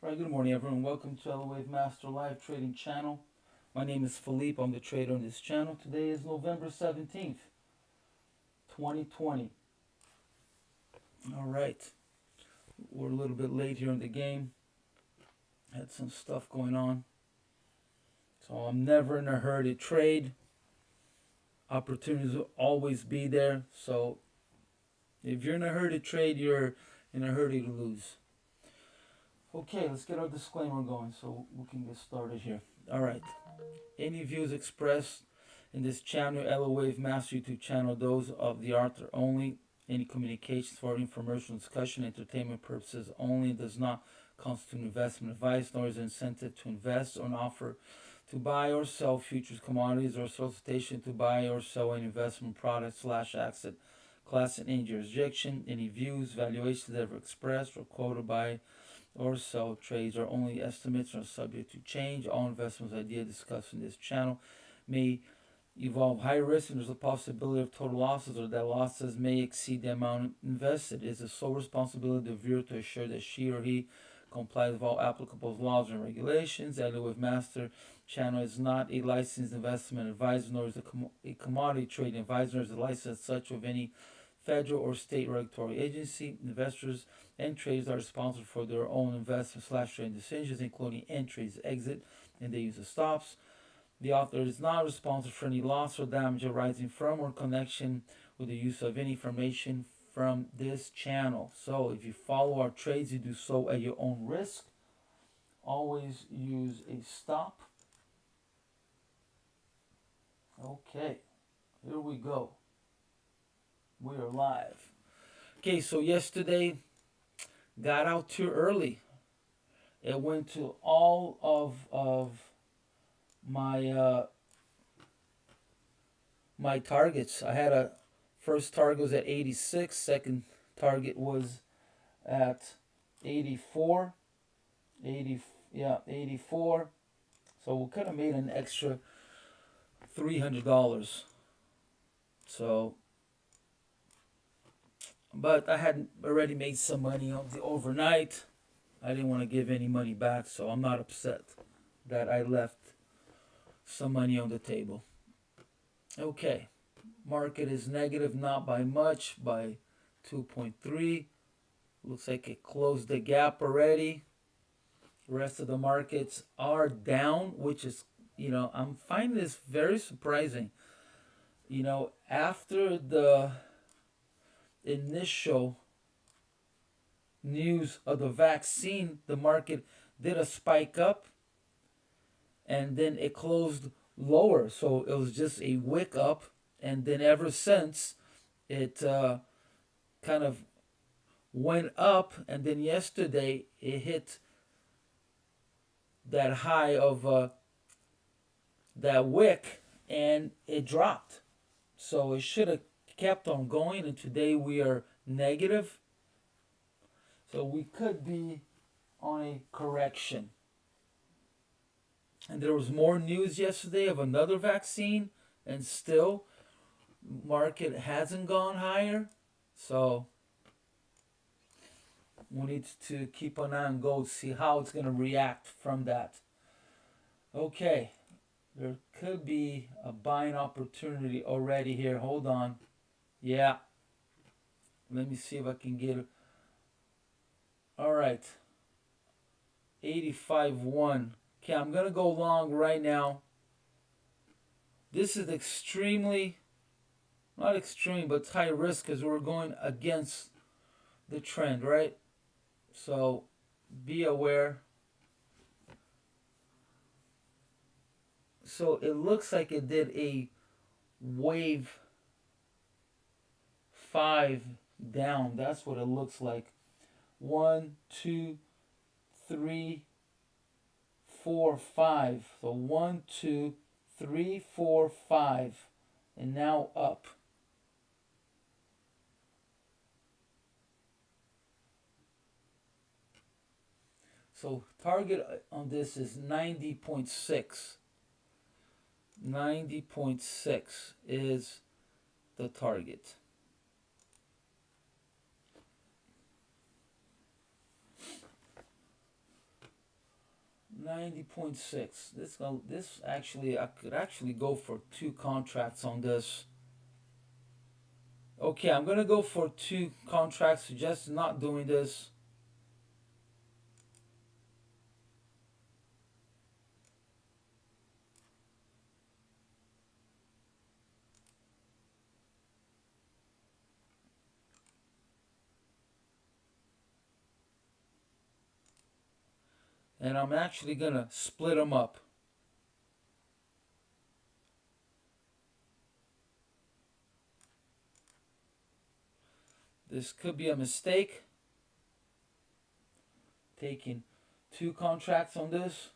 Alright, good morning everyone. Welcome to Elliot Master Live Trading Channel. My name is Philippe. I'm the trader on this channel. Today is November 17th, 2020. Alright, we're a little bit late here in the game. Had some stuff going on. So I'm never in a hurry to trade. Opportunities will always be there. So if you're in a hurry to trade, you're in a hurry to lose. Okay, let's get our disclaimer going so we can get started here. Alright. Any views expressed in this channel, Elliot Master YouTube channel, those of the author only. Any communications for informational discussion, entertainment purposes only, does not constitute investment advice, nor is an incentive to invest or an offer to buy or sell futures, commodities, or solicitation to buy or sell an investment product / asset class in any jurisdiction. Any views, valuations ever expressed or quoted by or sell trades are only estimates and are subject to change. All investments ideas discussed in this channel may involve high risk, and there's a possibility of total losses or that losses may exceed the amount invested. It is the sole responsibility of the viewer to assure that she or he complies with all applicable laws and regulations. Elliot Master channel is not a licensed investment advisor, nor is a commodity trading advisor, nor is a license such of any federal or state regulatory agency. Investors and traders are responsible for their own investment / trading decisions, including entries, exit, and the use of stops. The author is not responsible for any loss or damage arising from or connection with the use of any information from this channel. So if you follow our trades, you do so at your own risk. Always use a stop. Okay, here we go. We are live. Okay, so yesterday got out too early. It went to all of my my targets. I had a first target was at 86, second target was at 84. 84. So we could have made an extra $300. So, but I had already made some money on the overnight. I didn't want to give any money back, so I'm not upset that I left some money on the table. Okay, market is negative, not by much, by 2.3. Looks like it closed the gap already. The rest of the markets are down, which is, I'm finding this very surprising. After the initial news of the vaccine, the market did a spike up and then it closed lower. So it was just a wick up, and then ever since it kind of went up, and then yesterday it hit that high of that wick and it dropped. So it should have kept on going, and today we are negative. So we could be on a correction. And there was more news yesterday of another vaccine, and still market hasn't gone higher. So we need to keep an eye on gold, see how it's going to react from that. Okay, there could be a buying opportunity already here. Hold on. Yeah. Let me see if I can get it. All right. 85.1. Okay, I'm going to go long right now. This is extremely, not extreme, but high risk because we're going against the trend, right? So be aware. So it looks like it did a wave 5 down. That's what it looks like. 1, 2, 3, 4, 5. So 1, 2, 3, 4, 5. And now up. So target on this is 90.6. 90.6 is the target. 90.6. This actually, I could actually go for 2 contracts on this. Okay, I'm gonna go for 2 contracts, just not doing this. And I'm actually gonna split them up. This could be a mistake, taking 2 contracts on this.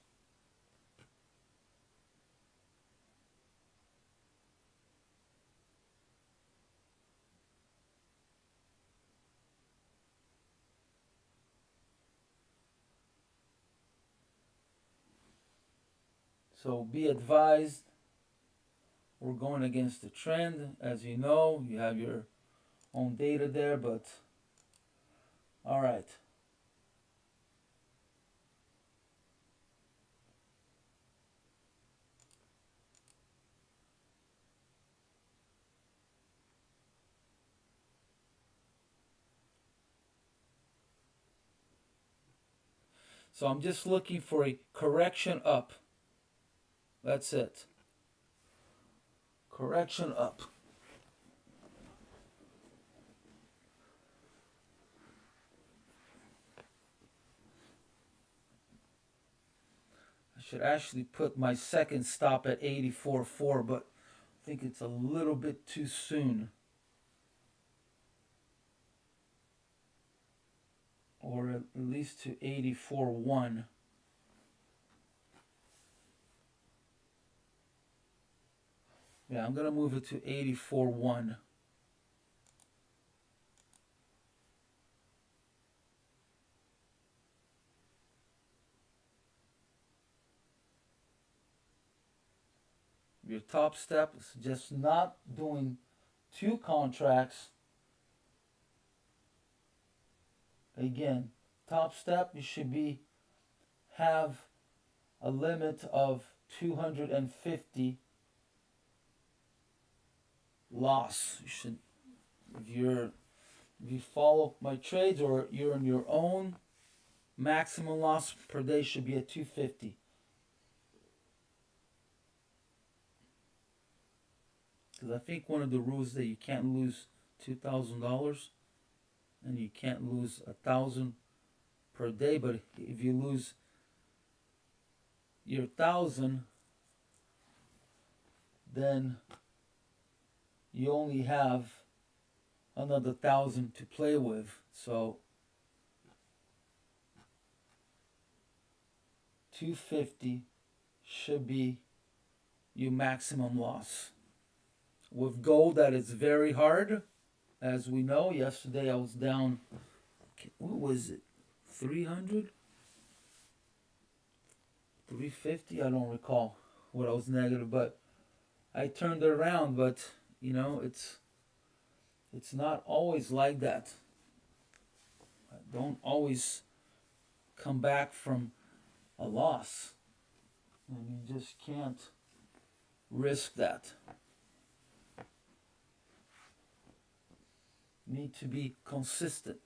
So be advised, we're going against the trend. As you know, you have your own data there, but all right. So I'm just looking for a correction up. That's it. Correction up. I should actually put my second stop at 84.4, but I think it's a little bit too soon. Or at least to 84.1. Yeah, I'm going to move it to 84.1. Your top step is just not doing 2 contracts. Again, top step, you should have a limit of 250 loss. You should, if you follow my trades or you're on your own, maximum loss per day should be at 250. Because I think one of the rules that you can't lose $2,000 and you can't lose 1,000 per day. But if you lose your 1,000, then you only have another 1,000 to play with. So 250 should be your maximum loss. With gold, that is very hard. As we know, yesterday I was down, what was it, 300? 350? I don't recall what I was negative, but I turned it around. But, you know, it's not always like that. I don't always come back from a loss. And you just can't risk that. Need to be consistent.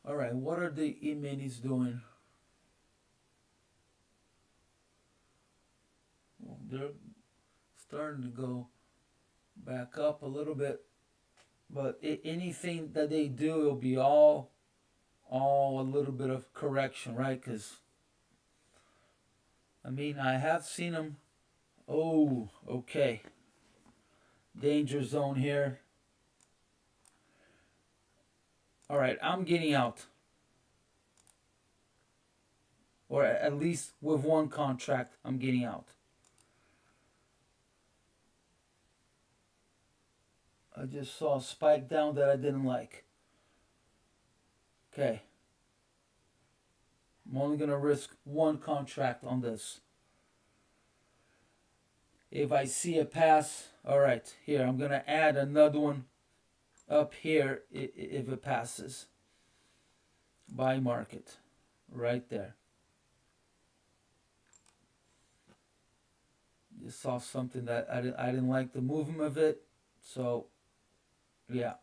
All right, what are the E-minis doing? Well, they're starting to go back up a little bit, but anything that they do, it'll be all a little bit of correction, right? Because I mean, I have seen them. Oh, okay. Danger zone here. All right, I'm getting out. Or at least with one contract, I'm getting out. I just saw a spike down that I didn't like. Okay. I'm only going to risk one contract on this. If I see a pass, all right, here, I'm going to add another one up here if it passes. Buy market. Right there. You saw something that I didn't like the movement of it. So, yeah.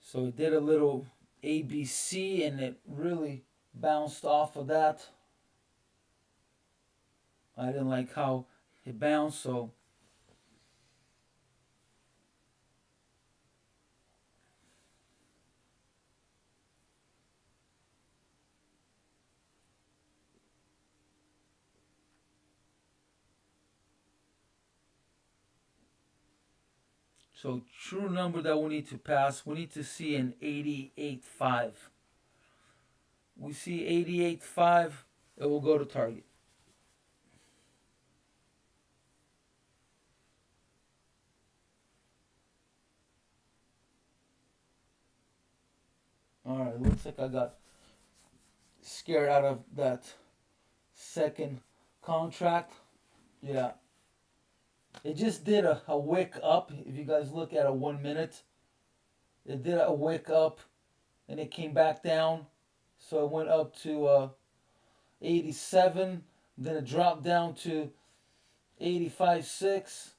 So it did a little ABC and it really bounced off of that. I didn't like how it bounced, so true number that we need to pass, we need to see an 88.5. We see 88.5, it will go to target. Alright, looks like I got scared out of that second contract. Yeah. It just did a wick up. If you guys look at a 1 minute, it did a wick up and it came back down. So it went up to 87, then it dropped down to 85.6.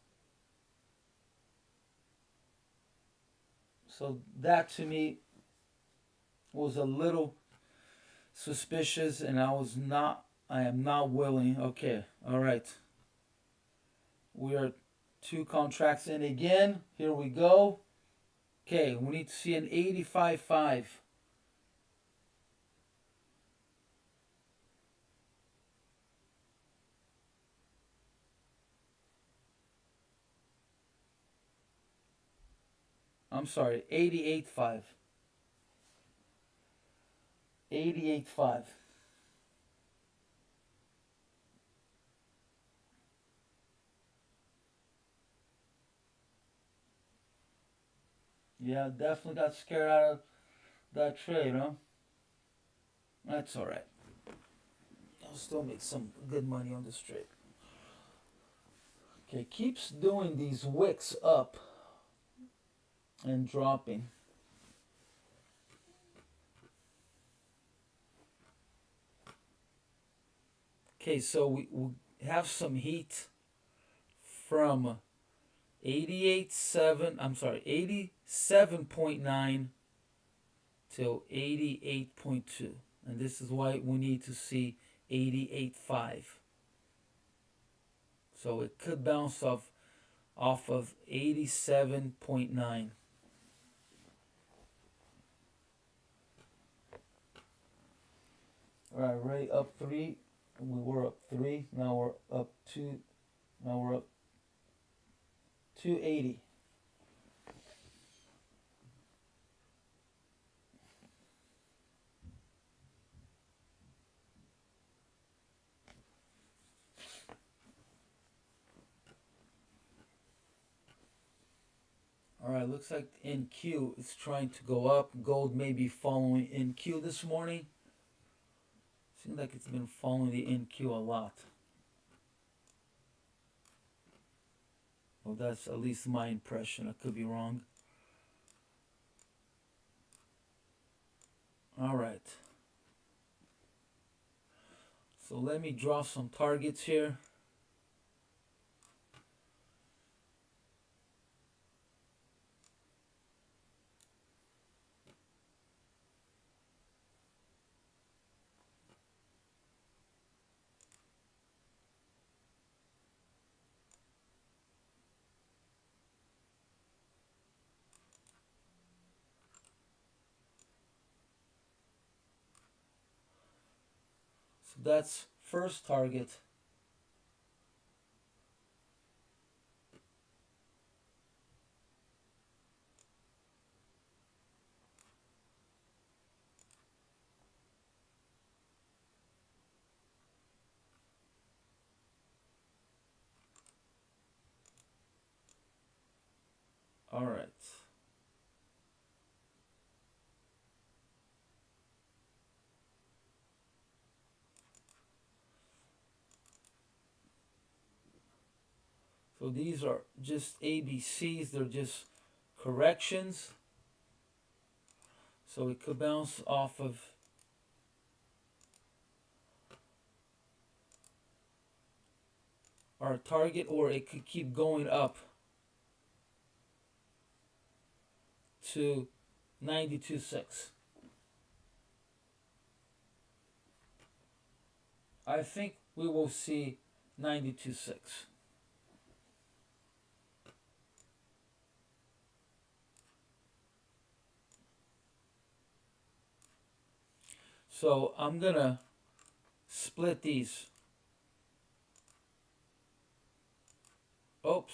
So that to me was a little suspicious, and I am not willing. Okay, all right. We are 2 contracts in again. Here we go. Okay, we need to see an 85.5. I'm sorry, 88.5. 88.5. Yeah, definitely got scared out of that trade, huh? That's alright. I'll still make some good money on this trade. Okay, keeps doing these wicks up and dropping. Okay, so we have some heat from 87.9 till 88.2. And this is why we need to see 88.5. So it could bounce off of 87.9. Alright, right up 3. We were up 3. Now we're up 2. Now we're up 280. Alright, looks like NQ is trying to go up. Gold may be following NQ this morning. Seems like it's been following the NQ a lot. Well, that's at least my impression. I could be wrong. Alright. So let me draw some targets here. So that's first target. Alright. So these are just ABCs, they're just corrections. So it could bounce off of our target, or it could keep going up to 92.6. I think we will see 92.6. So I'm gonna split these. Oops.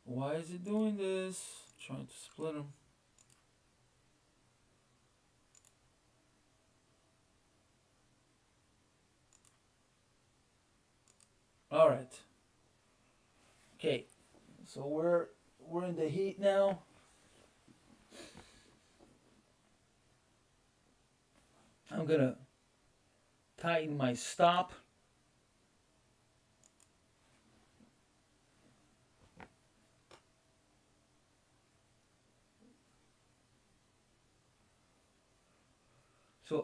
Why is it doing this? Trying to split them. All right. Okay. So we're in the heat now. I'm gonna tighten my stop. So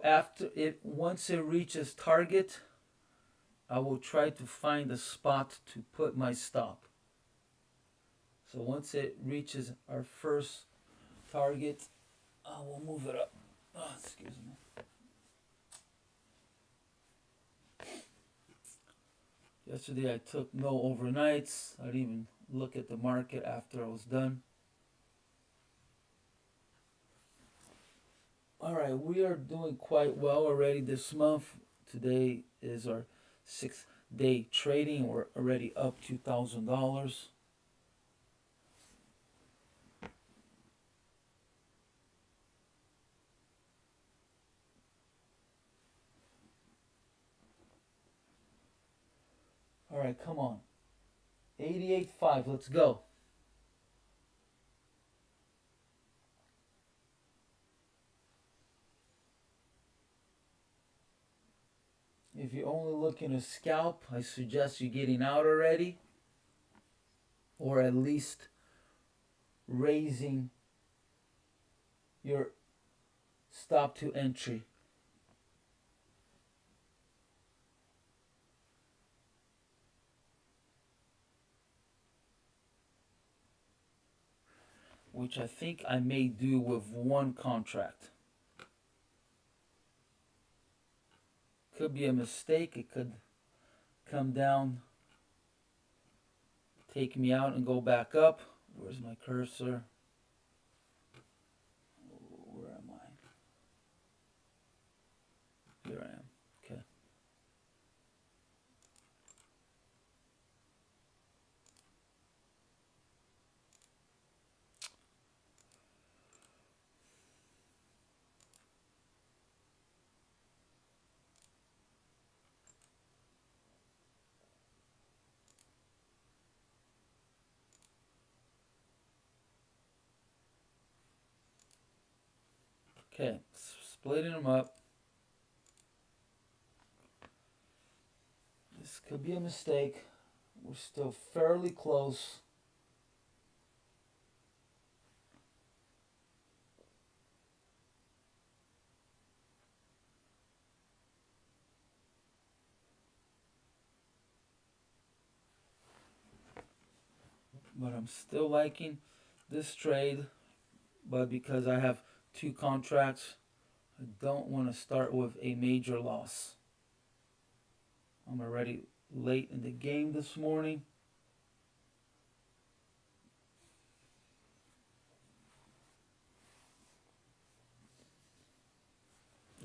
once it reaches target, I will try to find a spot to put my stop. So once it reaches our first target, I will move it up. Oh, excuse me. Yesterday I took no overnights. I didn't even look at the market after I was done. Alright, we are doing quite well already this month. Today is our 6th day trading. We're already up $2,000. Alright, come on. 88.5, let's go. If you're only looking to scalp, I suggest you getting out already, or at least raising your stop to entry. Which I think I may do with one contract. Could be a mistake. It could come down, take me out, and go back up. Where's my cursor? Where am I? Here I am. Okay. Okay, splitting them up. This could be a mistake. We're still fairly close. But I'm still liking this trade. But because I have two contracts, I don't want to start with a major loss. I'm already late in the game this morning.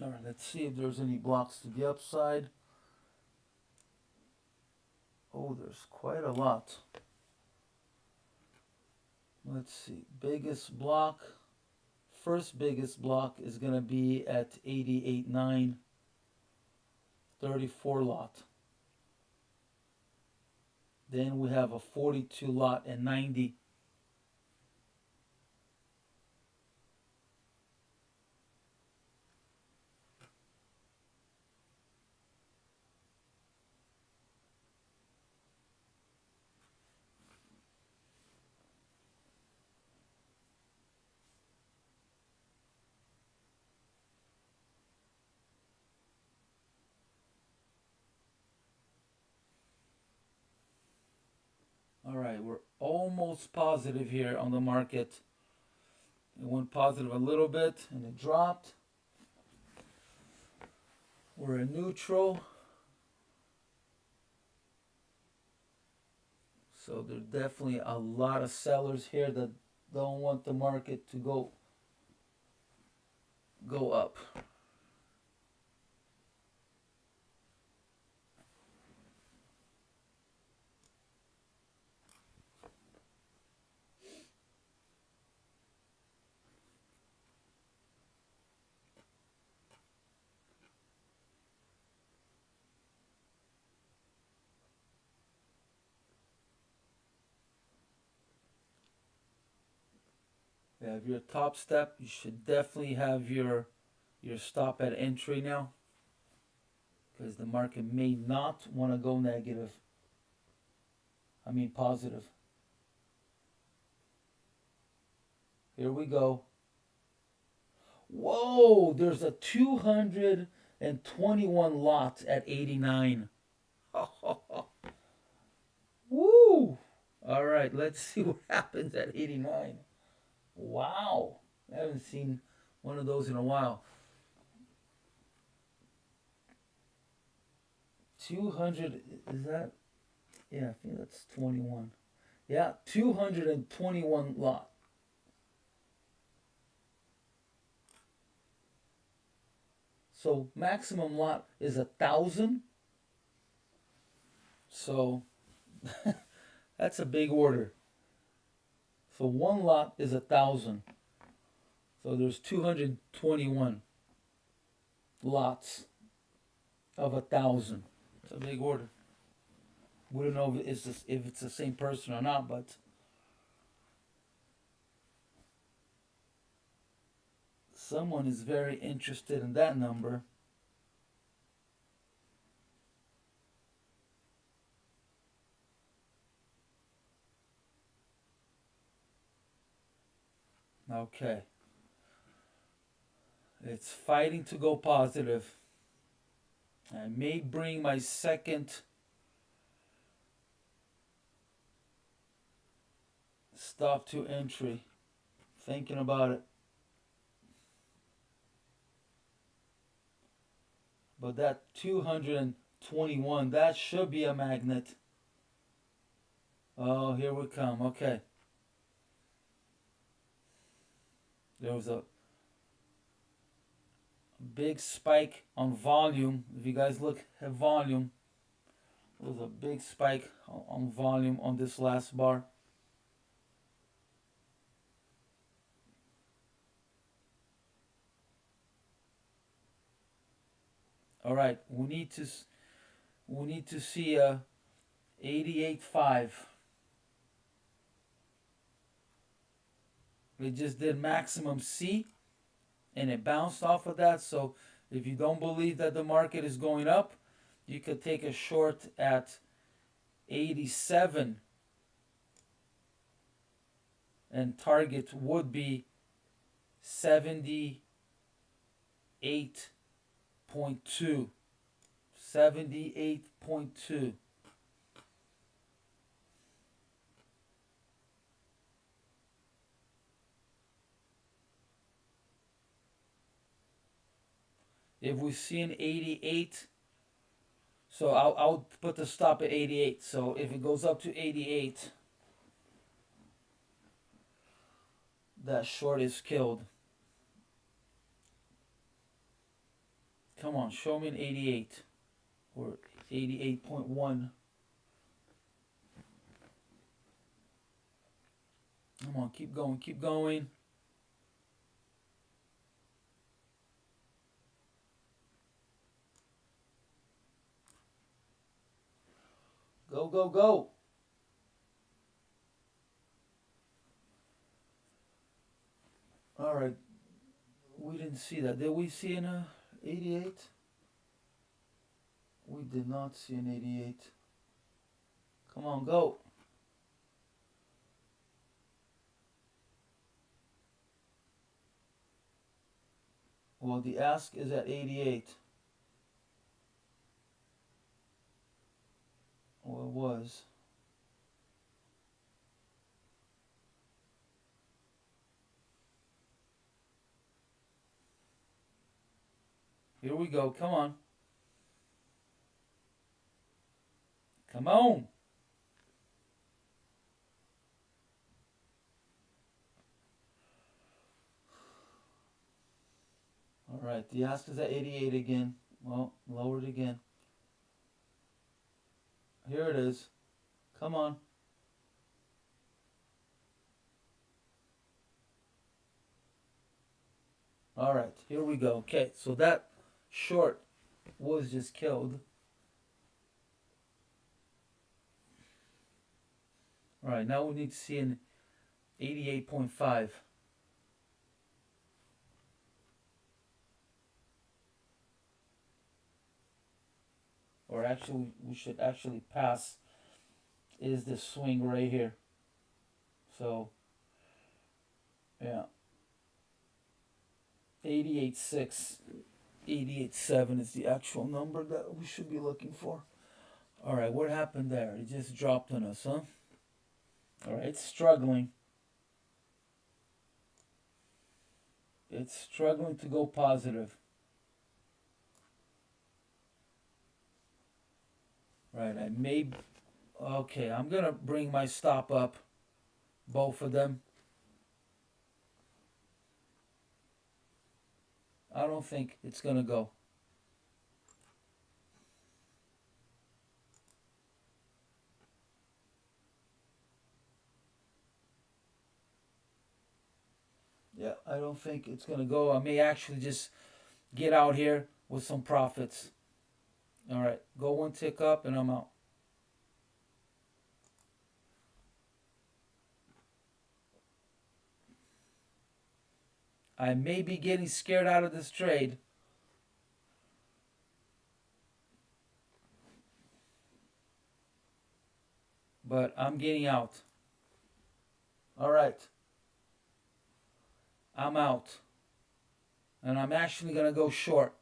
Alright, let's see if there's any blocks to the upside. Oh, there's quite a lot. Let's see, biggest block. First biggest block is going to be at 88.9, 34 lot. Then we have a 42 lot and 90. All right, we're almost positive here on the market. It went positive a little bit and it dropped. We're in neutral. So there's definitely a lot of sellers here that don't want the market to go up. Yeah, if you're a top step, you should definitely have your stop at entry now, because the market may not want to go negative. I mean positive. Here we go. Whoa, there's a 221 lots at 89. Woo! All right, let's see what happens at 89. Wow, I haven't seen one of those in a while. 200, is that? Yeah, I think that's 21. Yeah, 221 lot. So maximum lot is 1,000. So that's a big order. So one lot is 1,000. So there's 221 lots of 1,000. It's a big order. We don't know if it's the same person or not, but someone is very interested in that number. Okay. It's fighting to go positive. I may bring my second stop to entry. Thinking about it. But that 221, that should be a magnet. Oh, here we come. Okay. There was a big spike on volume. If you guys look at volume, there was a big spike on volume on this last bar. All right, we need to see a 88.5. It just did maximum C and it bounced off of that. So if you don't believe that the market is going up, you could take a short at 87 and target would be 78.2. 78.2. If we see an 88, so I'll put the stop at 88. So if it goes up to 88, that short is killed. Come on, show me an 88 or 88.1. Come on, keep going, keep going. Go, go, go. All right. We didn't see that. Did we see an 88? We did not see an 88. Come on, go. Well, the ask is at 88. Well, it was. Here we go. Come on. Come on. All right. The ask is at 88 again. Well, lowered again. Here it is. Come on. All right. Here we go. Okay. So that short was just killed. All right. Now we need to see an 88.5. Or actually, we should actually pass is this swing right here. So, yeah. 88.6, 88.7 is the actual number that we should be looking for. All right, what happened there? It just dropped on us, huh? All right, it's struggling. It's struggling to go positive. Right, I may... Okay, I'm going to bring my stop up. Both of them. I don't think it's going to go. Yeah, I don't think it's going to go. I may actually just get out here with some profits. All right, go one tick up and I'm out. I may be getting scared out of this trade. But I'm getting out. All right. I'm out. And I'm actually going to go short.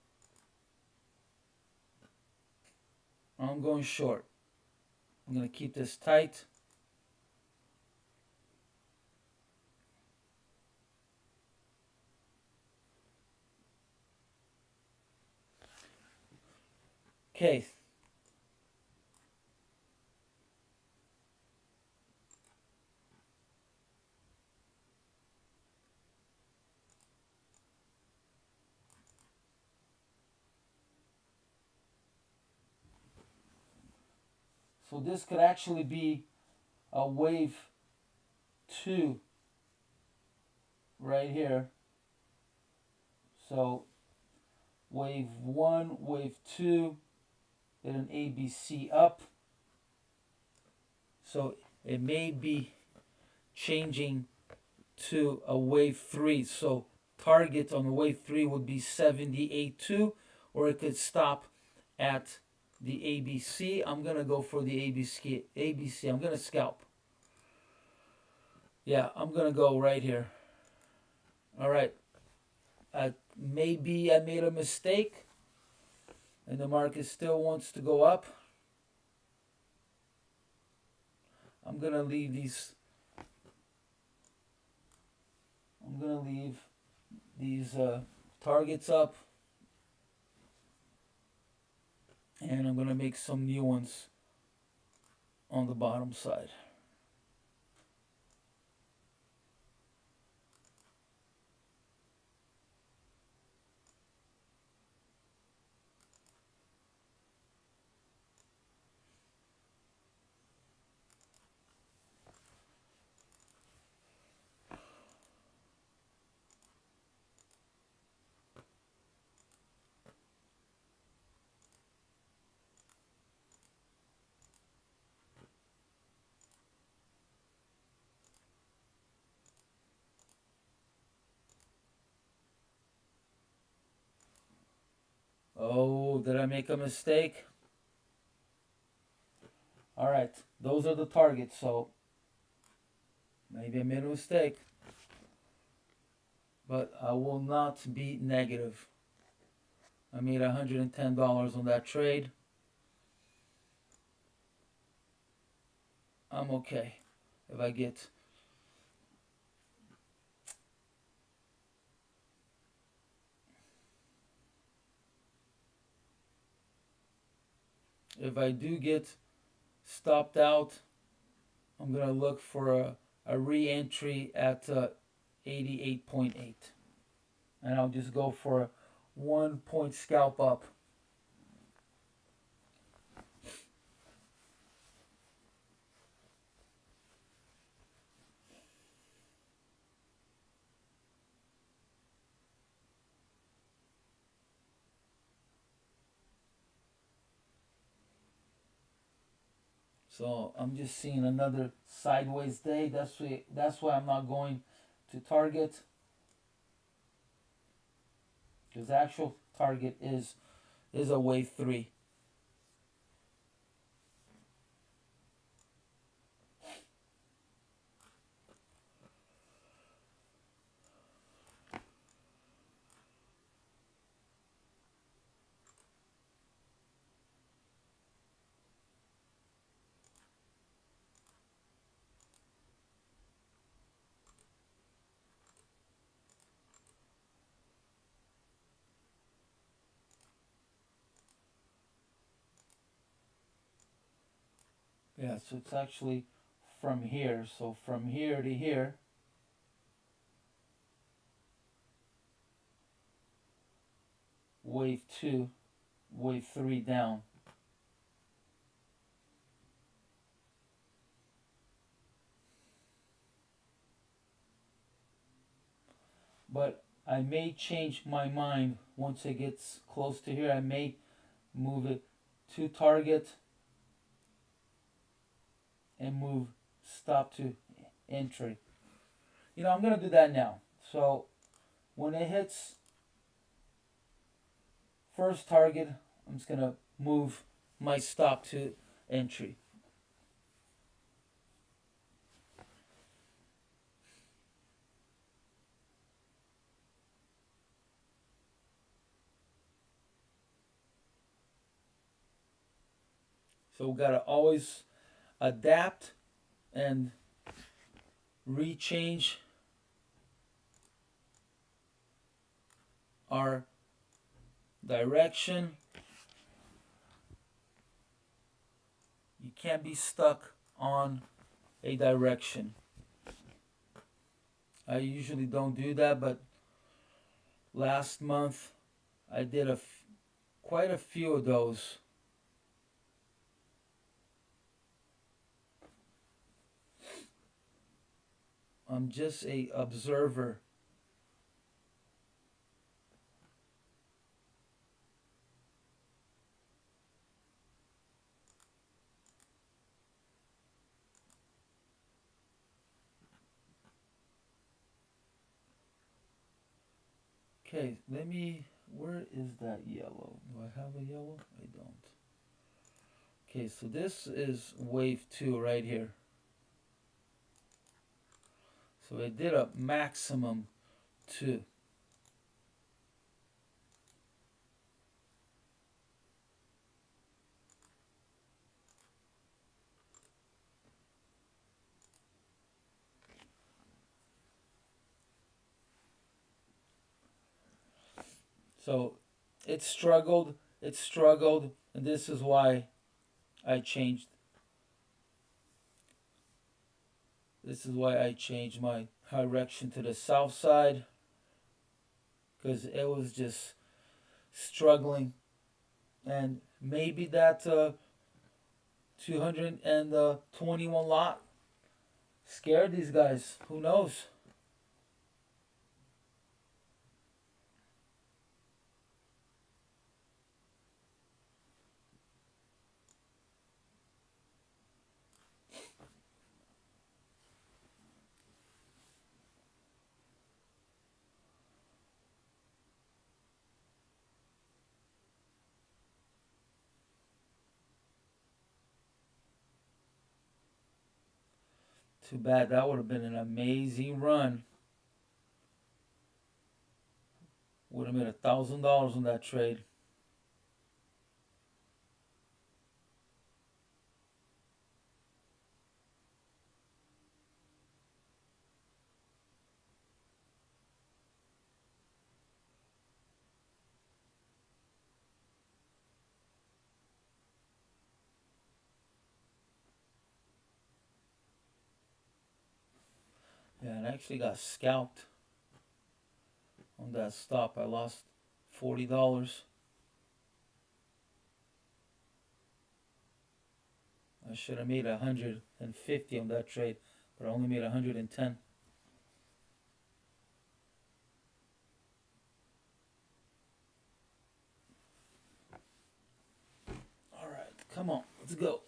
I'm going short. I'm going to keep this tight. Okay. So this could actually be a wave 2 right here. So wave 1, wave 2, then an ABC up. So it may be changing to a wave 3. So target on the wave 3 would be 78.2, or it could stop at the ABC. I'm going to go for the ABC. I'm going to scalp. Yeah, I'm going to go right here. All right. Maybe I made a mistake and the market still wants to go up. I'm going to leave these. I'm going to leave these targets up. And I'm going to make some new ones on the bottom side. Oh, did I make a mistake? All right, those are the targets, so maybe I made a mistake. But I will not be negative. I made $110 on that trade. I'm okay if I get If I do get stopped out, I'm going to look for a re-entry at 88.8. And I'll just go for a 1 point scalp up. So I'm just seeing another sideways day. That's why I'm not going to target, because the actual target is a wave 3. Yeah, so it's actually from here. So from here to here, wave 2, wave 3 down. But I may change my mind once it gets close to here. I may move it to target and move stop to entry. I'm going to do that now. So when it hits first target, I'm just going to move my stop to entry. So we got to always adapt and rechange our direction. You can't be stuck on a direction. I usually don't do that, but last month I did quite a few of those. I'm just a observer. Okay, where is that yellow? Do I have a yellow? I don't. Okay, so this is wave 2 right here. So it did a maximum 2. So it struggled, and this is why I changed. This is why I changed my direction to the south side, because it was just struggling. And maybe that 221 lot scared these guys. Who knows? Too bad. That would have been an amazing run. Would have made $1,000 on that trade. Yeah, and I actually got scalped on that stop. I lost $40. I should have made 150 on that trade, but I only made 110. All right, come on, let's go.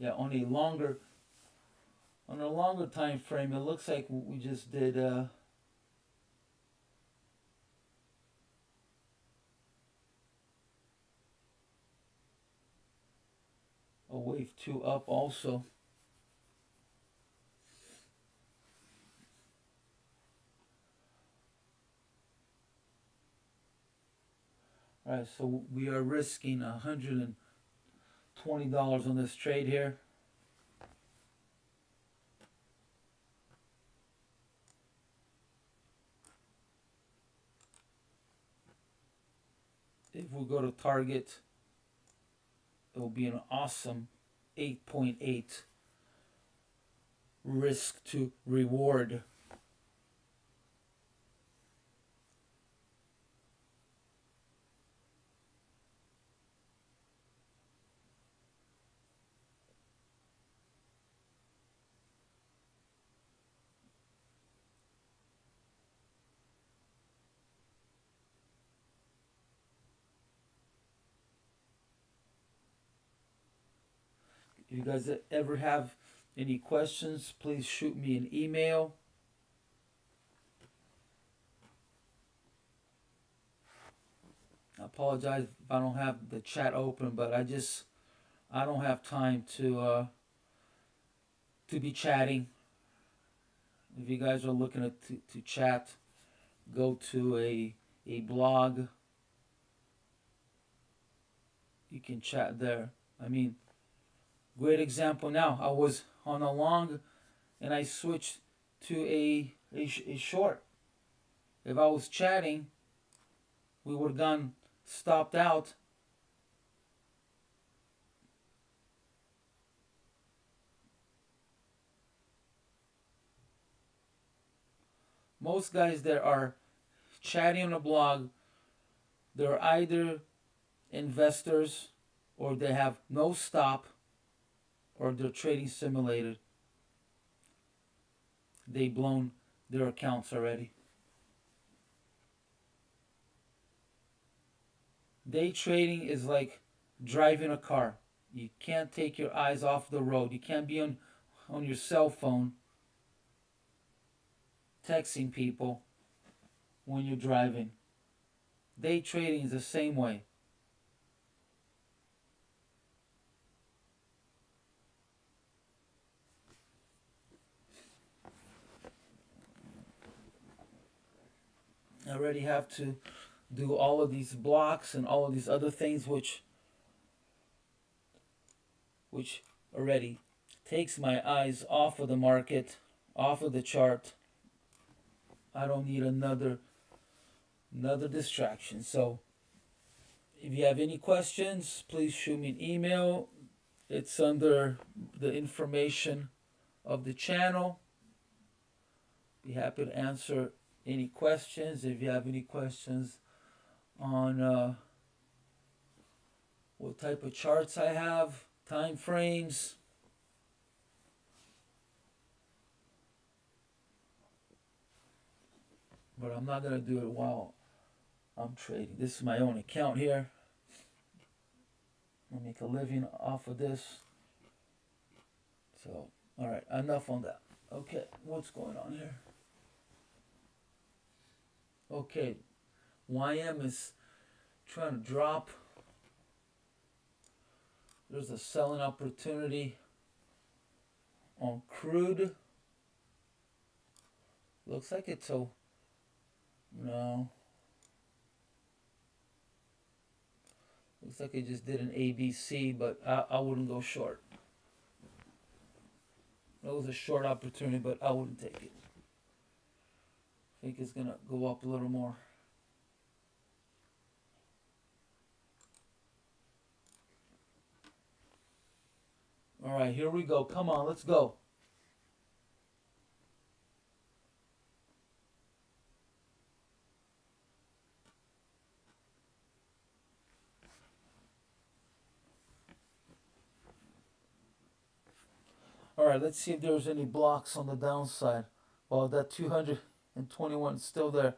Yeah, on a longer time frame, it looks like we just did a wave 2 up also. All right, so we are risking $120 on this trade here. If we go to target, it will be an awesome 8.8 risk to reward. If you guys ever have any questions, please shoot me an email. I apologize if I don't have the chat open, but I don't have time to be chatting. If you guys are looking to chat, go to a blog. You can chat there. I mean, great example now. I was on a long and I switched to a short. If I was chatting, we would have gone stopped out. Most guys that are chatting on a blog, they're either investors or they have no stop or they're trading simulated. They've blown their accounts already. Day trading is like driving a car. You can't take your eyes off the road. You can't be on your cell phone texting people when you're driving. Day trading is the same way. I already have to do all of these blocks and all of these other things which already takes my eyes off of the market, off of the chart. I don't need another distraction. So if you have any questions, please shoot me an email. It's under the information of the channel. Be happy to answer any questions. If you have any questions on what type of charts I have, time frames. But I'm not going to do it while I'm trading. This is my own account here. I make a living off of this. So, all right, enough on that. Okay, what's going on here? Okay, YM is trying to drop. There's a selling opportunity on crude. Looks like it's a no. Looks like it just did an ABC, but I wouldn't go short. It was a short opportunity, but I wouldn't take it. I think it's gonna go up a little more. All right, here we go. Come on, let's go. All right, let's see if there's any blocks on the downside. Well, that 221 is still there.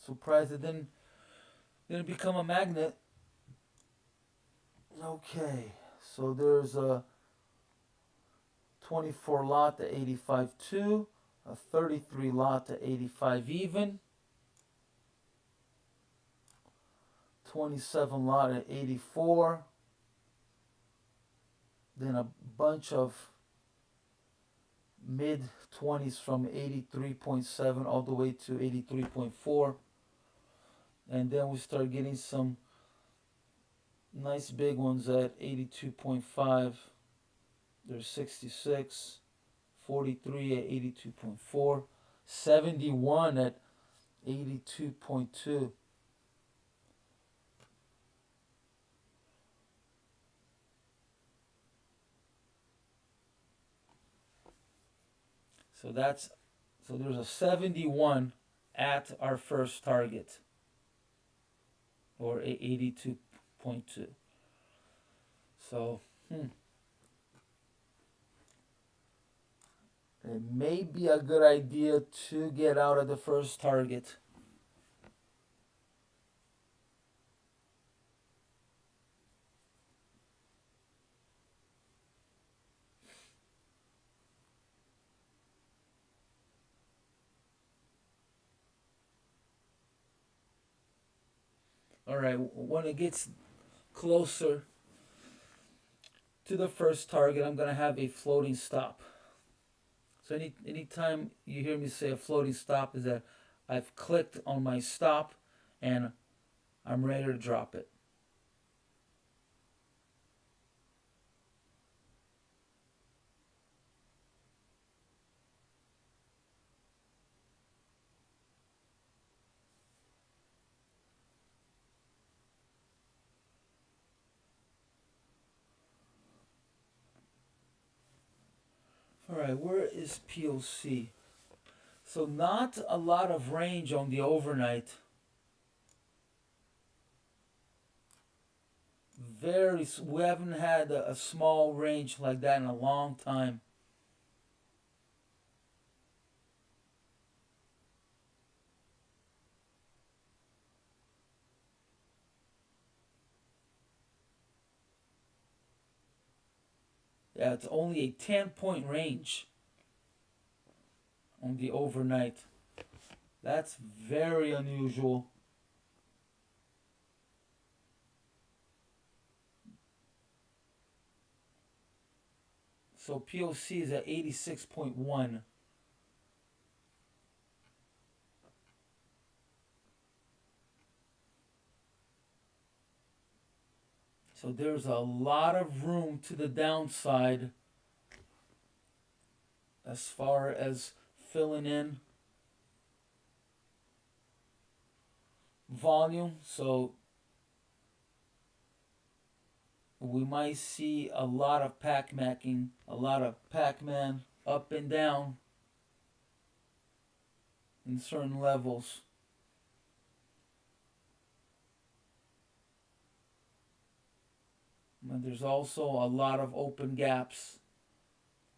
Surprised it didn't become a magnet. Okay, so there's a 24 lot to 85.2, a 33 lot to 85 even, 27 lot at 84, then a bunch of mid 20s from 83.7 all the way to 83.4, and then we start getting some nice big ones at 82.5. There's 66, 43 at 82.4, 71 at 82.2. So there's a 71 at our first target, or 82.2. So it may be a good idea to get out of the first target. All right, when it gets closer to the first target, I'm going to have a floating stop. So anytime you hear me say a floating stop, is that I've clicked on my stop and I'm ready to drop it. All right, where is POC? So not a lot of range on the overnight. We haven't had a small range like that in a long time. Yeah, it's only a 10-point range on the overnight. That's very unusual. So POC is at 86.1. So there's a lot of room to the downside as far as filling in volume. So we might see a lot of Pac-Macking, a lot of Pac-Man up and down in certain levels. And there's also a lot of open gaps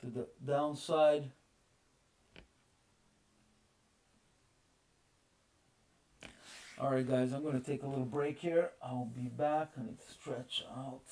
to the downside. Alright guys, I'm going to take a little break here. I'll be back. I need to stretch out.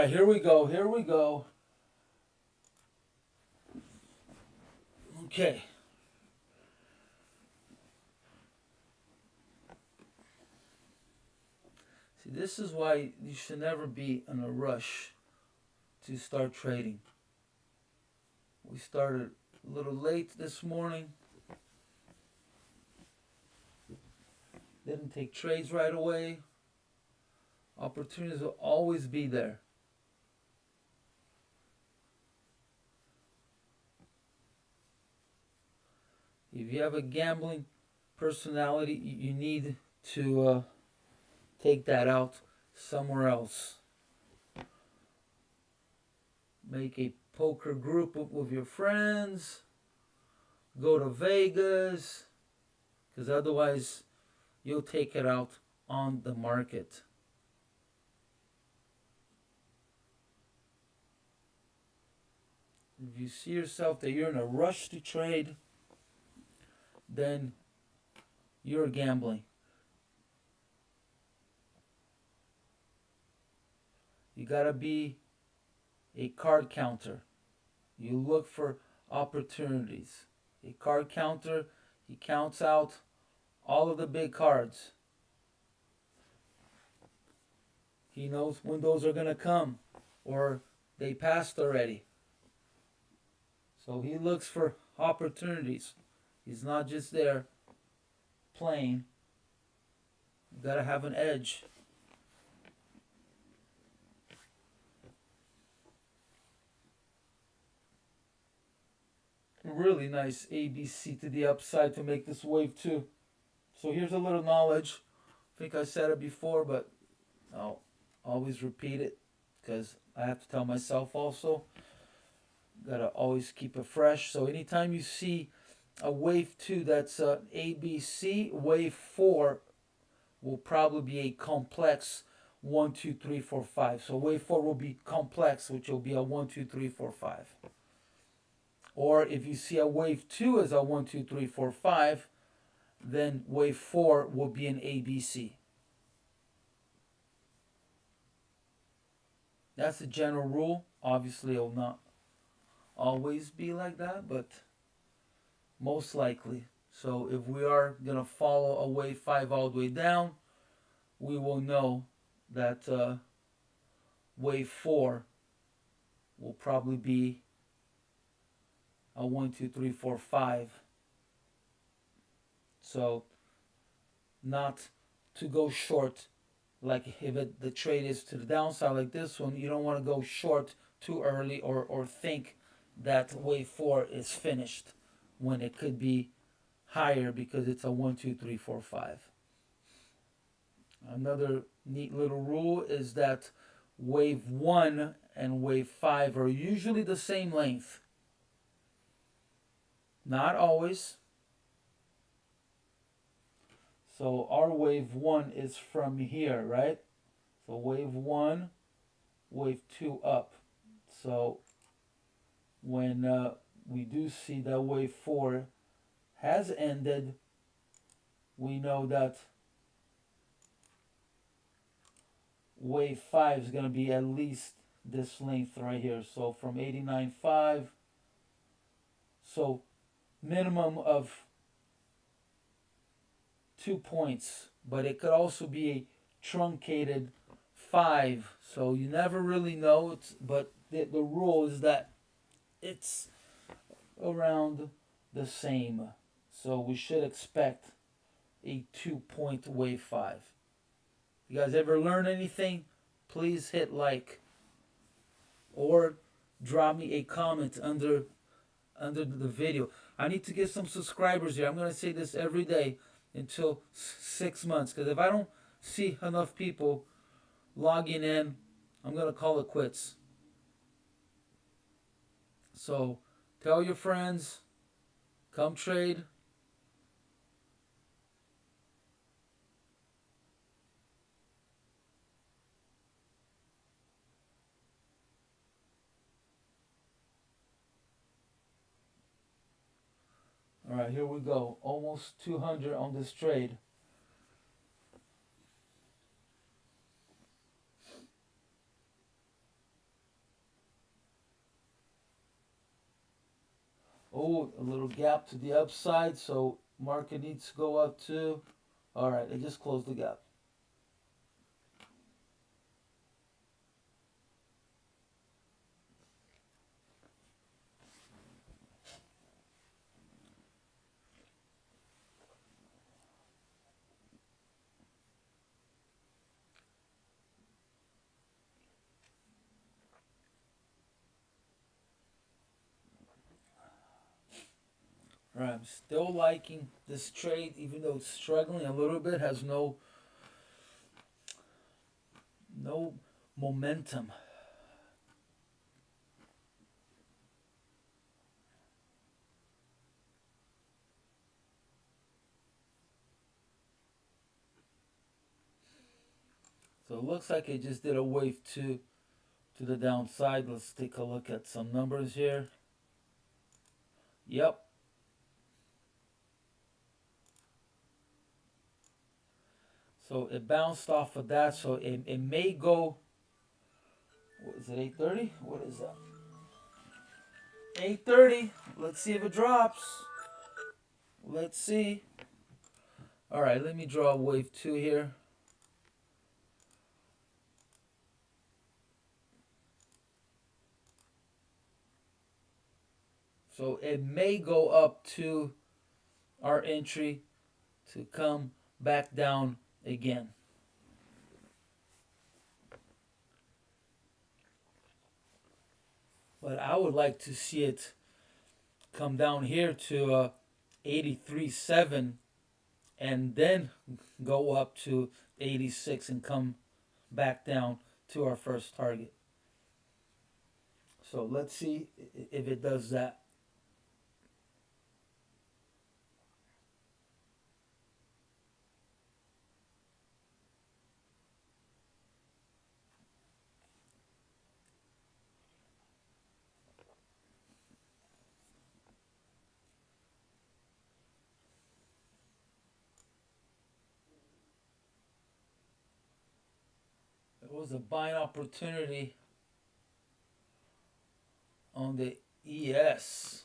right, here we go. Here we go. Okay. See, this is why you should never be in a rush to start trading. We started a little late this morning. Didn't take trades right away. Opportunities will always be there. If you have a gambling personality, you need to take that out somewhere else. Make a poker group with your friends. Go to Vegas. Because otherwise, you'll take it out on the market. If you see yourself that you're in a rush to trade, then you're gambling. You gotta be a card counter. You look for opportunities. A card counter, he counts out all of the big cards. He knows when those are gonna come, or they passed already. So he looks for opportunities. He's not just there playing. You gotta have an edge. Really nice ABC to the upside to make this wave 2. So here's a little knowledge. I think I said it before, but I'll always repeat it because I have to tell myself also. Gotta always keep it fresh. So anytime you see a wave 2 that's ABC, wave 4 will probably be a complex 1, 2, 3, 4, 5. So wave 4 will be complex, which will be a 1, 2, 3, 4, 5. Or if you see a wave 2 as a 1, 2, 3, 4, 5, then wave 4 will be an ABC. That's the general rule. Obviously, it will not always be like that, but most likely. So if we are going to follow a wave 5 all the way down, we will know that wave 4 will probably be a 1, 2, 3, 4, 5. So not to go short, like if the trade is to the downside like this one, you don't want to go short too early or think that wave 4 is finished when it could be higher because it's a 1, 2, 3, 4, 5. Another neat little rule is that wave 1 and wave 5 are usually the same length. Not always. So our wave 1 is from here, right? So wave 1, wave 2 up. So when we do see that wave 4 has ended, we know that wave 5 is going to be at least this length right here. So from 89.5. So minimum of 2 points, but it could also be a truncated 5. So you never really know. But the rule is that it's around the same. So we should expect a 2-point wave 5. You guys ever learn anything? Please hit like or drop me a comment under the video. I need to get some subscribers here. I'm going to say this every day until 6 months, because if I don't see enough people logging in, I'm going to call it quits. So tell your friends, come trade. All right, here we go. Almost 200 on this trade. Ooh, a little gap to the upside, so market needs to go up too. All right, I just closed the gap. All right, I'm still liking this trade, even though it's struggling a little bit, has no momentum. So it looks like it just did a wave two to the downside. Let's take a look at some numbers here. Yep. So it bounced off of that. So it may go. What is it? 8:30? What is that? 8:30. Let's see if it drops. Let's see. All right. Let me draw wave two here. So it may go up to our entry to come back down again. But I would like to see it come down here to 83.7 and then go up to 86 and come back down to our first target. So let's see if it does that. It was a buying opportunity on the ES.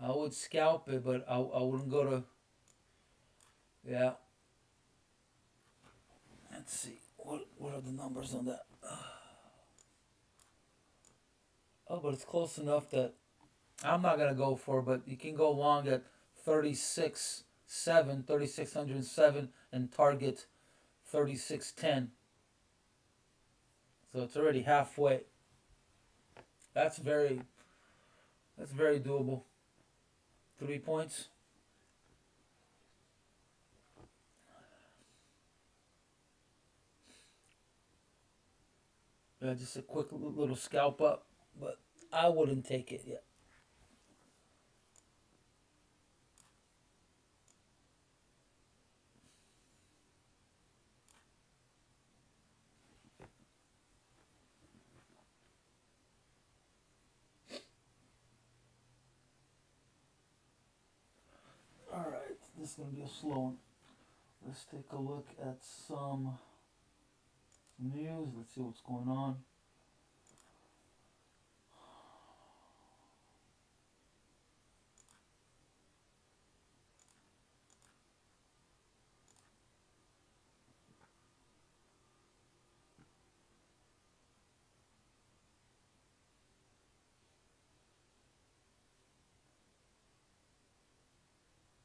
I would scalp it, but I wouldn't go to. Yeah. Let's see. What are the numbers on that? Oh, but it's close enough that I'm not going to go for it, but you can go long at 3607 and target 3610. So it's already halfway. That's very doable. 3 points. Yeah, just a quick little scalp up, but I wouldn't take it yet. All right, this is gonna be a slow one. Let's take a look at some news. Let's see what's going on.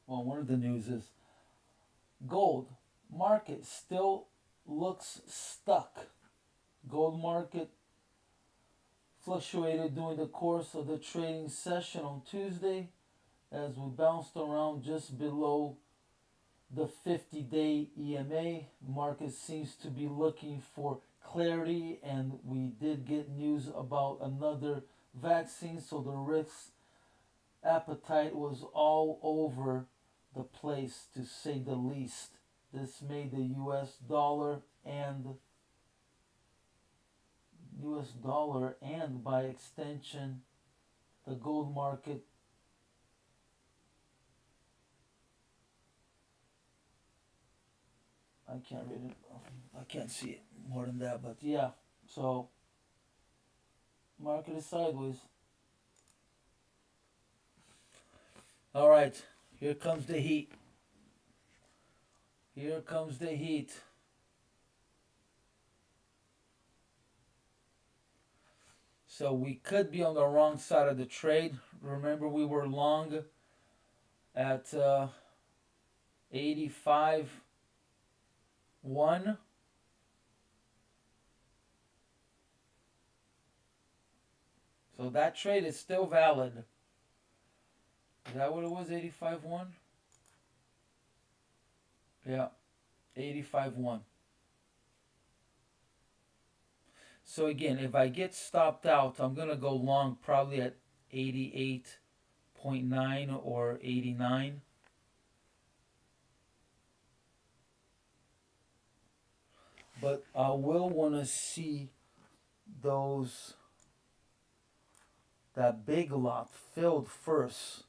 Well, one of the news is gold market still looks stuck. Gold market fluctuated during the course of the trading session on Tuesday as we bounced around just below the 50-day EMA. Market seems to be looking for clarity, and we did get news about another vaccine, so the risk appetite was all over the place, to say the least. This made the US dollar and by extension the gold market I can't read it. I can't see it more than that, but yeah. So market is sideways. All right, here comes the heat. Here comes the heat. So we could be on the wrong side of the trade. Remember, we were long at 85.1. So that trade is still valid. Is that what it was? 85.1? Yeah, 85.1. So again, if I get stopped out, I'm going to go long probably at 88.9 or 89. But I will want to see those, that big lot filled first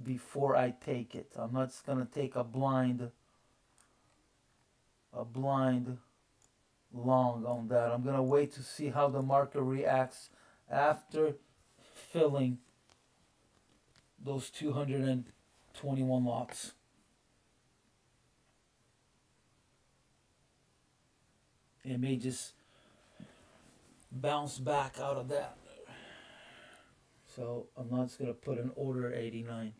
before I take it. I'm not just going to take a blind long on that. I'm going to wait to see how the market reacts after filling those 221 lots. It may just bounce back out of that. So I'm not just going to put an order at 89.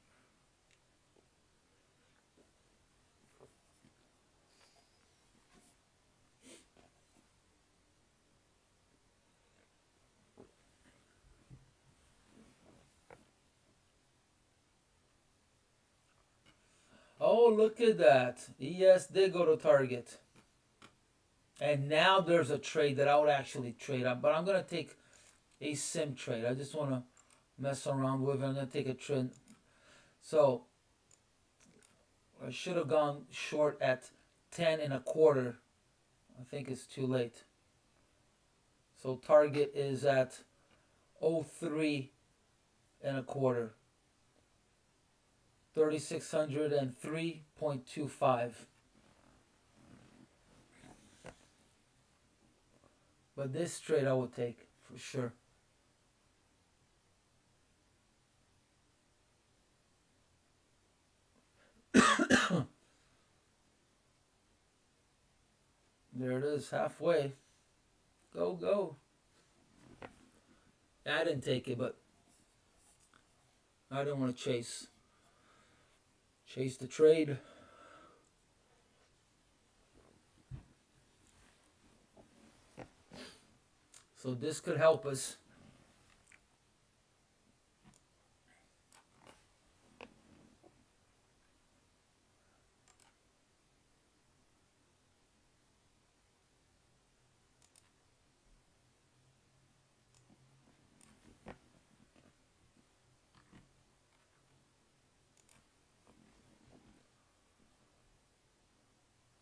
Oh, look at that. ES did go to target. And now there's a trade that I would actually trade on. But I'm going to take a sim trade. I just want to mess around with it. I'm going to take a trade. So I should have gone short at 10 and a quarter. I think it's too late. So target is at 03 and a quarter. 3,603.25. But this trade I would take for sure. There it is, halfway. Go, go. I didn't take it, but I didn't want to chase the trade. So this could help us.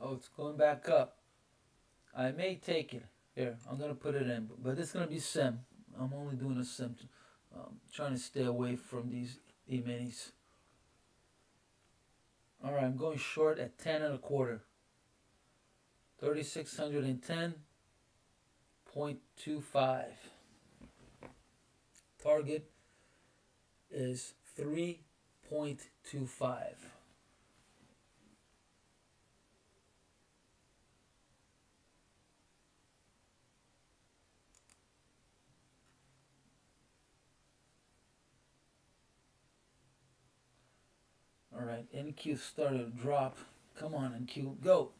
Oh, it's going back up. I may take it. Here, I'm going to put it in. But it's going to be sim. I'm only doing a sim. Trying to stay away from these E-minis. Alright, I'm going short at 10 and a quarter. 3,610.25. Target is 3.25. Alright, NQ started to drop. Come on, NQ, go.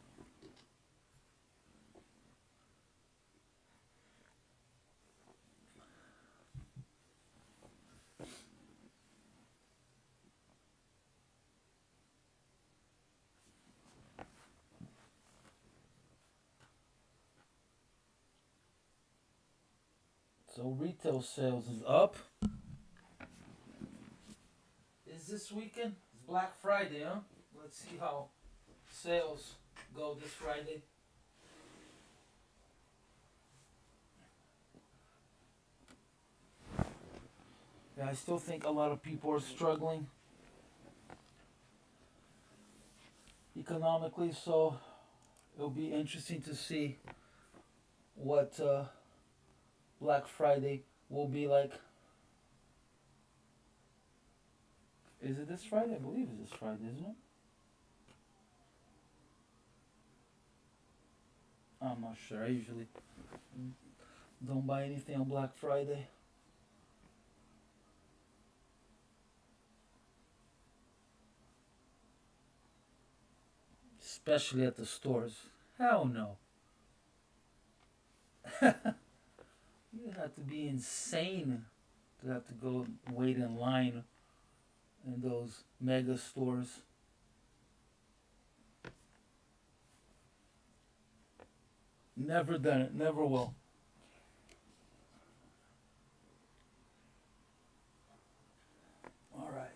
So retail sales is up. Is this weekend? It's Black Friday, huh? Let's see how sales go this Friday. Yeah, I still think a lot of people are struggling economically, so it'll be interesting to see what Black Friday will be like. Is it this Friday? I believe it's this Friday, isn't it? I'm not sure. I usually don't buy anything on Black Friday. Especially at the stores. Hell no. You have to be insane to have to go wait in line in those mega stores. Never done it. Never will. All right.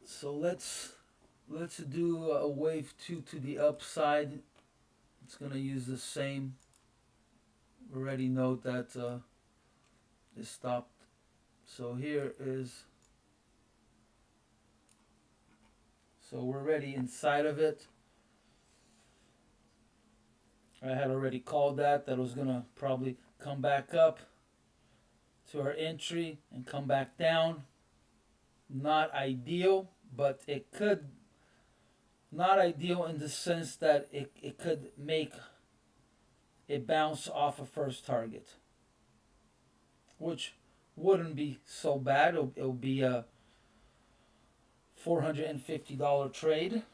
So let's do a wave two to the upside. It's gonna use the same. Already note that it stopped. So here is. So we're already inside of it. I had already called that it was gonna probably come back up to our entry and come back down. Not ideal, but it could. Not ideal in the sense that it could make it bounce off a first target, which wouldn't be so bad. It'll be a $450 trade.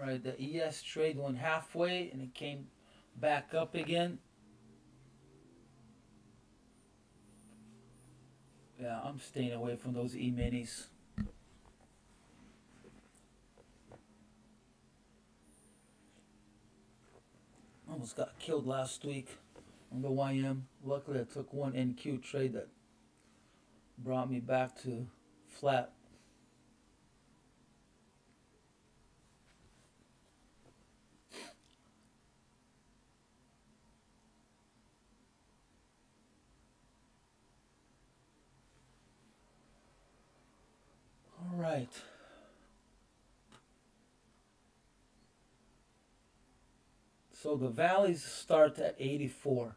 All right, the ES trade went halfway and it came back up again. Yeah, I'm staying away from those E-minis. Almost got killed last week on the YM. Luckily, I took one NQ trade that brought me back to flat. All right. So the valleys start at 84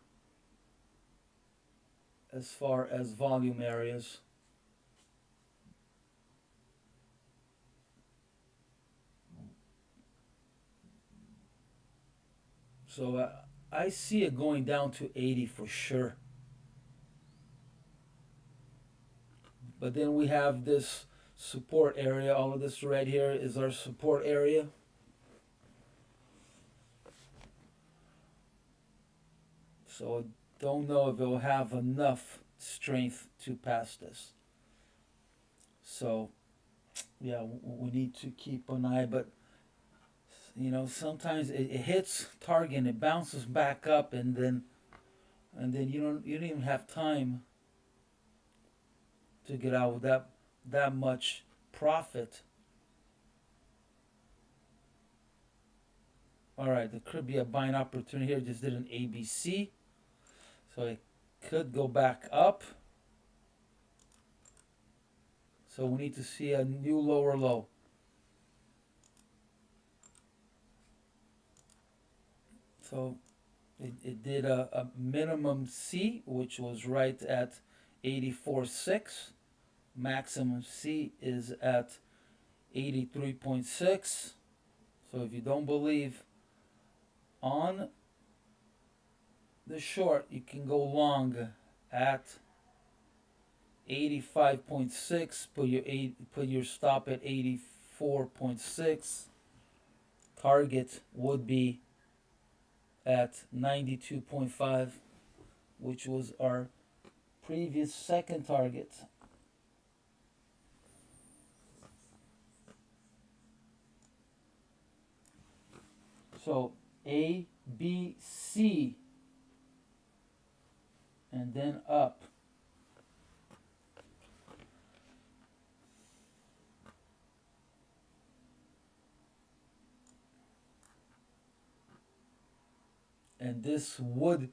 as far as volume areas. So I see it going down to 80 for sure. But then we have this support area. All of this right here is our support area. So I don't know if it'll have enough strength to pass this. So yeah, we need to keep an eye. But you know, sometimes it hits target and it bounces back up, and then you don't even have time to get out with that much profit. All right, there could be a buying opportunity here. Just did an ABC, so it could go back up. So we need to see a new lower low. So it did a minimum C, which was right at 84.6. Maximum C is at 83.6. So if you don't believe on the short, you can go long at 85.6. Put your stop at 84.6. Target would be at 92.5, which was our previous second target. So A, B, C and then up. And this would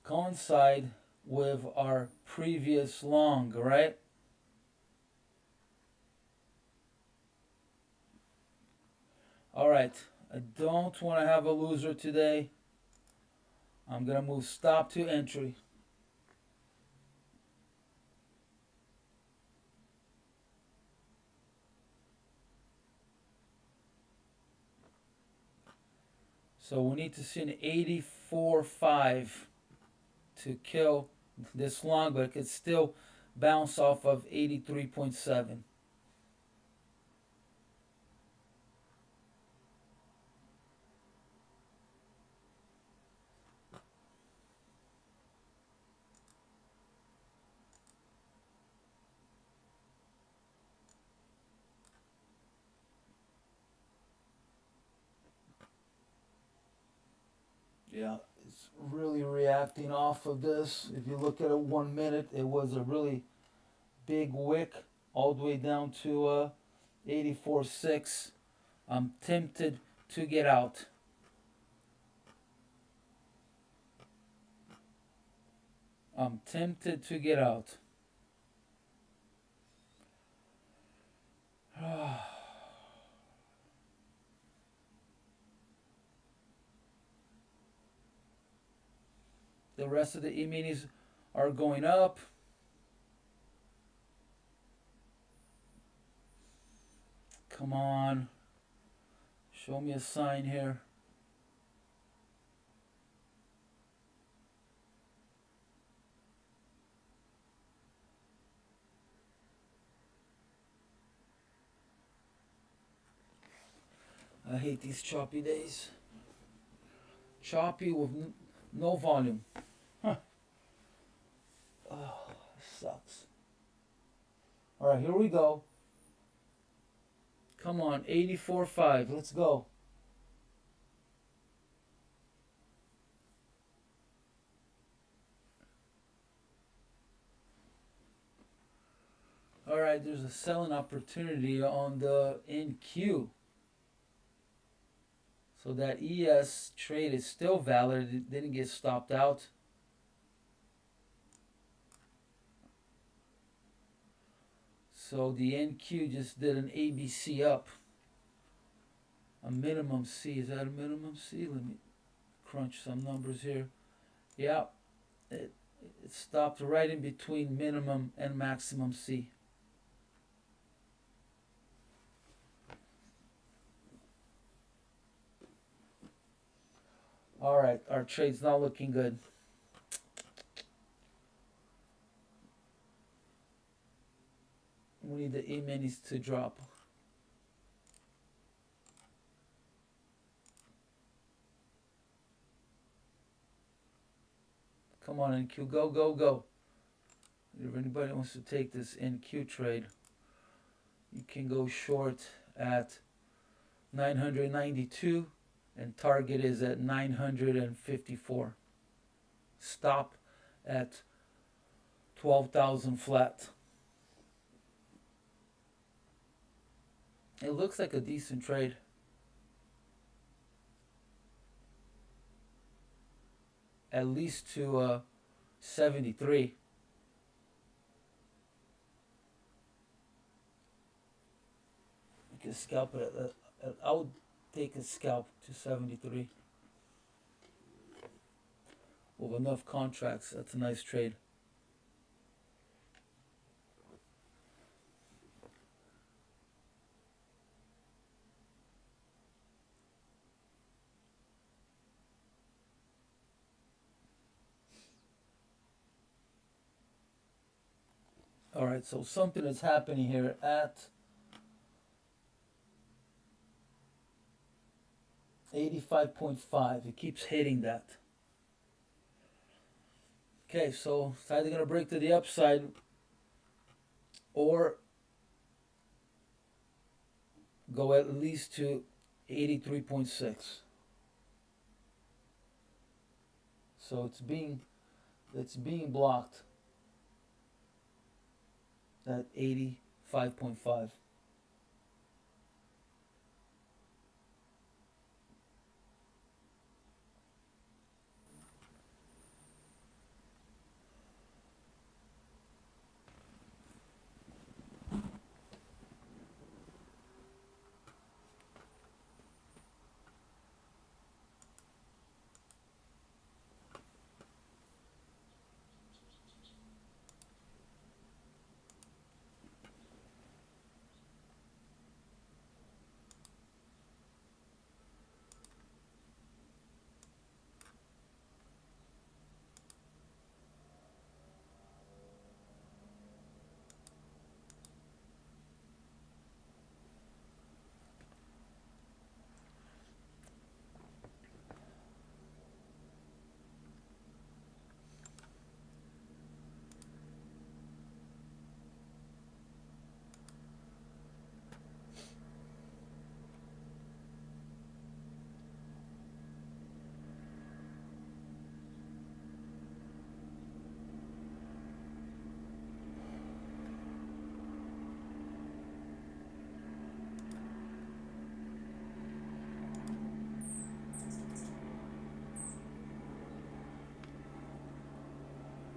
coincide with our previous long, right? All right, I don't want to have a loser today. I'm going to move stop to entry. So we need to see an 84.5 to kill this long, but it could still bounce off of 83.7. Yeah, it's really reacting off of this. If you look at it 1 minute, it was a really big wick all the way down to 84.6. I'm tempted to get out. I'm tempted to get out. The rest of the E-minis are going up. Come on. Show me a sign here. I hate these choppy days. Choppy with no volume. Huh. Oh, sucks. Alright, here we go. Come on, 84.5. Let's go. Alright, there's a selling opportunity on the NQ. So that ES trade is still valid. It didn't get stopped out. So the NQ just did an ABC up. A minimum C. Is that a minimum C? Let me crunch some numbers here. Yeah, it stopped right in between minimum and maximum C. Alright, our trade's not looking good. We need the E-minis to drop. Come on, NQ, go, go, go. If anybody wants to take this NQ trade, you can go short at 992 and target is at 954. Stop at 12,000 flat. It looks like a decent trade. At least to 73. You can scalp it. I would take a scalp to 73. With enough contracts, that's a nice trade. Alright, so something is happening here at 85.5. It keeps hitting that. Okay, so it's either going to break to the upside or go at least to 83.6. So it's being blocked at 85.5.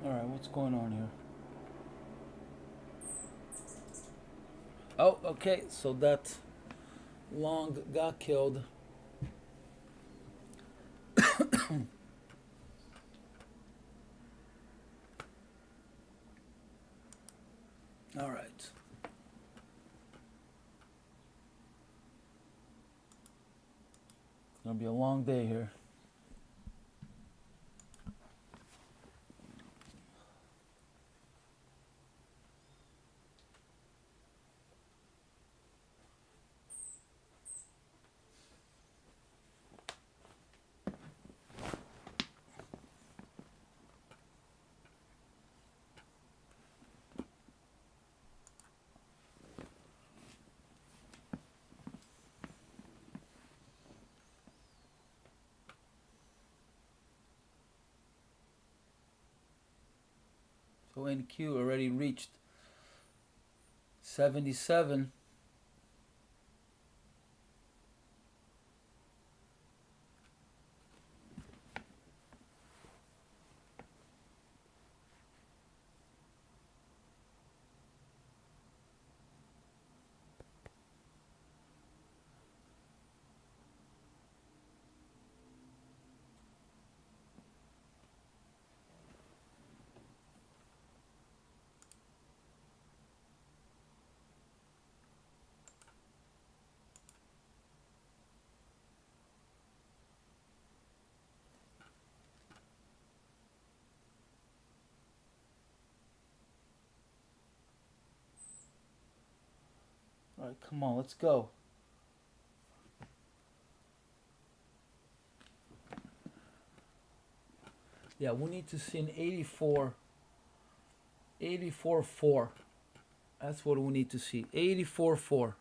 All right, what's going on here? Oh, okay. So that long got killed. All right. Gonna be a long day here. So NQ already reached 77. All right, come on, let's go. Yeah, we need to see an 84.4. That's what we need to see. 84.4.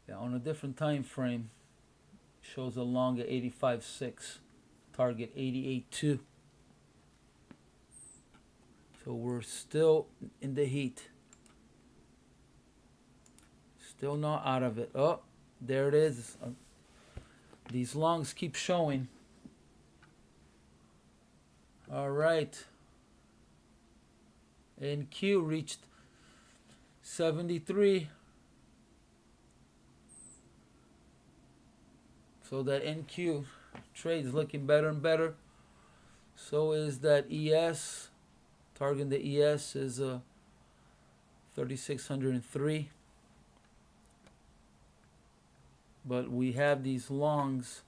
Yeah, on a different time frame, shows a long at 85.6. Target 88.2. So we're still in the heat. Still not out of it. Oh, there it is. These longs keep showing. All right. NQ reached 73. So that NQ trade is looking better and better. So is that ES. Target the ES is 3603. But we have these longs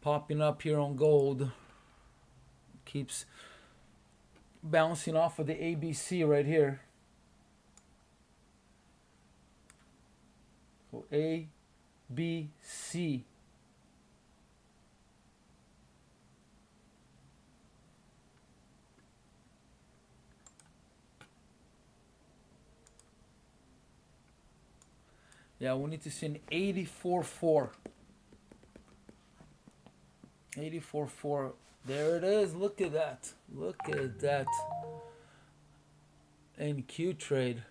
popping up here on gold. Keeps bouncing off of the ABC right here. So ABC. Yeah, we need to see an 84.4. 84.4. There it is. Look at that. Look at that. NQ trade.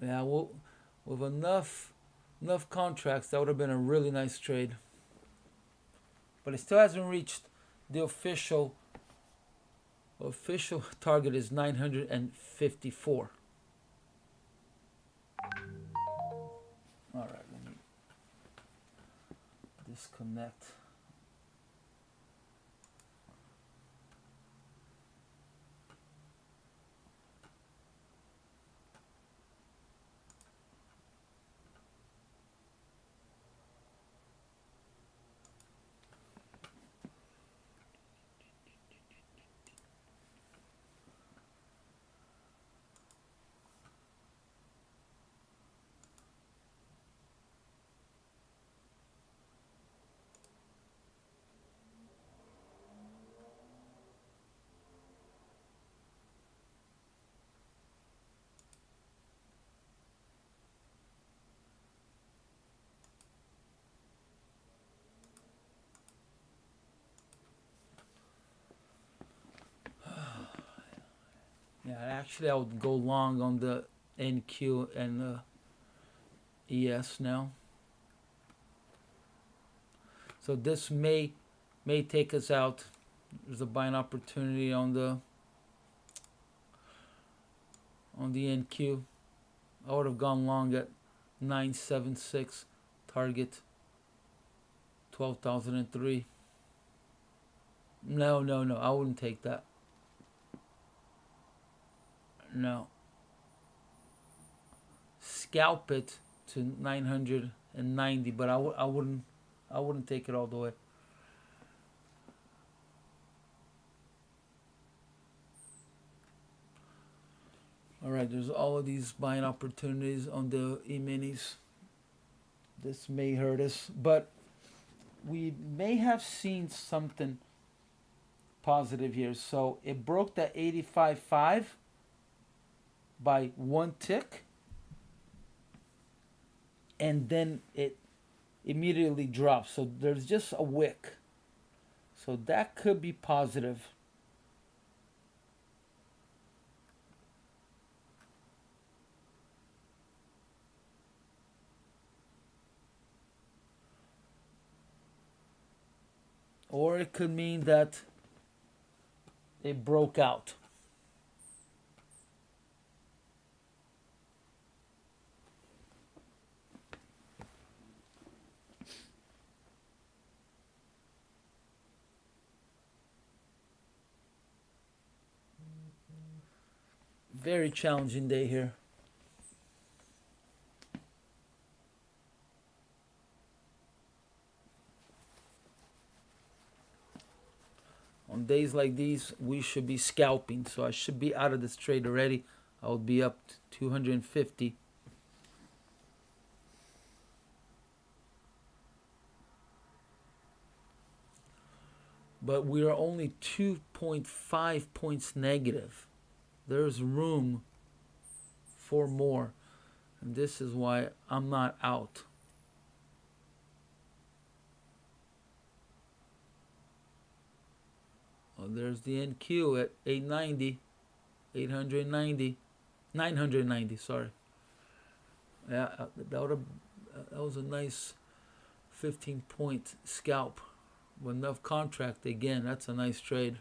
Yeah, well, with enough contracts, that would have been a really nice trade. But it still hasn't reached the official target is 954. All right, let me disconnect. Yeah, actually, I would go long on the NQ and ES now. So this may take us out. There's a buying opportunity on the NQ. I would have gone long at 976, target 12,003. No, I wouldn't take that. No. Scalp it to 990, but I wouldn't take it all the way. All right, there's all of these buying opportunities on the E-minis. This may hurt us, but we may have seen something positive here. So it broke that 85.5 by one tick, and then it immediately drops. So there's just a wick. So that could be positive. Or it could mean that it broke out. Very challenging day here. On days like these, we should be scalping. So I should be out of this trade already. I would be up to 250. But we are only 2.5 points negative. There's room for more. And this is why I'm not out. Oh, there's the NQ at 890, 890, 990, sorry. Yeah, that was a nice 15-point scalp. With enough contract, again, that's a nice trade.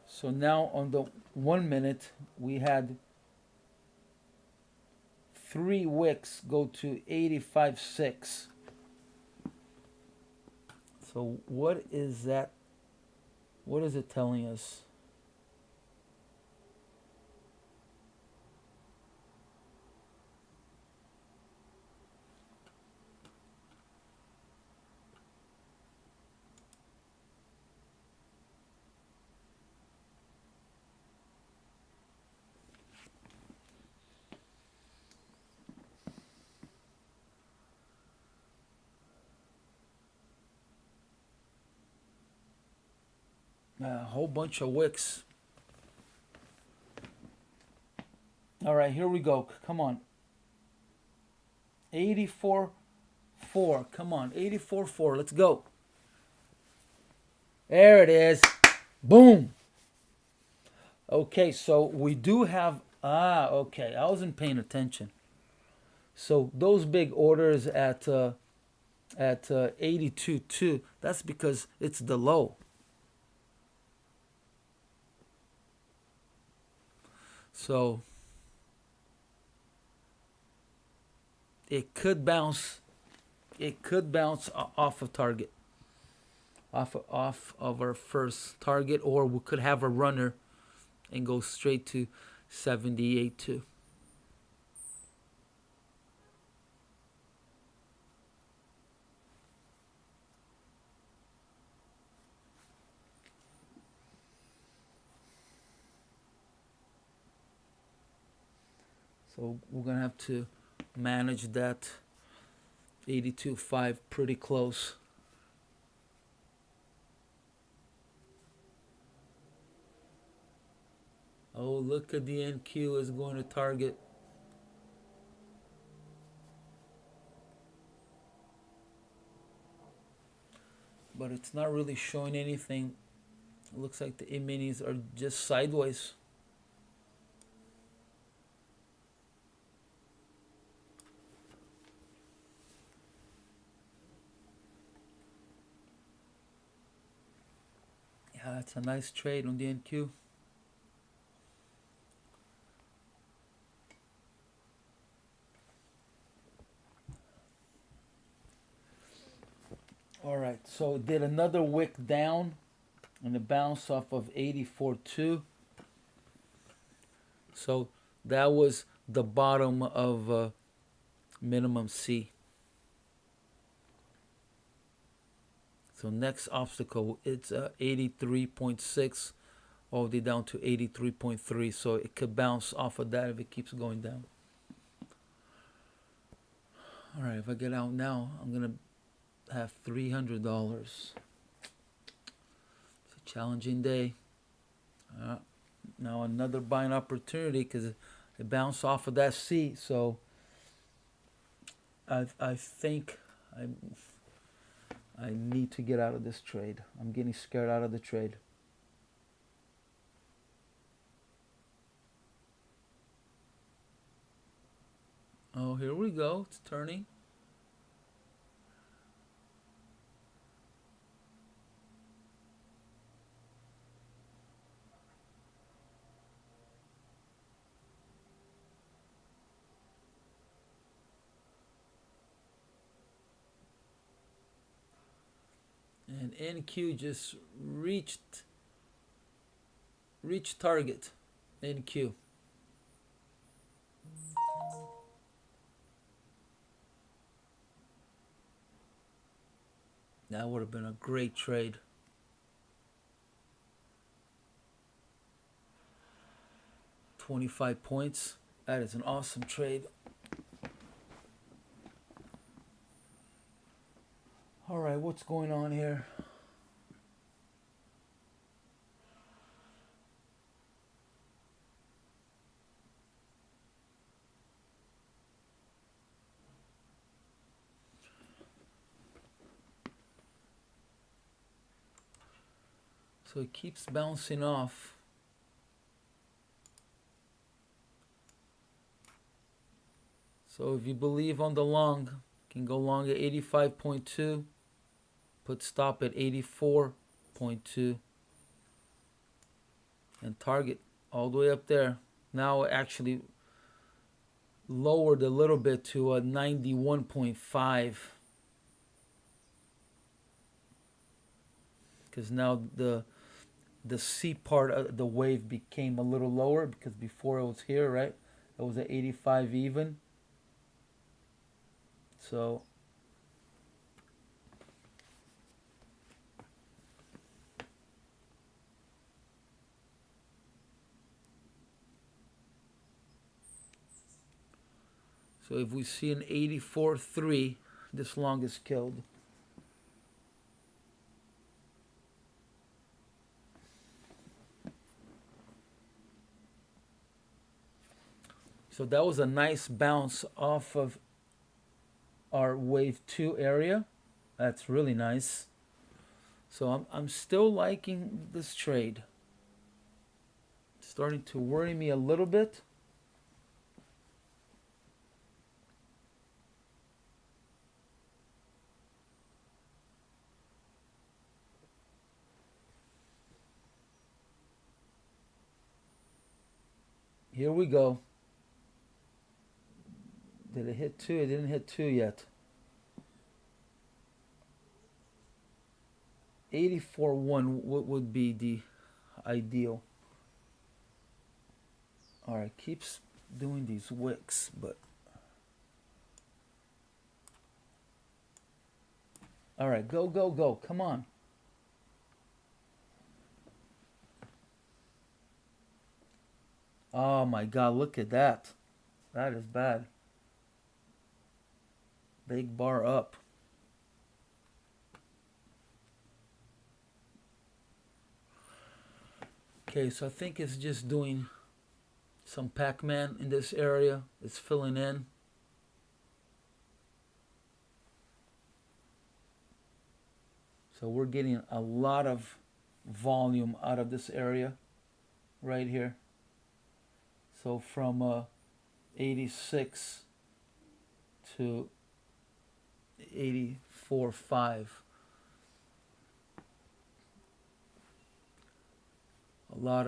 So now on the 1 minute, we had 3 wicks go to 85.6. So what is that? What is it telling us? A whole bunch of wicks. All right, here we go. Come on. 84.4. Come on. 84.4. Let's go. There it is. Boom. Okay, so we do have... okay. I wasn't paying attention. So those big orders at 82.2, that's because it's the low. So it could bounce. It could bounce off of target, off of our first target, or we could have a runner and go straight to 78.2. So we're gonna have to manage that 82.5 pretty close. Oh, look at the NQ is going to target. But it's not really showing anything. It looks like the E-minis are just sideways. Yeah, it's a nice trade on the NQ. All right, so it did another wick down and it bounced off of 84.2. So that was the bottom of minimum C. So next obstacle, it's 83.6 all the way down to 83.3. So it could bounce off of that if it keeps going down. All right, if I get out now, I'm going to have $300. It's a challenging day. Now another buying opportunity because it bounced off of that C. So I think I need to get out of this trade. I'm getting scared out of the trade. Oh, here we go. It's turning. And NQ just reached target. NQ. That would have been a great trade. $25 points. That is an awesome trade. All right, what's going on here? So it keeps bouncing off. So if you believe on the long, you can go long at 85.2. Put stop at 84.2. And target all the way up there. Now actually lowered a little bit to a 91.5. Because now the C part of the wave became a little lower because before it was here, right? It was at 85 even. So if we see an 84.3, this long is killed. So that was a nice bounce off of our wave 2 area. That's really nice. So I'm still liking this trade. It's starting to worry me a little bit. Here we go. Did it hit 2? It didn't hit 2 yet. 84.1, what would be the ideal? Alright, keeps doing these wicks, but alright, go, go, go. Come on. Oh my god, look at that. That is bad. Big bar up. Okay, so I think it's just doing some Pac-Man in this area. It's filling in. So we're getting a lot of volume out of this area right here. So from 86 to 84.5. A lot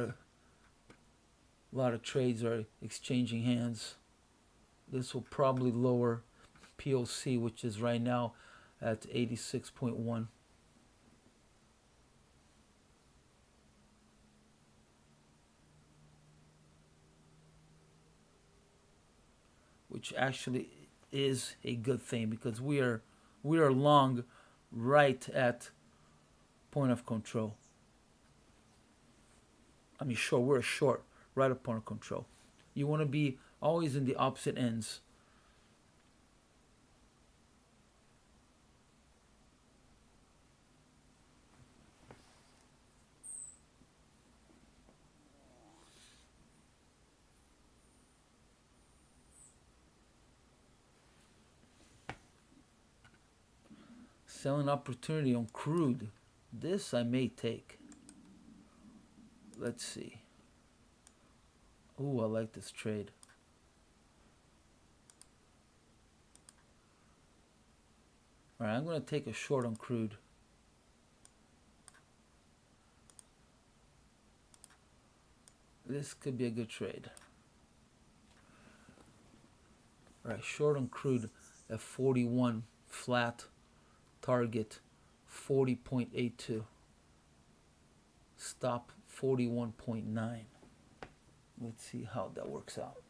of trades are exchanging hands. This will probably lower POC, which is right now at 86.1. Which actually is a good thing because we are long right at point of control. I mean, sure, we're short right at point of control. You want to be always in the opposite ends. Selling opportunity on crude. This I may take. Let's see. Ooh, I like this trade. Alright, I'm going to take a short on crude. This could be a good trade. Alright, short on crude at 41 flat. Target 40.82. Stop 41.9. Let's see how that works out.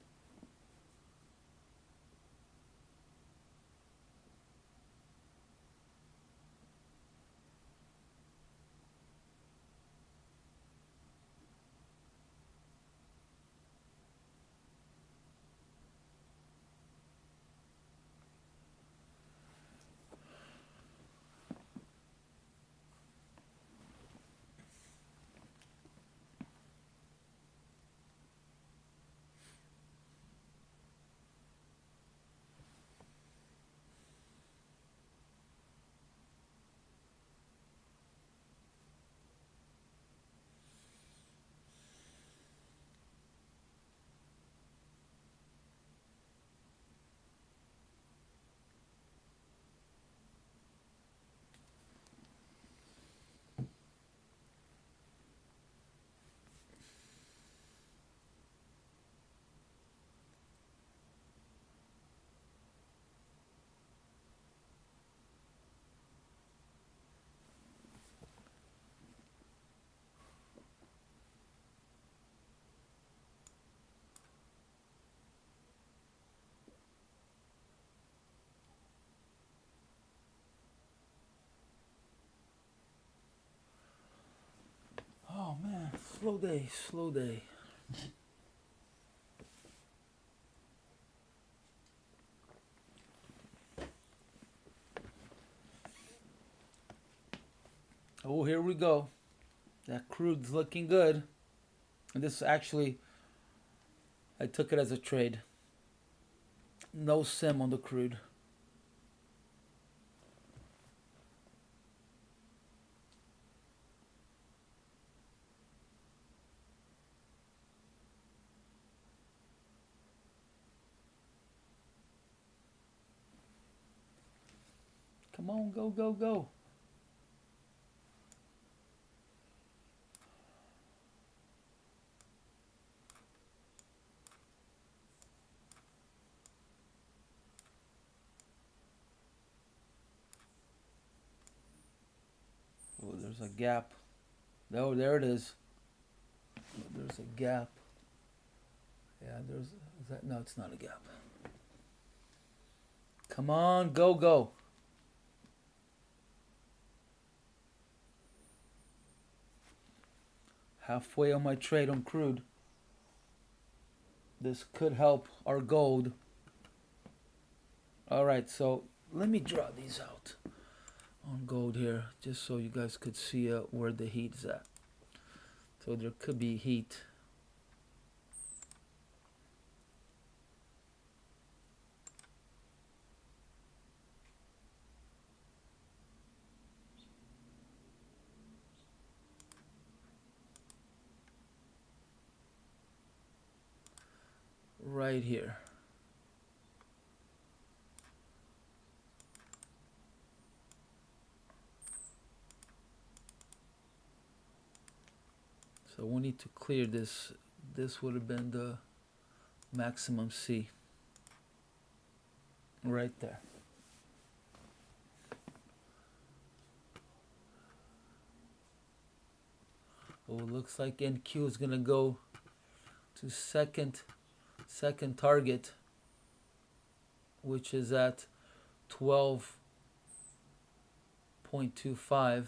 Oh man, slow day, slow day. Oh, here we go. That crude's looking good. And this actually, I took it as a trade. No sim on the crude. Come on, go, go, go. Oh, there's a gap. Oh, there it is. Oh, there's a gap. Yeah, there's. Is that? No, it's not a gap. Come on, go, go. Halfway on my trade on crude. This could help our gold. All right, so let me draw these out on gold here, just so you guys could see where the heat's at. So there could be heat. Right here. So we need to clear this. This would have been the maximum C. Right there. Oh, it looks like NQ is gonna go to second target, which is at 12.25.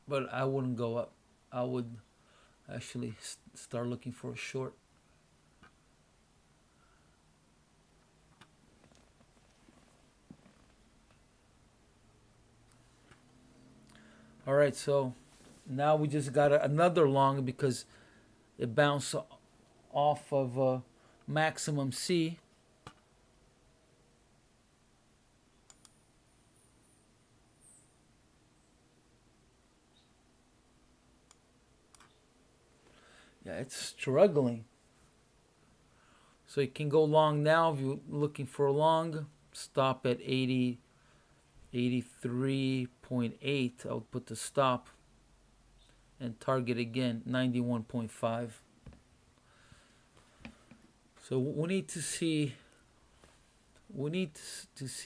But I wouldn't go up. I would actually start looking for a short. All right, so now we just got another long because it bounced off of maximum C. Yeah, it's struggling. So you can go long now if you're looking for a long. Stop at 80, 83.8. I'll put the stop and target again 91.5. So we need to see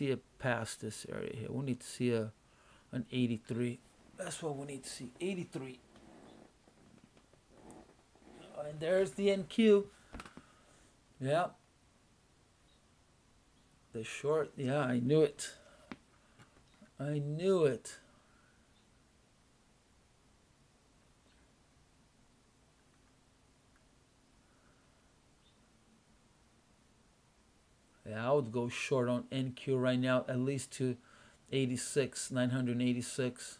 it past this area here. We need to see an 83. That's what we need to see. 83. And there's the NQ. Yeah. The short. Yeah, I knew it. I knew it. Yeah, I would go short on NQ right now, at least to 86, 986.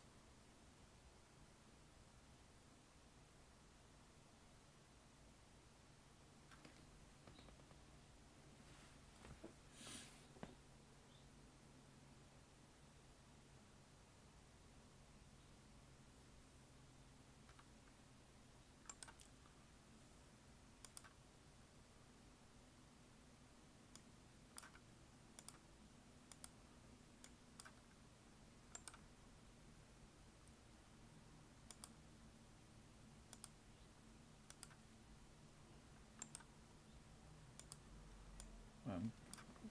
I'm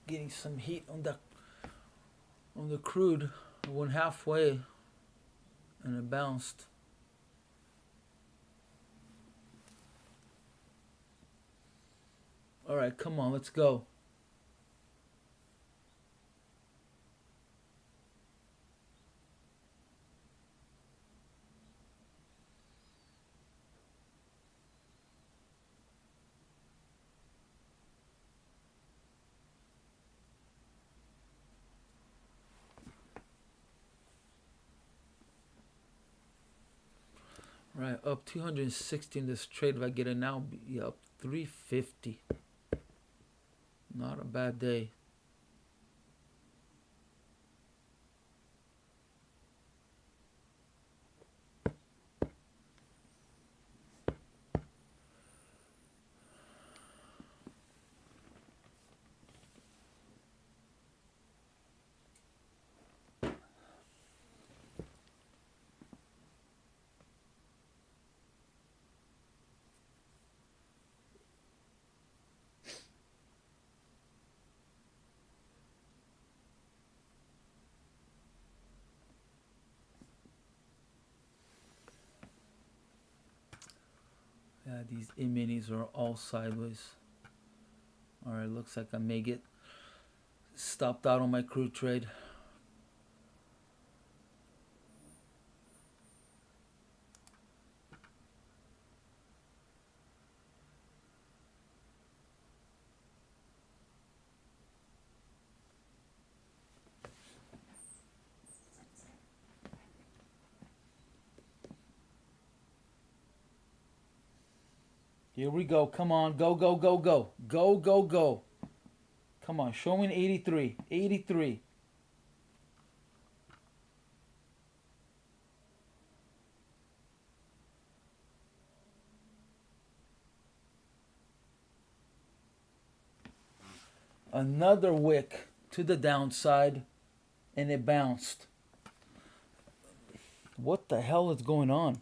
getting some heat on the crude. I went halfway and it bounced. All right, come on, let's go. Right, up 260 in this trade. If I get it now, be up 350. Not a bad day. Yeah, these E-minis are all sideways. Alright, looks like I may get stopped out on my crude trade. Here we go. Come on. Go, go, go, go. Go, go, go. Come on. Show me an 83. 83. Another wick to the downside, and it bounced. What the hell is going on?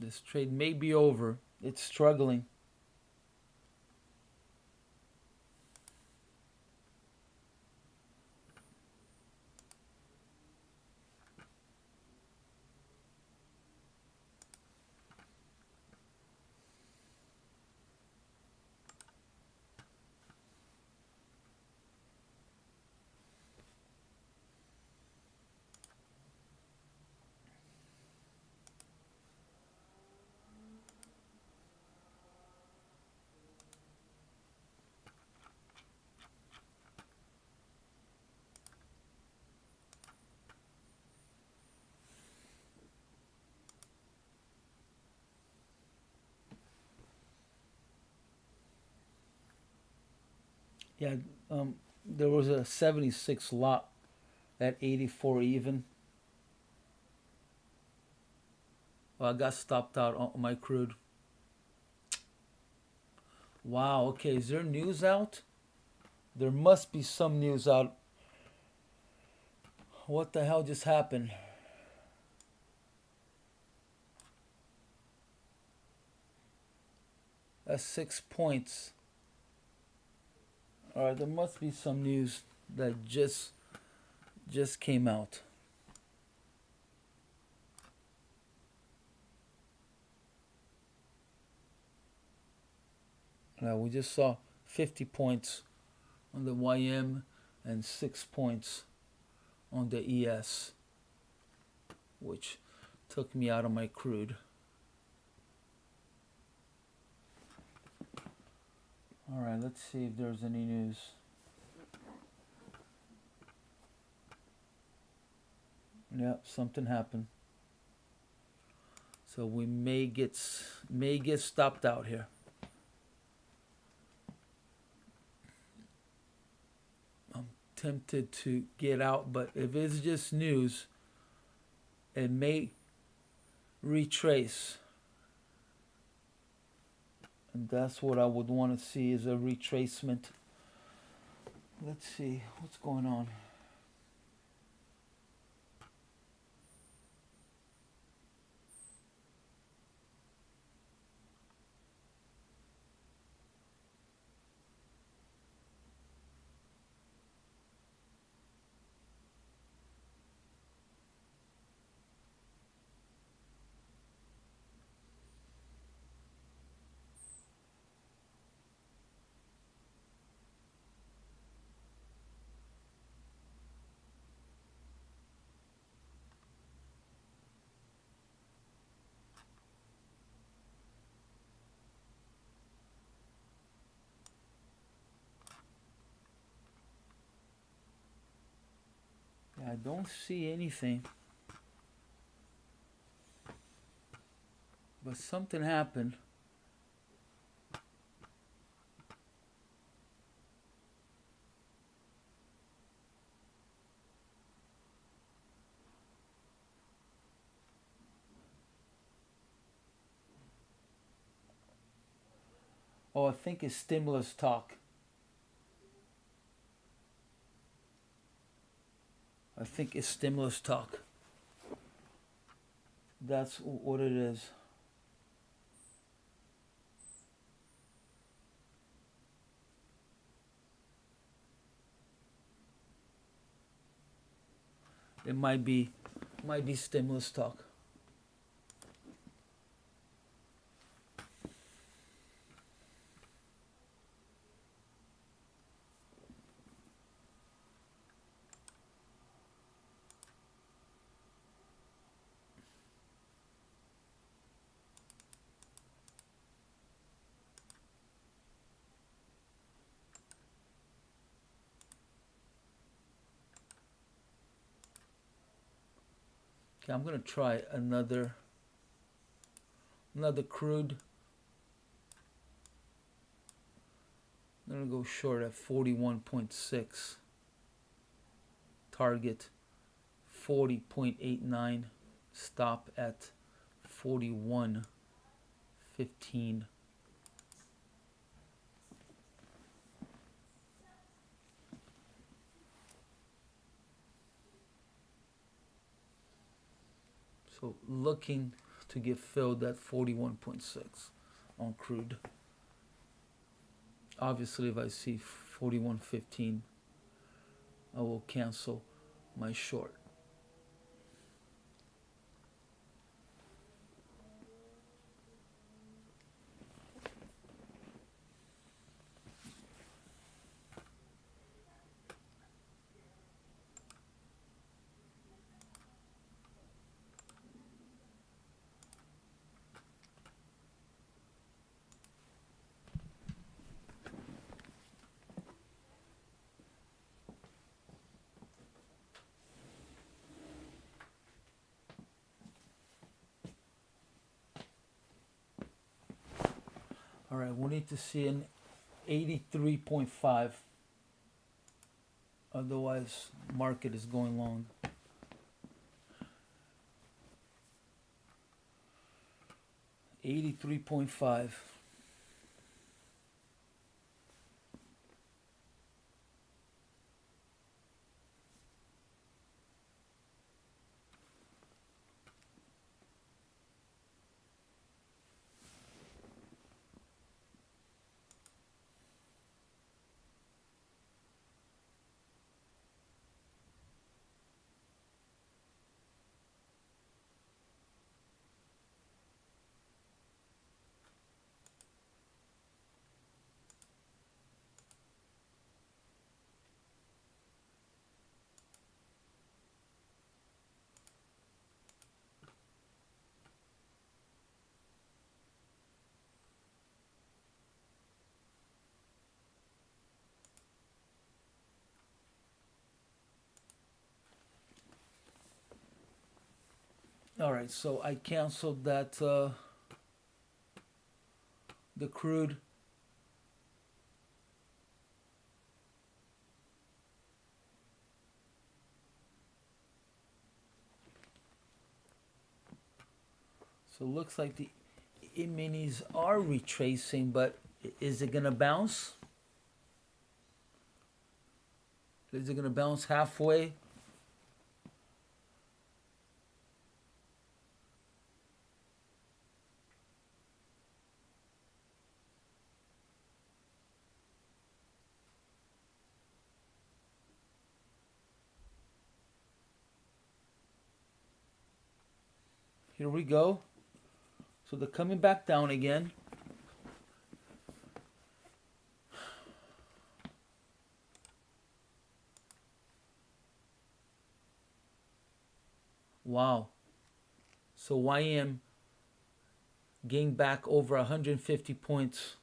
This trade may be over. It's struggling. Yeah, there was a 76 lot at 84 even. Well, I got stopped out on my crude. Wow, okay, is there news out? There must be some news out. What the hell just happened? That's 6 points. Alright, there must be some news that just came out. Now we just saw 50 points on the YM and 6 points on the ES, which took me out of my crude. Alright, let's see if there's any news. Yep, something happened. So we may get stopped out here. I'm tempted to get out, but if it's just news, it may retrace. And that's what I would want to see, is a retracement. Let's see what's going on. don't see anything. But something happened. Oh, I think it's stimulus talk. I think it's stimulus talk. That's what it is. It might be stimulus talk. Okay, I'm gonna try another crude. I'm gonna go short at 41.6. Target 40.89. Stop at 41.15. So looking to get filled at 41.6 on crude. Obviously, if I see 41.15, I will cancel my short. All right, we need to see an 83.5. Otherwise, market is going long. $83.5. All right, so I canceled that the crude. So it looks like the E-minis are retracing, but is it gonna bounce? Is it gonna bounce halfway? Here we go. So they're coming back down again. Wow. So YM gained back over 150 points.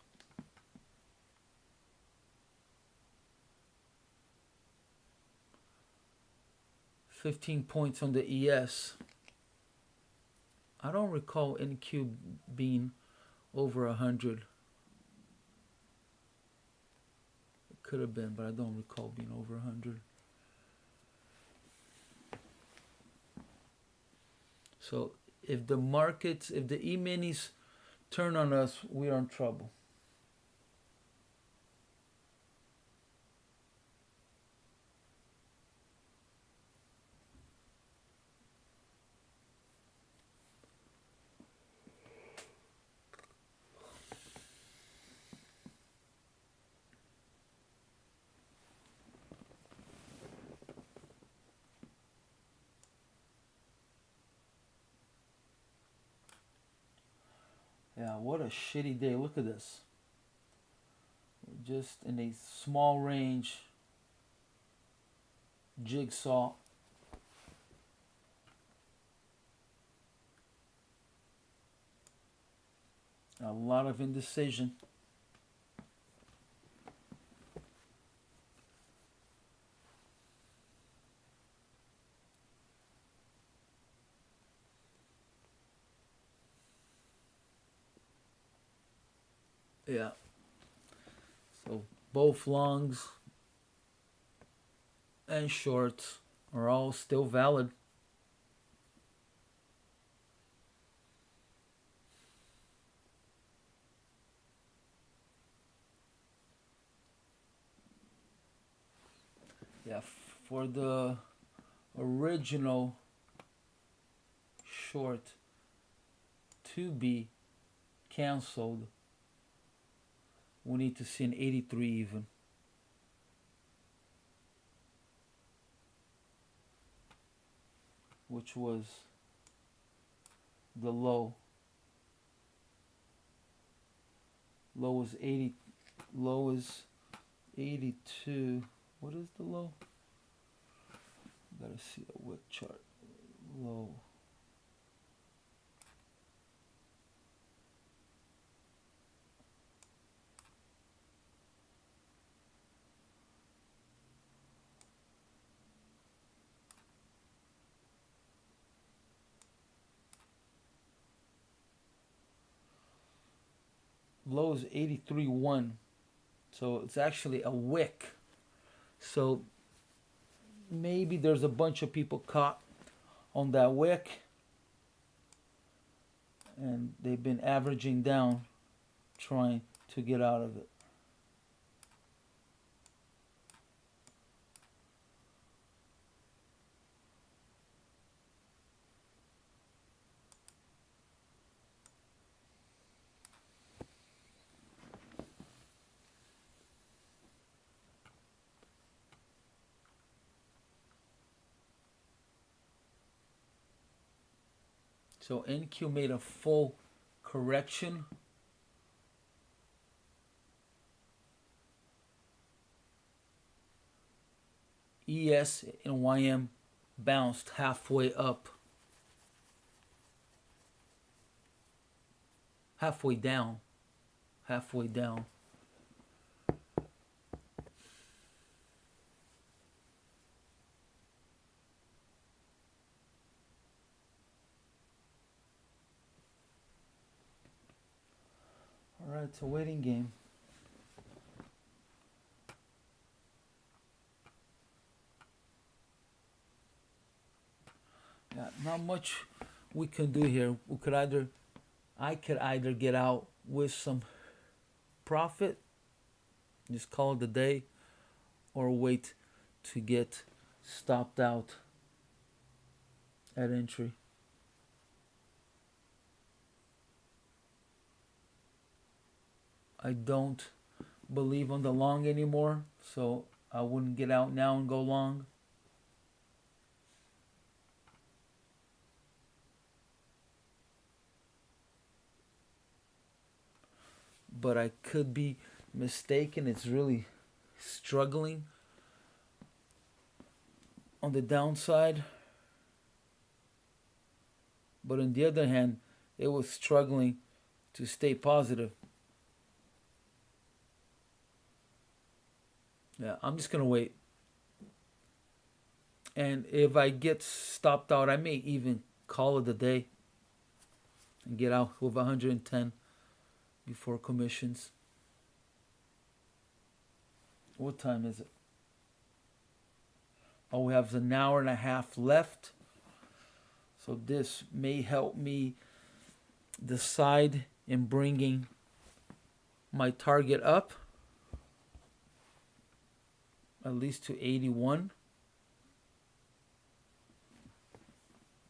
15 points on the ES. I don't recall NQ being over 100. It could have been, but I don't recall being over 100. So if the markets, if the E-minis turn on us, we are in trouble. Yeah, what a shitty day. Look at this. We're just in a small range jigsaw. A lot of indecision. Yeah. So both longs and shorts are all still valid. Yeah, for the original short to be canceled, we need to see an 83 even. Which was the low. Low is 80. Low is 82. What is the low? Gotta see a wick chart. Low. Low is 83.1. So it's actually a wick. So maybe there's a bunch of people caught on that wick and they've been averaging down trying to get out of it. So NQ made a full correction. ES and YM bounced halfway up. Halfway down. Halfway down. Alright, it's a waiting game. Yeah, not much we can do here. I could either get out with some profit, just call it a day, or wait to get stopped out at entry. I don't believe on the long anymore, so I wouldn't get out now and go long. But I could be mistaken. It's really struggling on the downside. But on the other hand, it was struggling to stay positive. Yeah, I'm just going to wait. And if I get stopped out, I may even call it a day and get out with 110 before commissions. What time is it? Oh, we have an hour and a half left. So this may help me decide in bringing my target up at least to 81.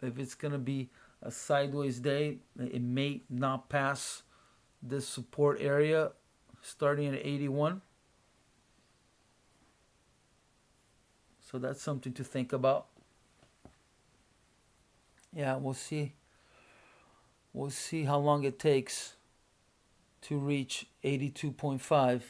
If it's going to be a sideways day, it may not pass this support area starting at 81. So that's something to think about. Yeah, we'll see. We'll see how long it takes to reach 82.5.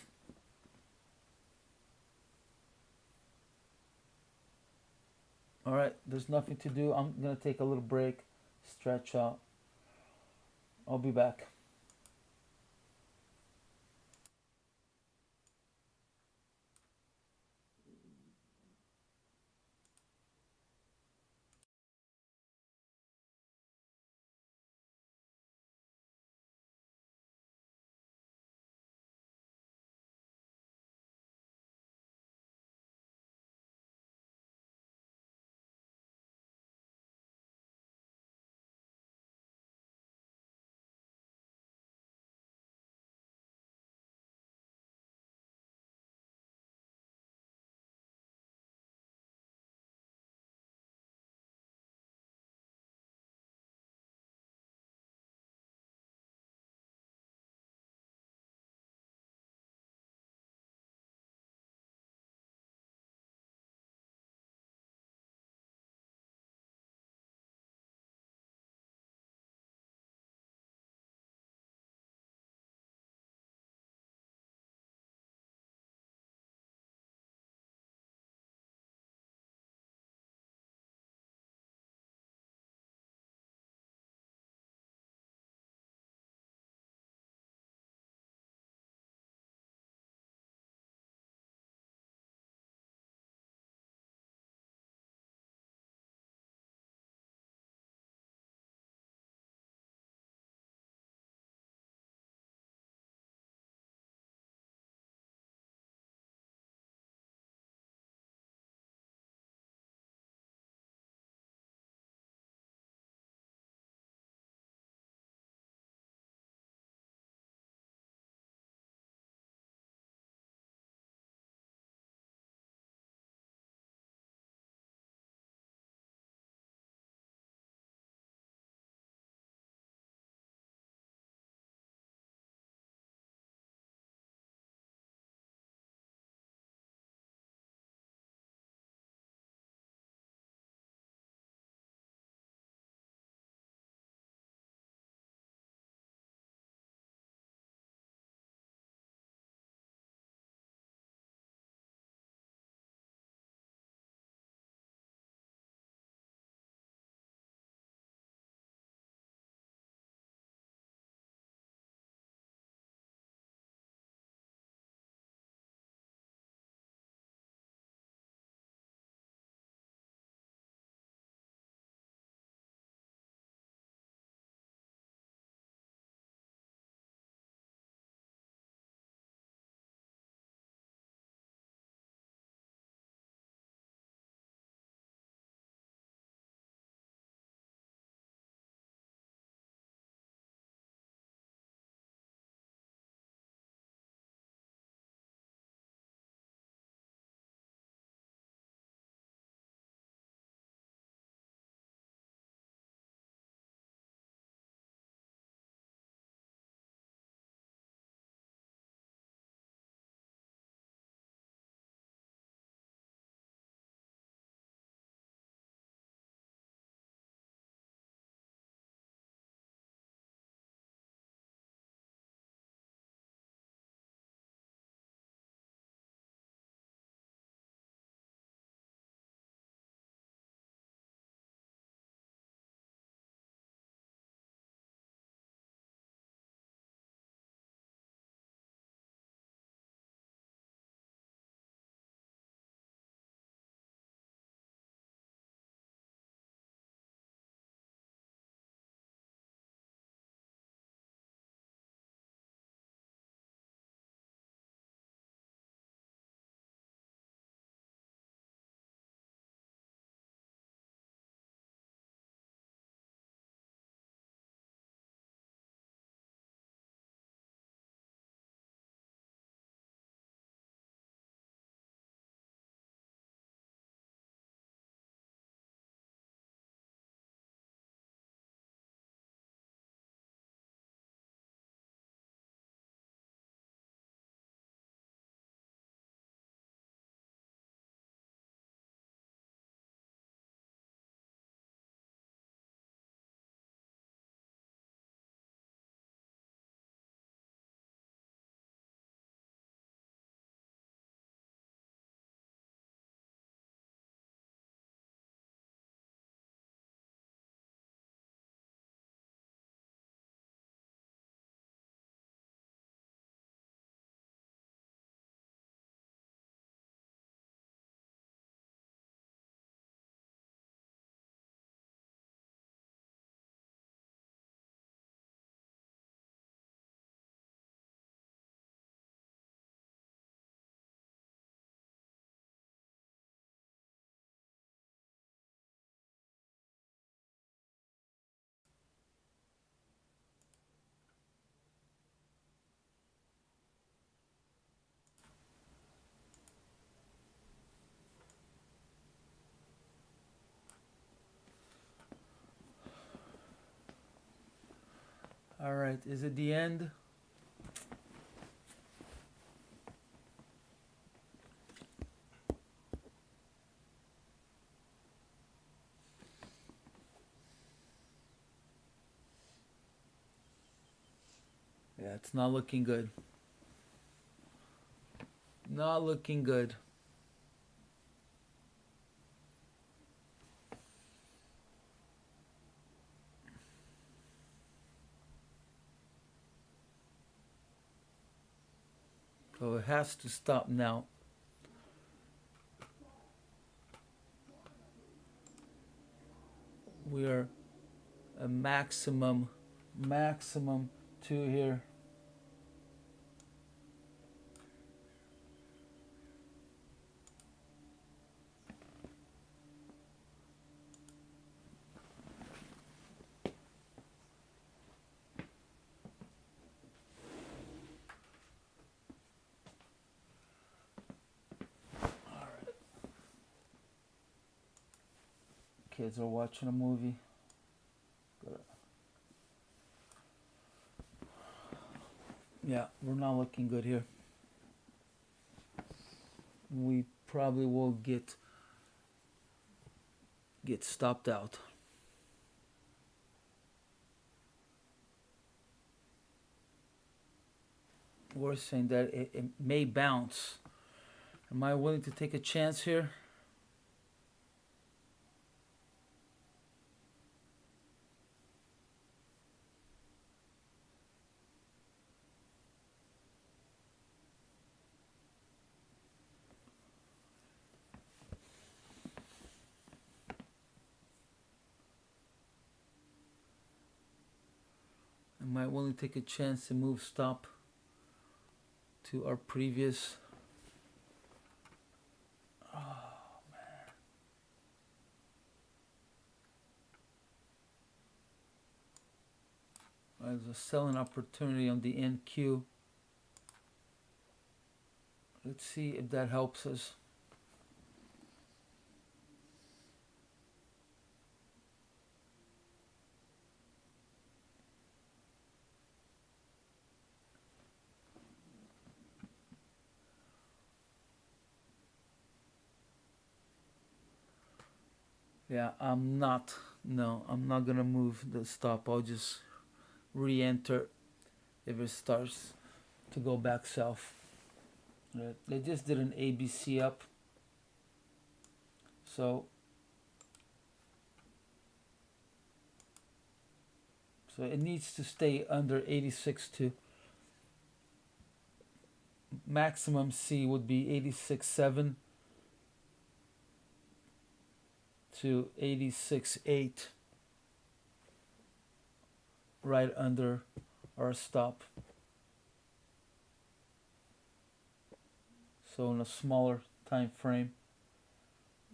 All right, there's nothing to do. I'm going to take a little break, stretch out. I'll be back. All right, is it the end? Yeah, it's not looking good. Not looking good. So it has to stop now. We are a maximum 2 here. Kids are watching a movie. Yeah, we're not looking good here. We probably will get stopped out. We're saying that it may bounce. Am I willing to take a chance here? Am I willing to take a chance to move stop to our previous? Oh man. There's a selling opportunity on the NQ. Let's see if that helps us. Yeah, I'm not gonna move the stop. I'll just re-enter if it starts to go back south. Right. They just did an ABC up, so it needs to stay under 86.2. Maximum C would be 86.7 to 86.8, right under our stop. So in a smaller time frame,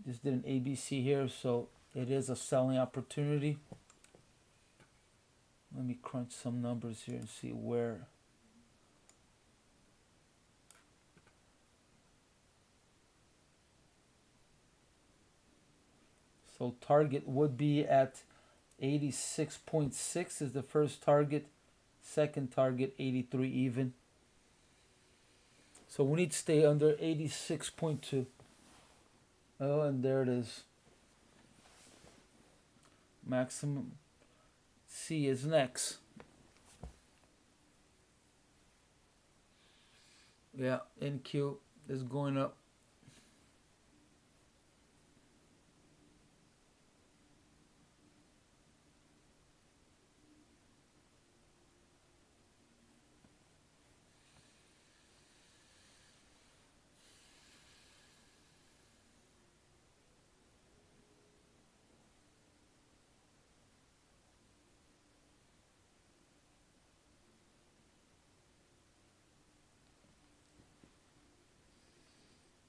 just did an ABC here, so it is a selling opportunity. Let me crunch some numbers here and see where. So target would be at 86.6 is the first target. Second target 83 even. So we need to stay under 86.2. Oh, and there it is. Maximum C is next. Yeah, NQ is going up.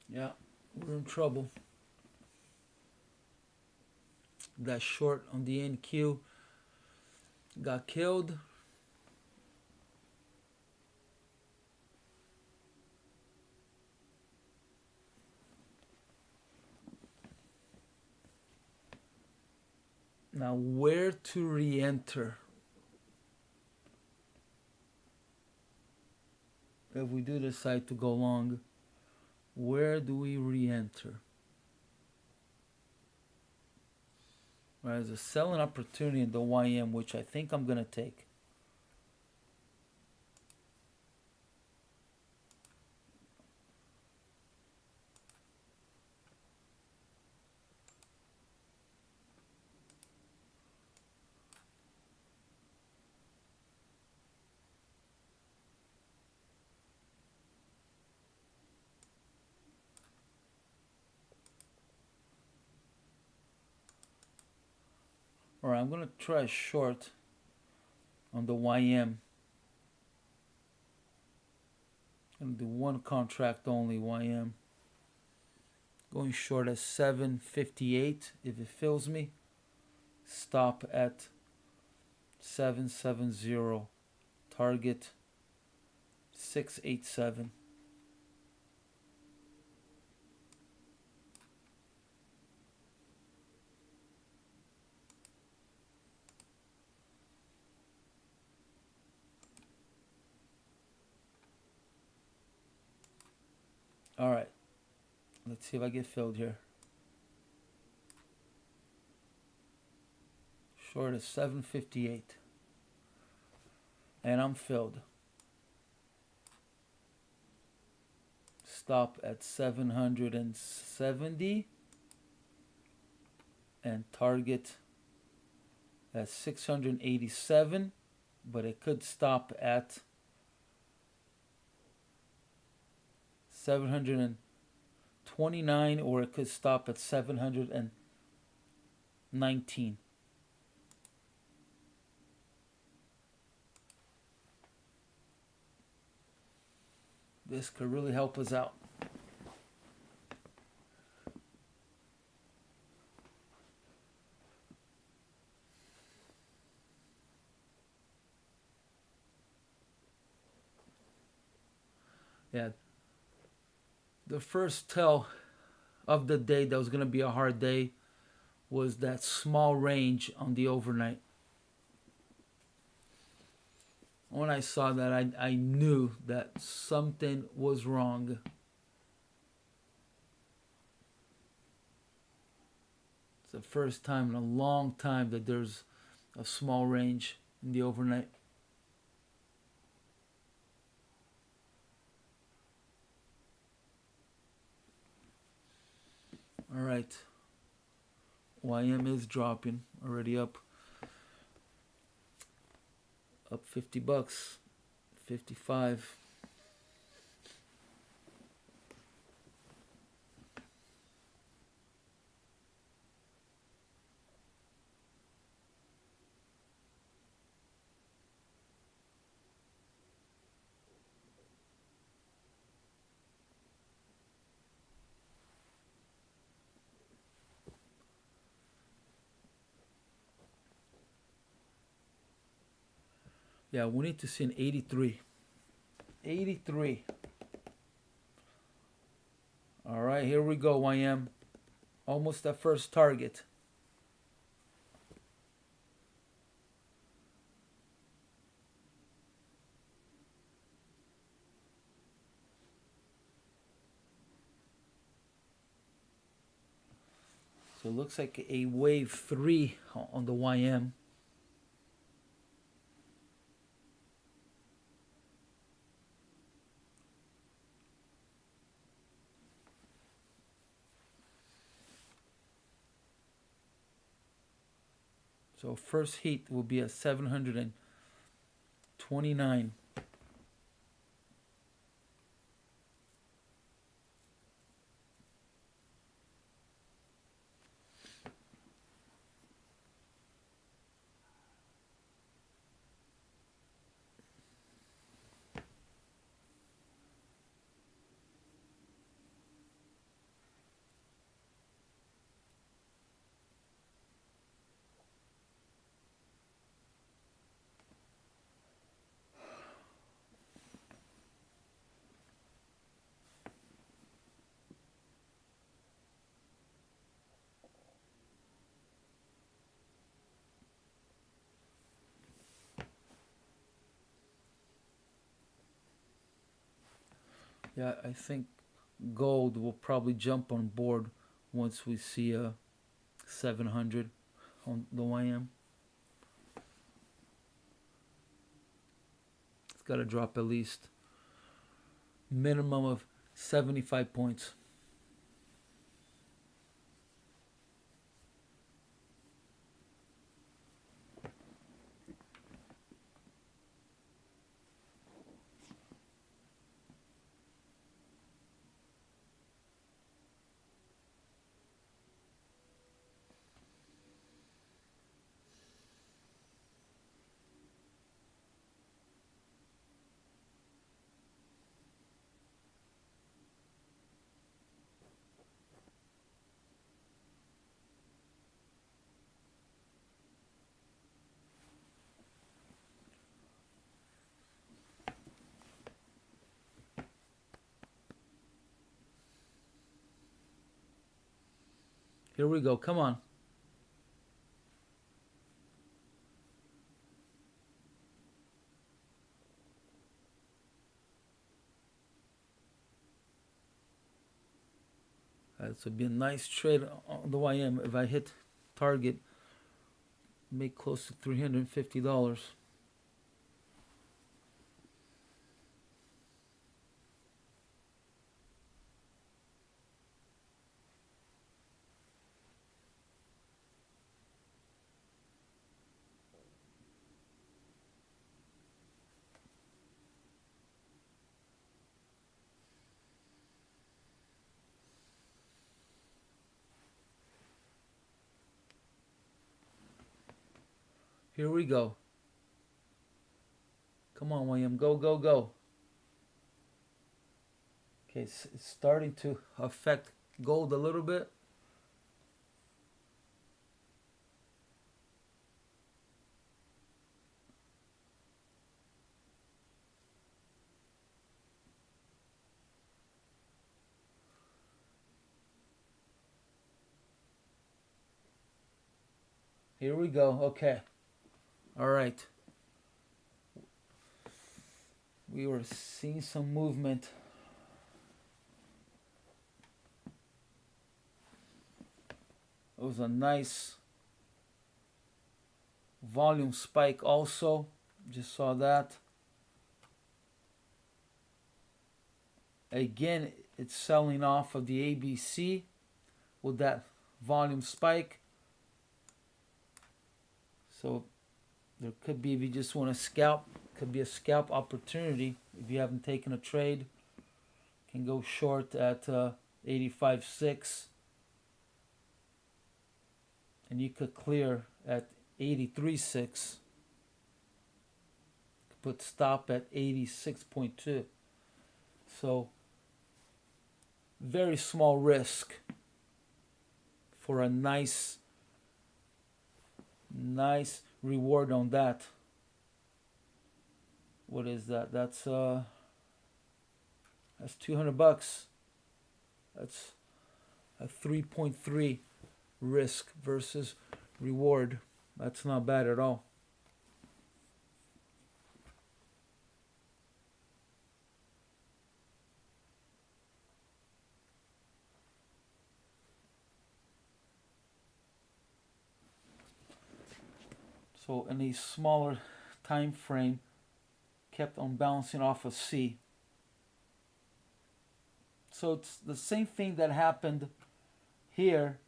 Yeah, we're in trouble. That short on the NQ got killed. Now where to re-enter? if we do decide to go long, where do we re-enter? Right, there's a selling opportunity in the YM, which I think I'm going to take. Alright, I'm going to try a short on the YM. I'm going to do one contract only, YM. Going short at 758 if it fills me. Stop at 770. Target 687. Alright, let's see if I get filled here. Short is 758. And I'm filled. Stop at 770. And target at 687. But it could stop at 729, or it could stop at 719. This could really help us out. Yeah. The first tell of the day that was going to be a hard day was that small range on the overnight. When I saw that, I knew that something was wrong. It's the first time in a long time that there's a small range in the overnight. All right. YM is dropping, already up 50 bucks, 55. Yeah, we need to see an 83. 83. All right, here we go, YM. Almost that first target. So it looks like a wave 3 on the YM. So first heat will be at 729. Yeah, I think gold will probably jump on board once we see a 700 on the YM. It's got to drop at least minimum of 75 points. Here we go. Come on. This would be a nice trade on the YM. If I hit target, make close to $350. Here we go. Come on, William. Go, go, go. Okay, it's starting to affect gold a little bit. Here we go. Okay. All right. We were seeing some movement. It was a nice volume spike also. Just saw that. Again, it's selling off of the ABC with that volume spike. So there could be, if you just want to scalp, could be a scalp opportunity. If you haven't taken a trade, can go short at 85.6. And you could clear at 83.6. Put stop at 86.2. So very small risk for a nice reward on that. What is that? That's $200. That's a 3.3 risk versus reward. That's not bad at all. So in a smaller time frame, kept on bouncing off of C. So it's the same thing that happened here,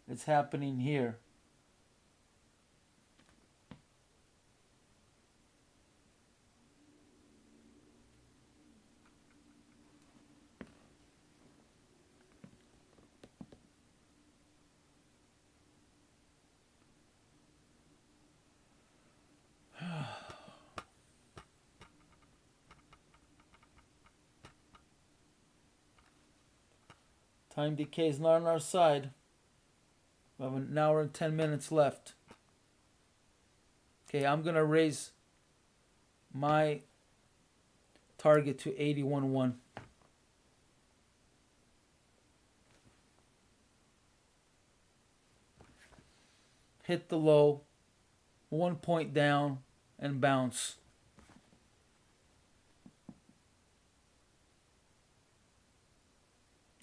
it's happening here. Time decay is not on our side. We have an hour and 10 minutes left. Okay, I'm going to raise my target to 81.1. Hit the low, 1 point down, and bounce.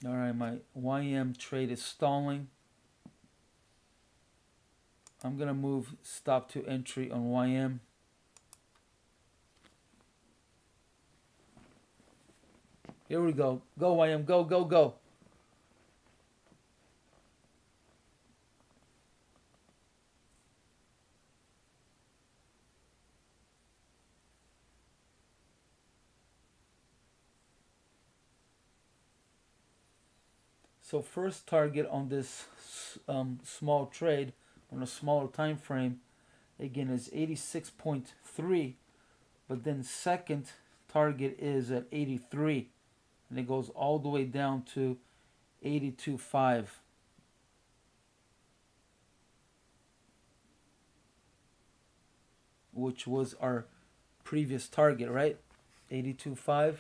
All right, my YM trade is stalling. I'm gonna move stop to entry on YM. Here we go. Go YM, go, go, go. So first target on this small trade on a smaller time frame again is 86.3, but then second target is at 83, and it goes all the way down to 82.5, which was our previous target, right? 82.5.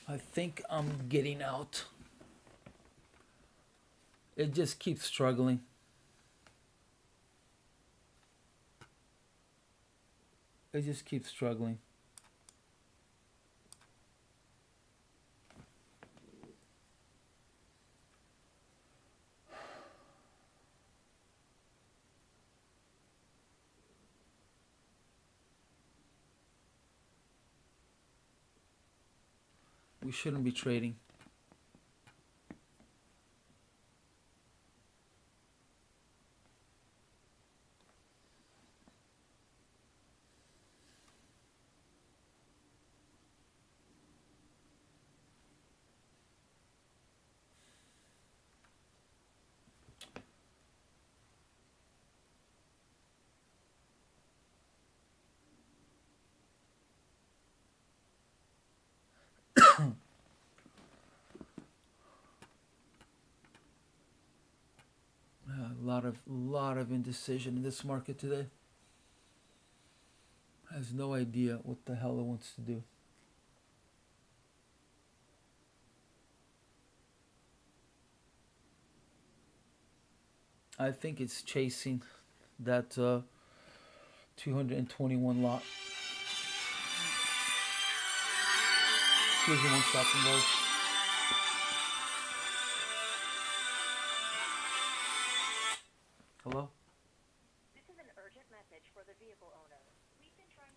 I think I'm getting out. It just keeps struggling. It just keeps struggling. We shouldn't be trading. A lot of indecision in this market today. Has no idea what the hell it wants to do. I think it's chasing that 221 lot. Excuse me one second, guys. Hello? This is an urgent message for the vehicle owner. We've been trying to...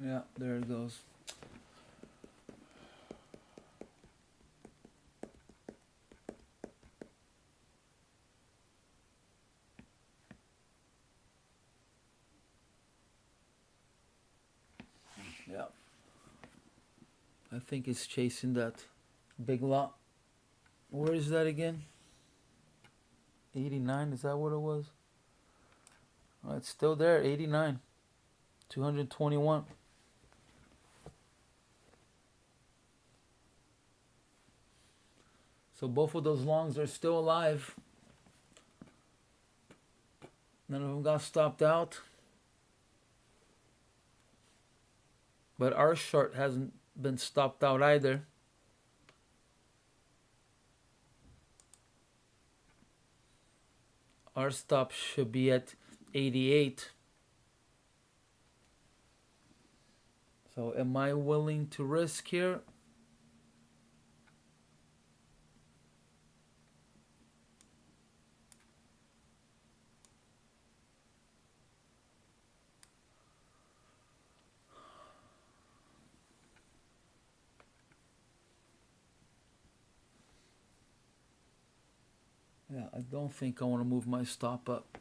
Yeah, there it goes. Yeah. I think it's chasing that big lot. Where is that again? 89, is that what it was? Oh, it's still there, 89. 221. So both of those longs are still alive. None of them got stopped out. But our short hasn't been stopped out either. Our stop should be at 88. So am I willing to risk here? Yeah, I don't think I want to move my stop up.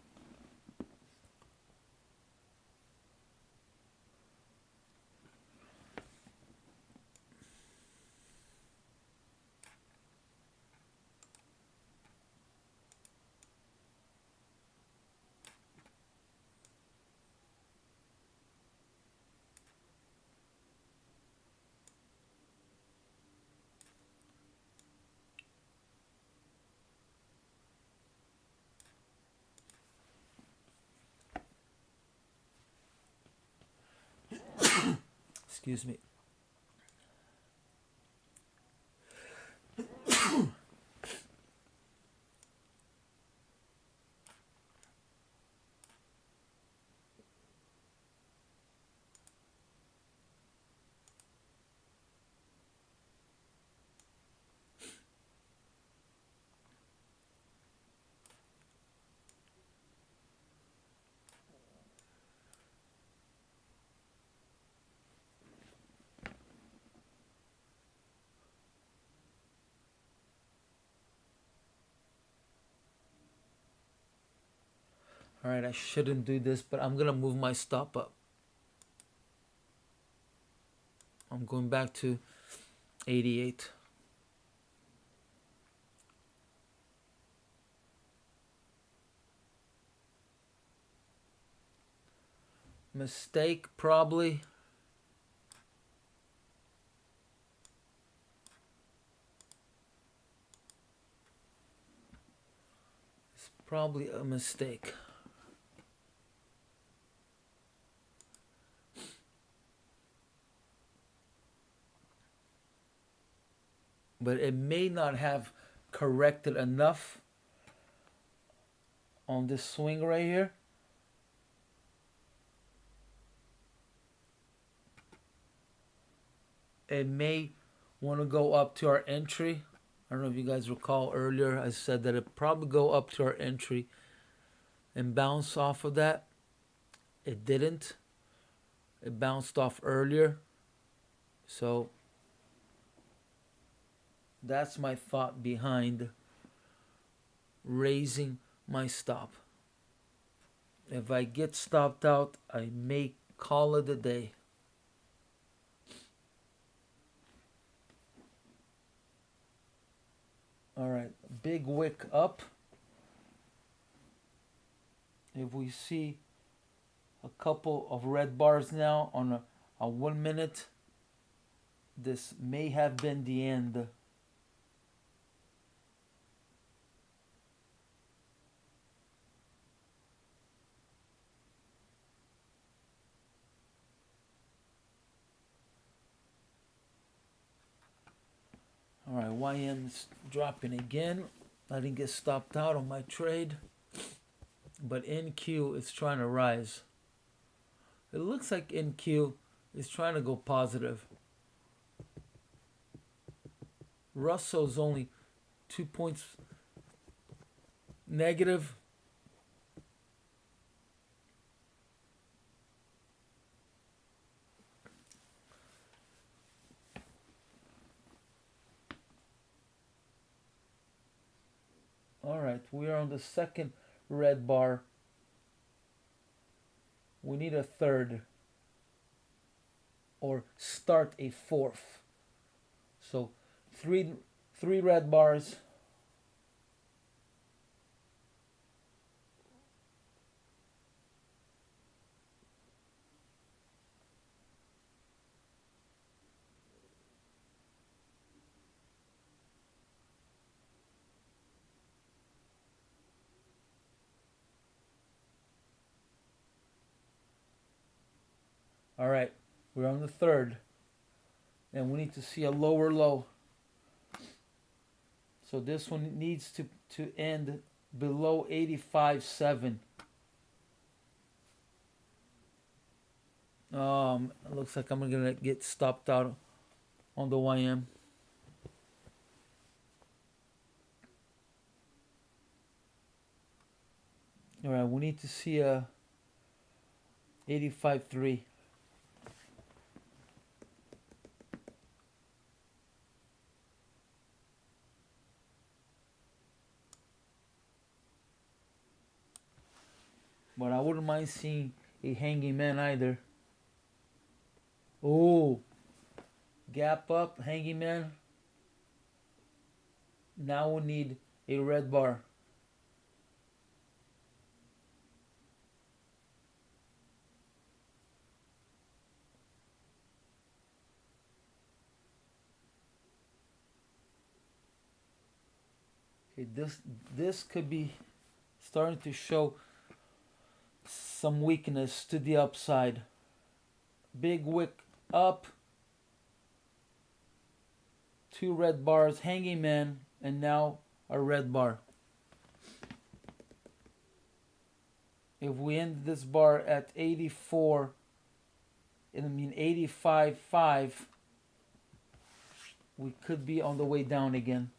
Excuse me. All right, I shouldn't do this, but I'm gonna move my stop up. I'm going back to 88. Mistake, probably. It's probably a mistake. But it may not have corrected enough on this swing right here. It may want to go up to our entry. I don't know if you guys recall earlier, I said that it probably go up to our entry and bounce off of that. It didn't. It bounced off earlier. So that's my thought behind raising my stop. If I get stopped out, I may call it a day. All right, big wick up. If we see a couple of red bars now on a 1 minute, this may have been the end. All right, YM's dropping again. I didn't get stopped out on my trade, but NQ is trying to rise. It looks like NQ is trying to go positive. Russell's only 2 points negative. All right, we are on the second red bar. We need a third or start a fourth. So three red bars. All right, we're on the third, and we need to see a lower low. So this one needs to end below 85.7. It looks like I'm gonna get stopped out on the YM. All right, we need to see a 85.3. But I wouldn't mind seeing a hanging man either. Oh, gap up, hanging man. Now we need a red bar. Okay, this could be starting to show some weakness to the upside. Big wick up, two red bars, hanging man, and now a red bar. If we end this bar at 84, I mean 85.5, we could be on the way down again.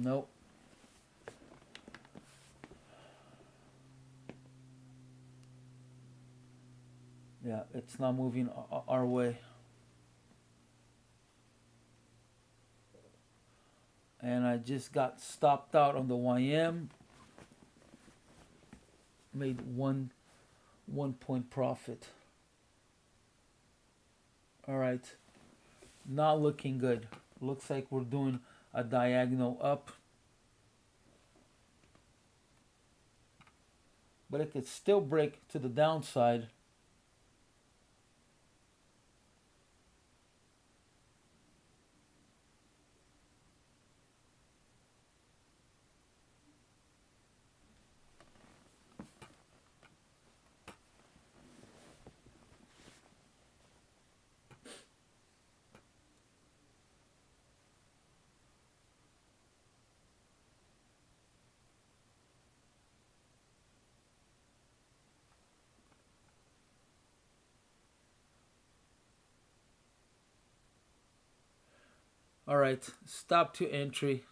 Nope. Yeah, it's not moving our way. And I just got stopped out on the YM. Made one point profit. All right, not looking good. Looks like we're doing a diagonal up, but it could still break to the downside. All right, stop to entry.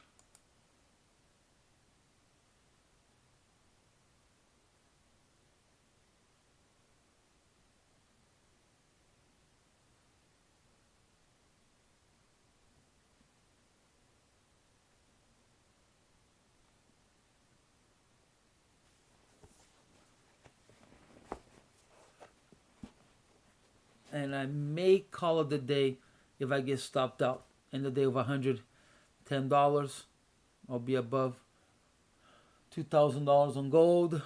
And I may call it the day if I get stopped out. In the day of $110, I'll be above $2,000 on gold.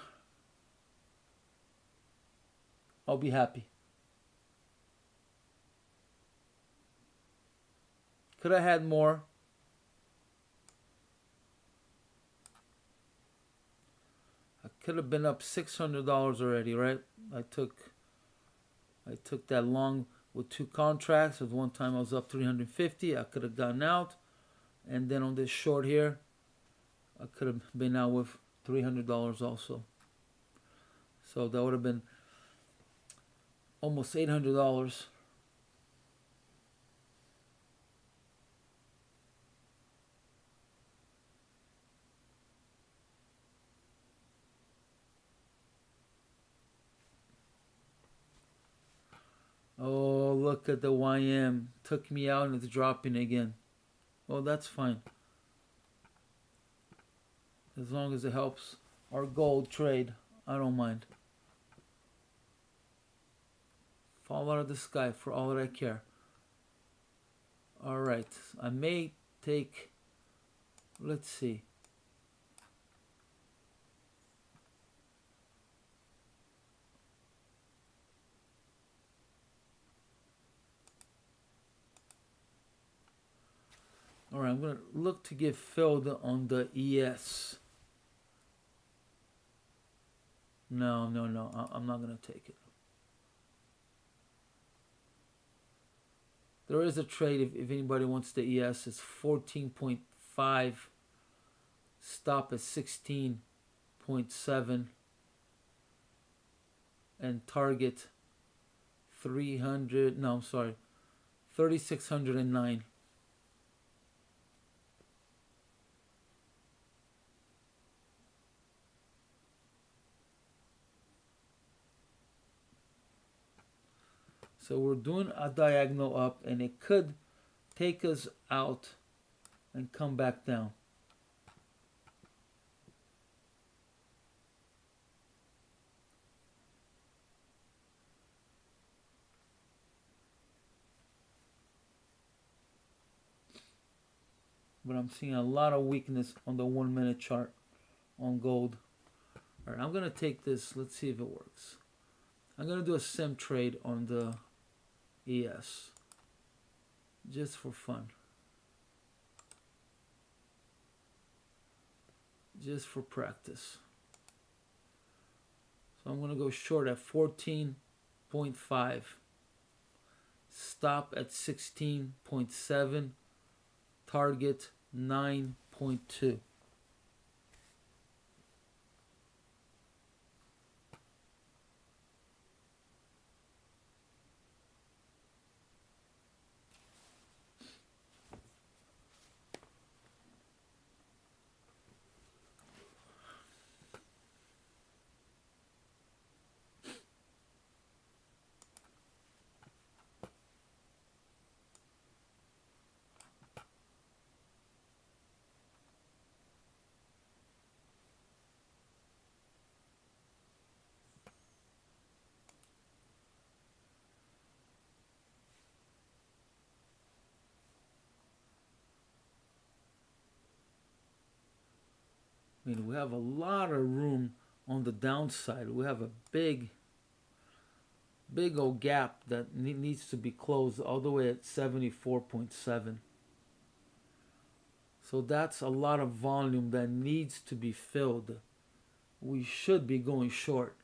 I'll be happy. Could have had more. I could have been up $600 already, right? I took that long with two contracts. At one time I was up 350. I could have gotten out, and then on this short here, I could have been out with $300 also. So that would have been almost $800. Oh, look at the YM. Took me out and it's dropping again. Well, that's fine. As long as it helps our gold trade, I don't mind. Fall out of the sky for all that I care. Alright, I may take, let's see. Alright, I'm going to look to get filled on the ES. No, I'm not going to take it. There is a trade if anybody wants the ES. It's 14.5. Stop at 16.7. And target 300. No, I'm sorry. 3,609. So we're doing a diagonal up, and it could take us out and come back down. But I'm seeing a lot of weakness on the 1 minute chart on gold. All right, I'm going to take this. Let's see if it works. I'm going to do a sim trade on the ES just for fun. Just for practice. So I'm going to go short at 14.5. Stop at 16.7. Target 9.2. I mean, we have a lot of room on the downside. We have a big old gap that needs to be closed all the way at 74.7. So that's a lot of volume that needs to be filled. We should be going short.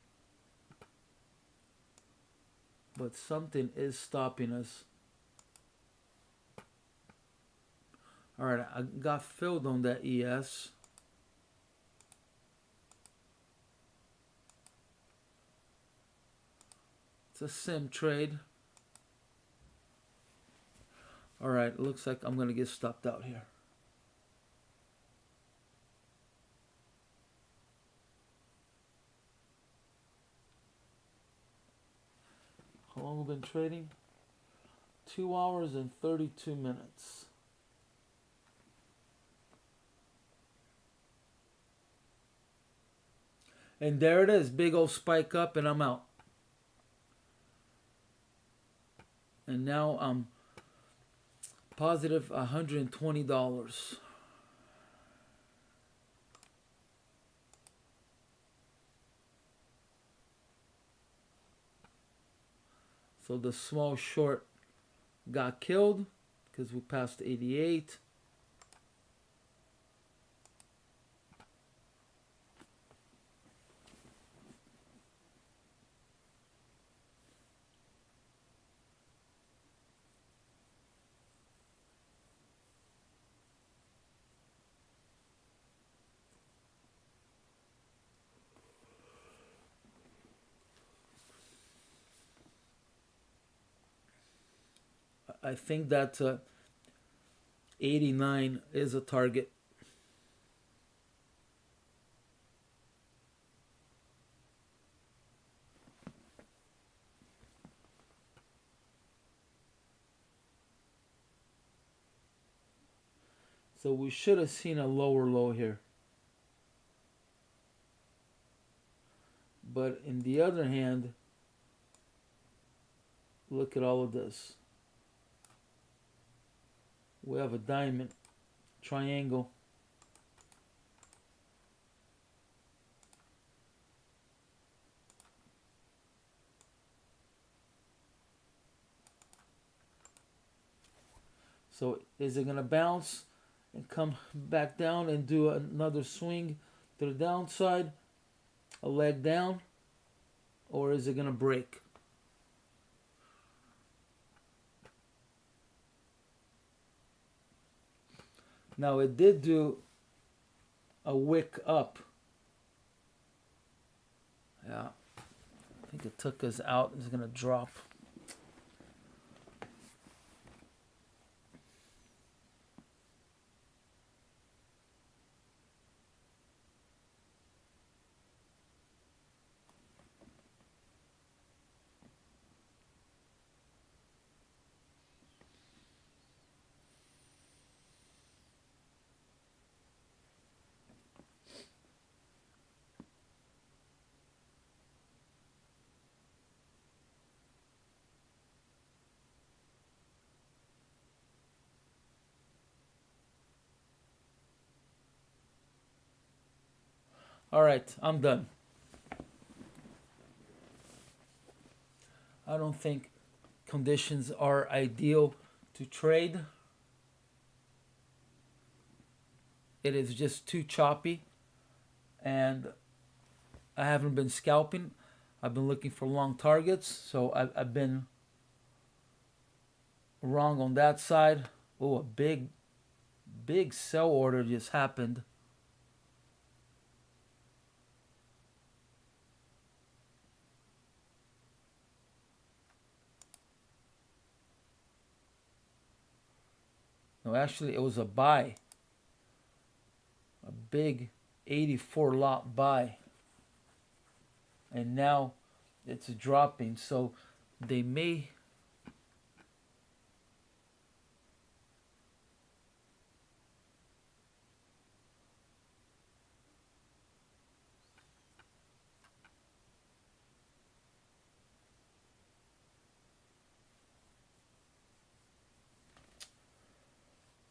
But something is stopping us. All right, I got filled on that ES. It's a sim trade. All right, looks like I'm going to get stopped out here. How long have we been trading? 2 hours and 32 minutes. And there it is, big old spike up, and I'm out. And now I'm positive $120. So the small short got killed because we passed 88. I think that 89 is a target. So we should have seen a lower low here. But in the other hand, look at all of this. We have a diamond, triangle. So is it going to bounce and come back down and do another swing to the downside, a leg down, or is it going to break? Now it did do a wick up. Yeah, I think it took us out. It's gonna drop. All right, I'm done. I don't think conditions are ideal to trade. It is just too choppy, and I haven't been scalping. I've been looking for long targets, so I've been wrong on that side. Oh, a big sell order just happened. No, actually, it was a buy. A big 84 lot buy. And now it's dropping. So they may.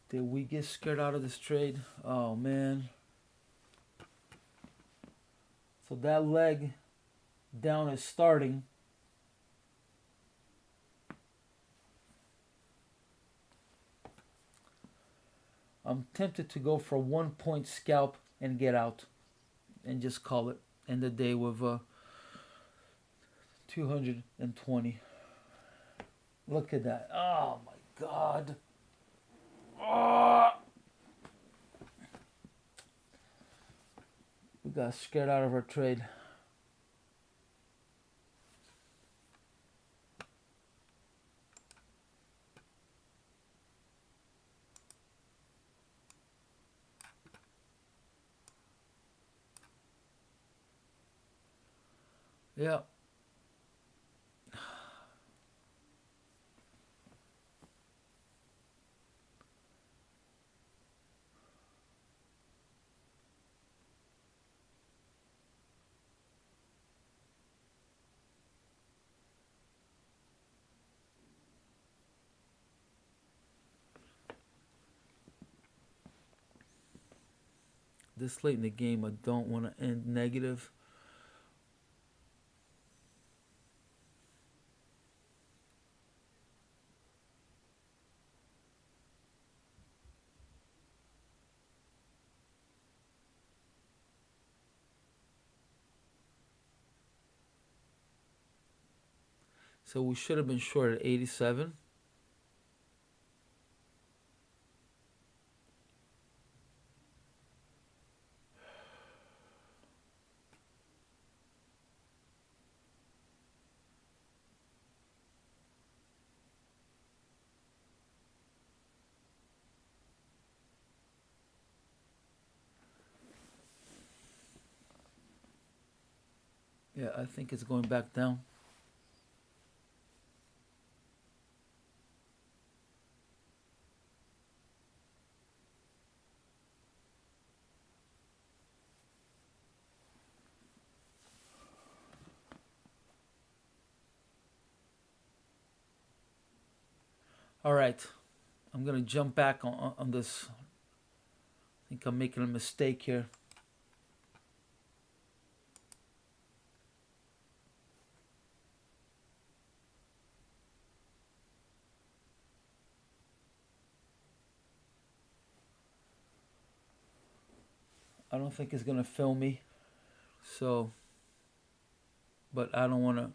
Did we get scared out of this trade? Oh, man. So that leg down is starting. I'm tempted to go for a 1 point scalp and get out and just call it. End the day with 220. Look at that. Oh my God. Oh! We got scared out of our trade. Yeah. This late in the game, I don't want to end negative. So we should have been short at 87. Yeah, I think it's going back down. All right, I'm gonna jump back on this. I think I'm making a mistake here. I don't think it's gonna fill me. So, but I don't wanna.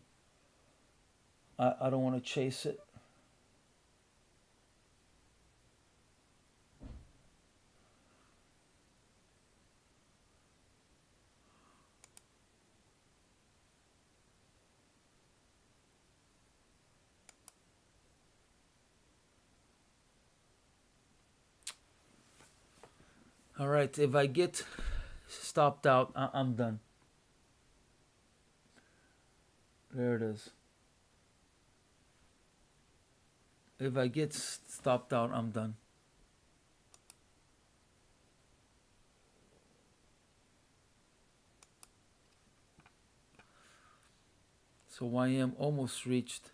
I don't wanna chase it. All right, if I get stopped out, I'm done. There it is. If I get stopped out, I'm done. So YM almost reached.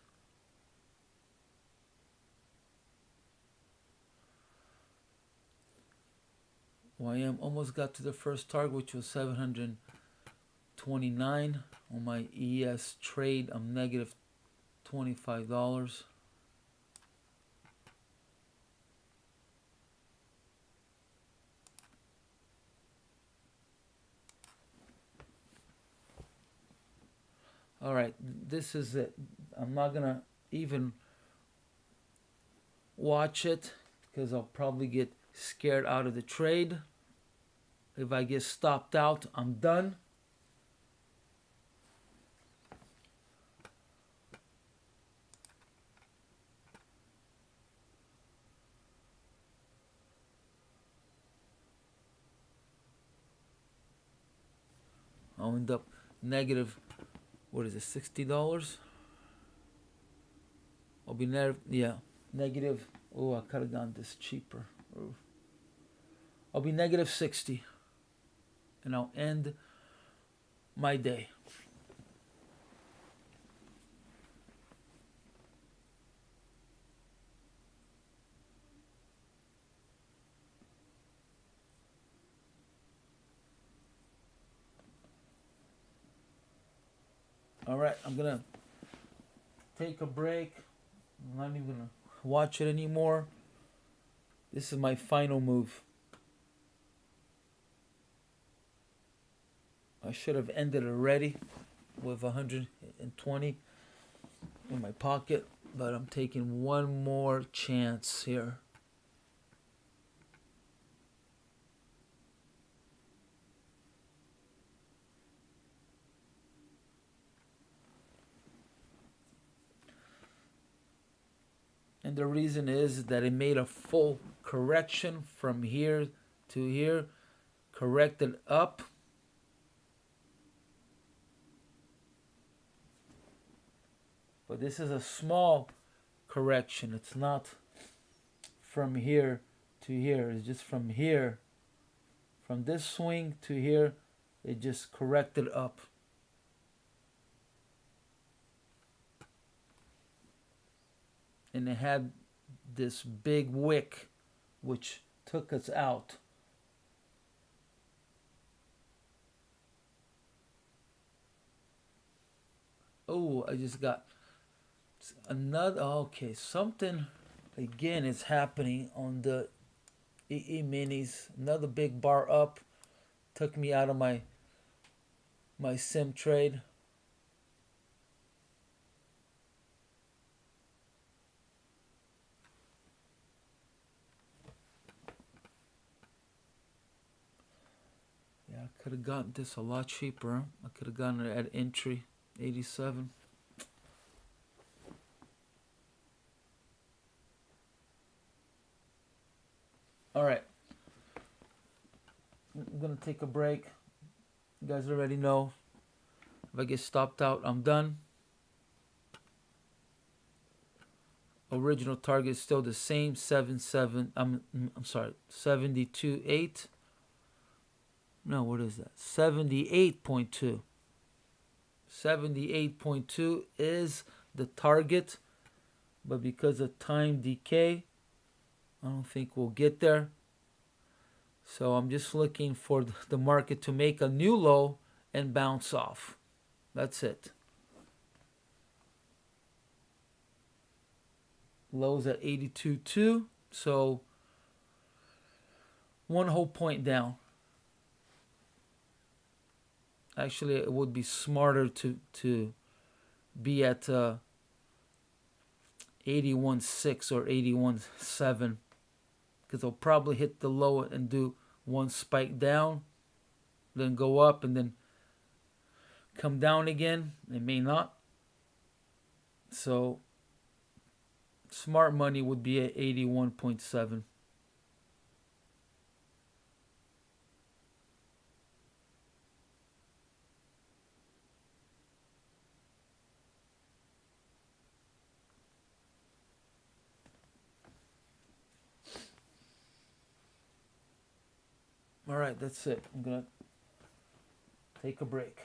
YM almost got to the first target, which was 729. On my ES trade, I'm negative $25. All right, this is it. I'm not gonna even watch it because I'll probably get scared out of the trade. If I get stopped out, I'm done. I'll end up negative, what is it, $60? I'll be negative. Oh, I could have gone this cheaper. Ooh. I'll be negative 60. And I'll end my day. All right, I'm going to take a break. I'm not even going to watch it anymore. This is my final move. I should have ended already with 120 in my pocket, but I'm taking one more chance here. And the reason is that it made a full correction from here to here, corrected up. But this is a small correction. It's not from here to here. It's just from here. From this swing to here, it just corrected up. And it had this big wick which took us out. Oh, I just got another. Okay, something again is happening on the EE minis. Another big bar up took me out of my sim trade. Yeah, I could have gotten this a lot cheaper. I could have gotten it at entry, 87. All right. I'm going to take a break. You guys already know. If I get stopped out, I'm done. Original target is still the same, 72.8. No, what is that? 78.2. 78.2 is the target, but because of time decay, I don't think we'll get there. So I'm just looking for the market to make a new low and bounce off. That's it. Lows at 82.2, so one whole point down. Actually, it would be smarter to be at 81.6 or 81.7, because I'll probably hit the low and do one spike down, then go up and then come down again. It may not. So smart money would be at 81.7. All right, that's it. I'm gonna take a break.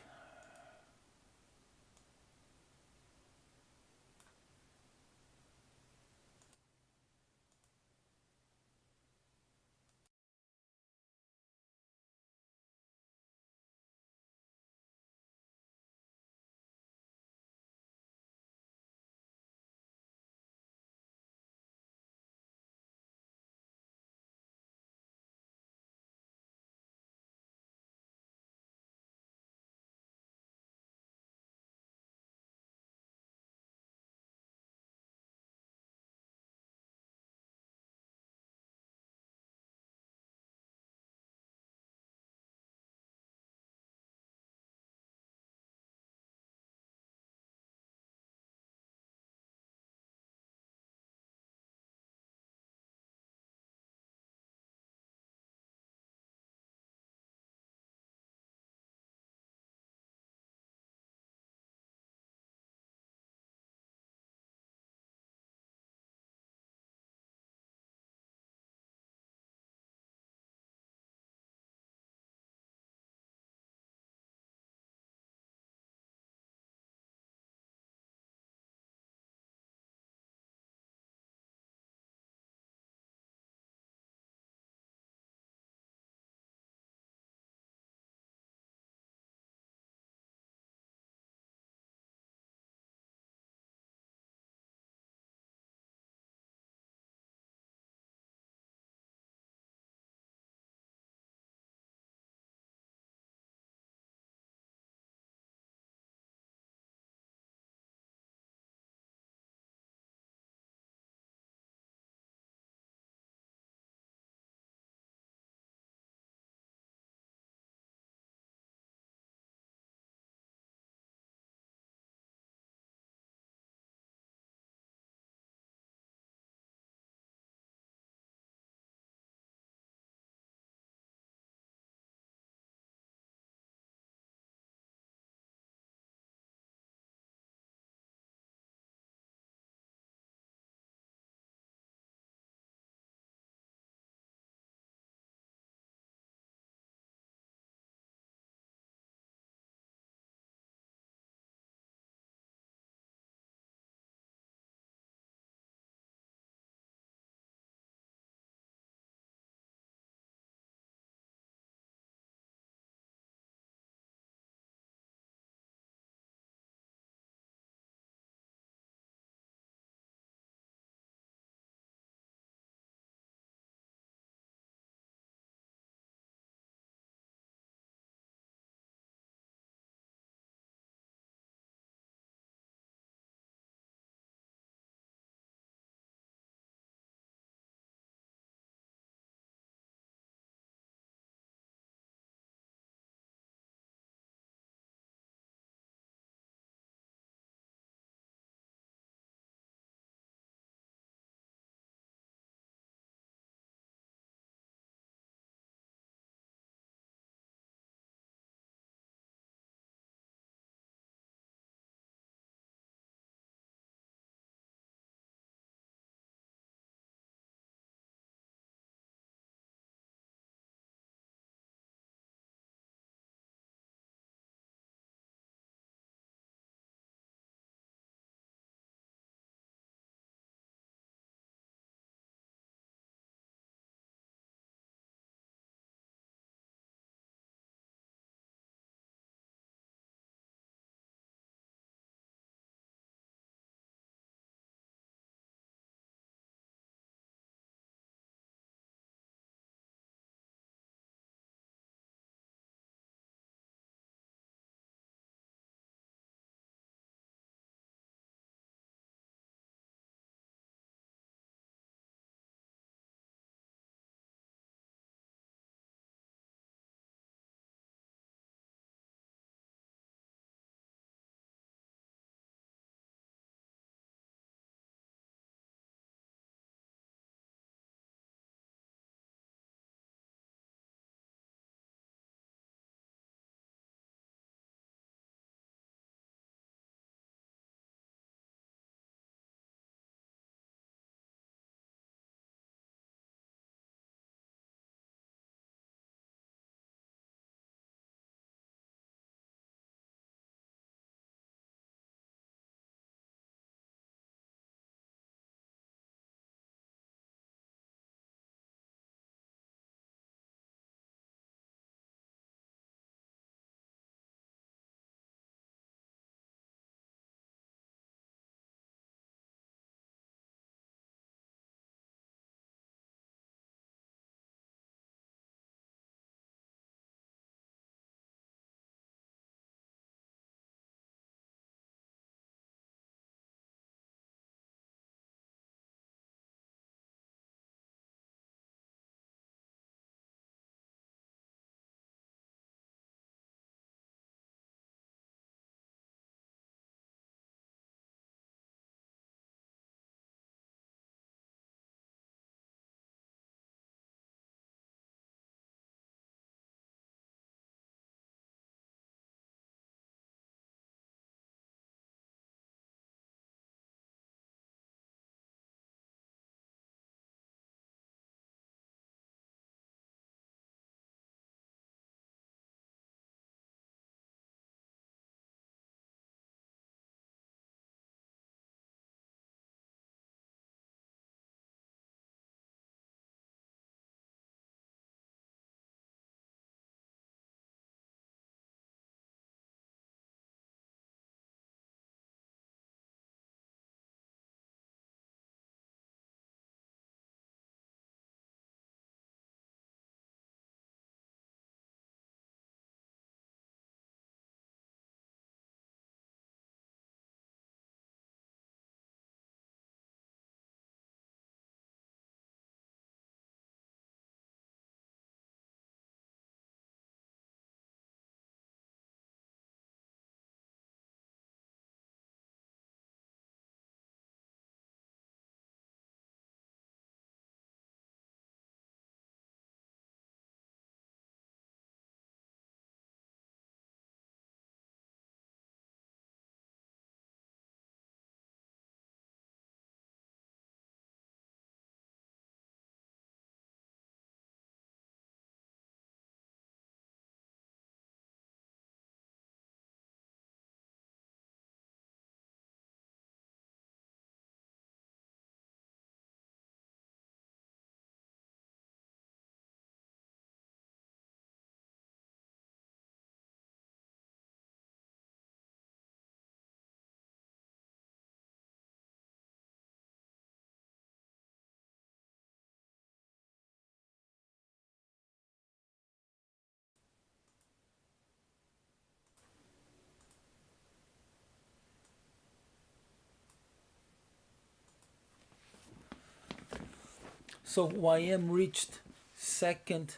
So YM reached second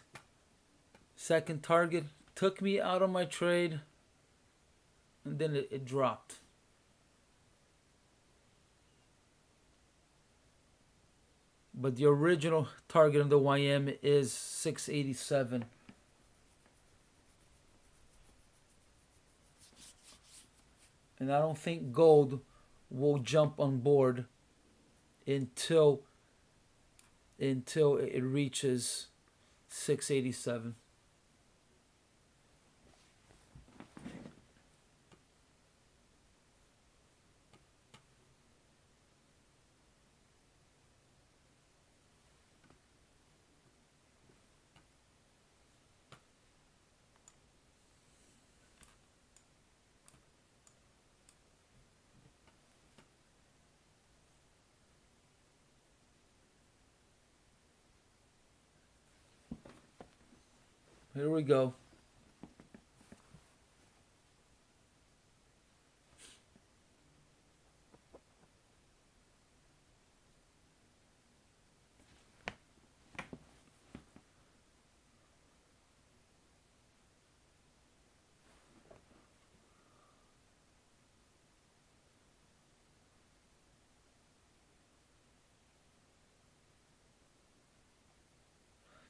target, took me out of my trade, and then it dropped. But the original target of the YM is 687. And I don't think gold will jump on board until it reaches 687. Here we go.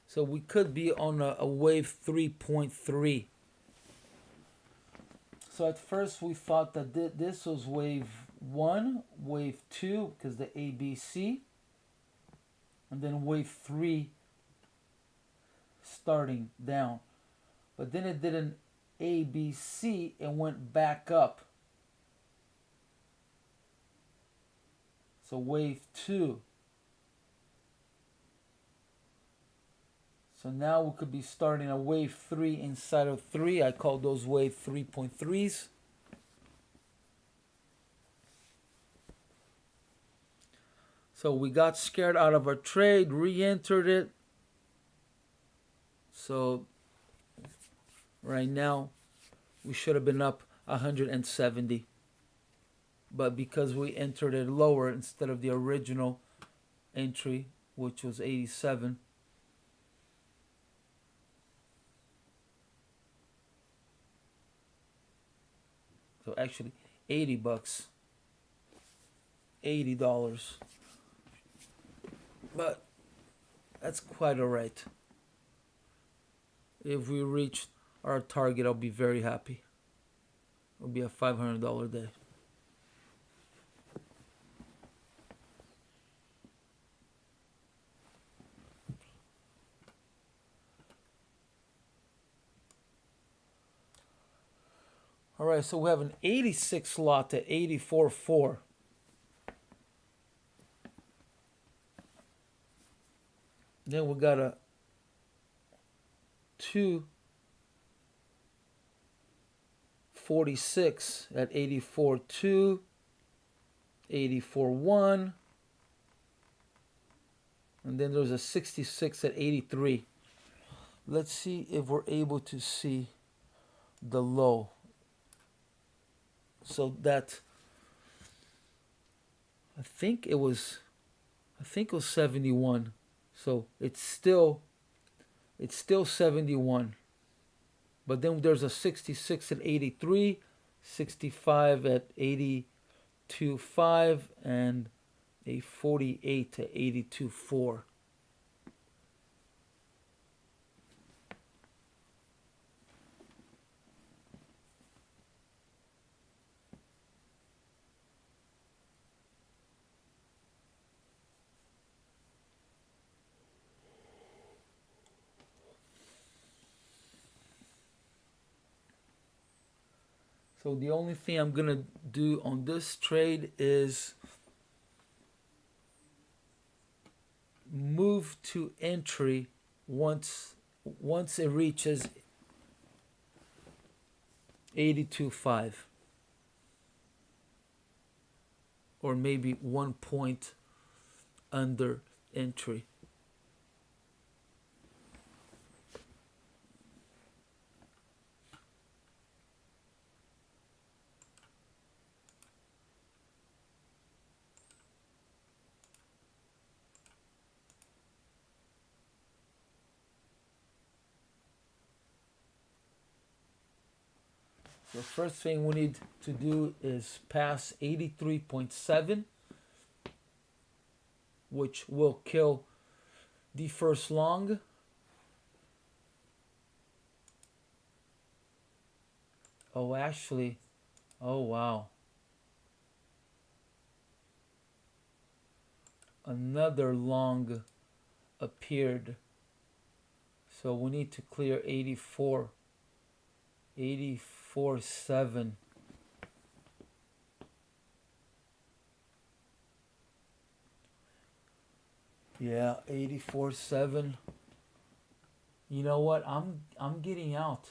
So we could be on a wave 3.3. So at first we thought that this was wave 1, wave 2, because the ABC, and then wave 3 starting down. But then it did an ABC and went back up. So wave 2. So now we could be starting a wave 3 inside of 3. I call those wave 3.3s. So we got scared out of our trade, re-entered it. So right now we should have been up 170. But because we entered it lower instead of the original entry, which was 87, so actually $80, $80. But that's quite alright. If we reach our target, I'll be very happy. It'll be a $500 day. All right, so we have an 86 lot at 84.4. Then we got a 246 at 84.2, 84.1, and then there's a 66 at 83. Let's see if we're able to see the low. So that I think it was 71. So it's still 71. But then there's a 66 at 83, 65 at 82.5, and a 48 at 82.4. So the only thing I'm gonna do on this trade is move to entry once it reaches 82.5, or maybe 1 point under entry. The first thing we need to do is pass 83.7, which will kill the first long. Oh, actually, oh wow. Another long appeared. So we need to clear 84. 84.7. Yeah, 84.7. You know what? I'm getting out.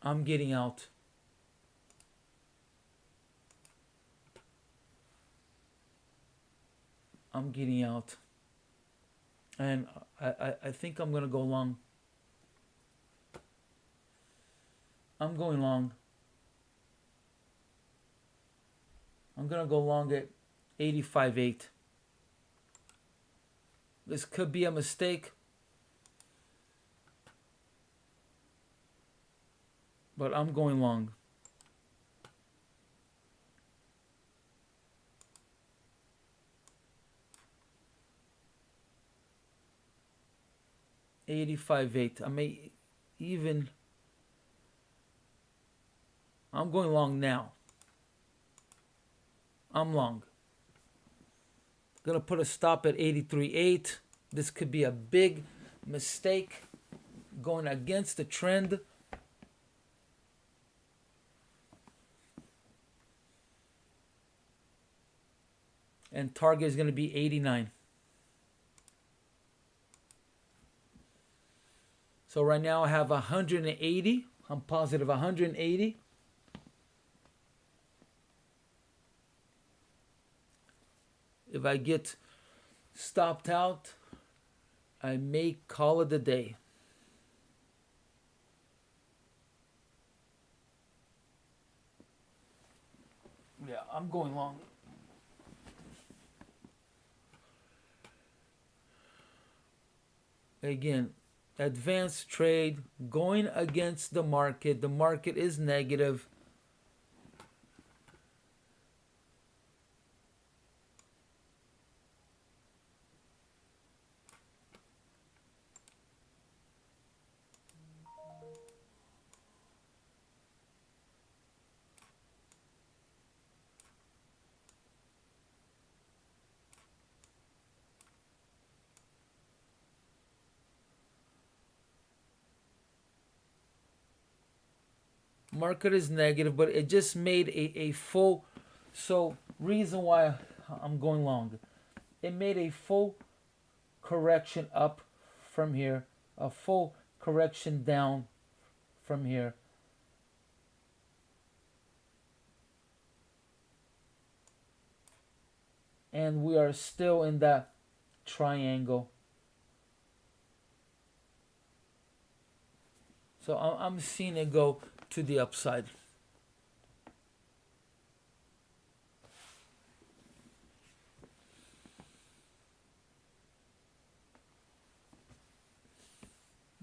I'm getting out. I'm getting out. And I think I'm gonna go long. I'm going long. I'm gonna go long at 85.8. This could be a mistake, but I'm going long. $85.8. I may even. I'm going long now. I'm long. Gonna put a stop at 83.8. This could be a big mistake going against the trend. And target is gonna be 89. So right now I have 180. I'm positive 180. If I get stopped out, I may call it a day. Yeah, I'm going long. Again, advanced trade, going against the market. The market is negative. Market is negative, but it just made a full. So reason why I'm going long, it made a full correction up from here, a full correction down from here. And we are still in that triangle. So I'm seeing it go to the upside.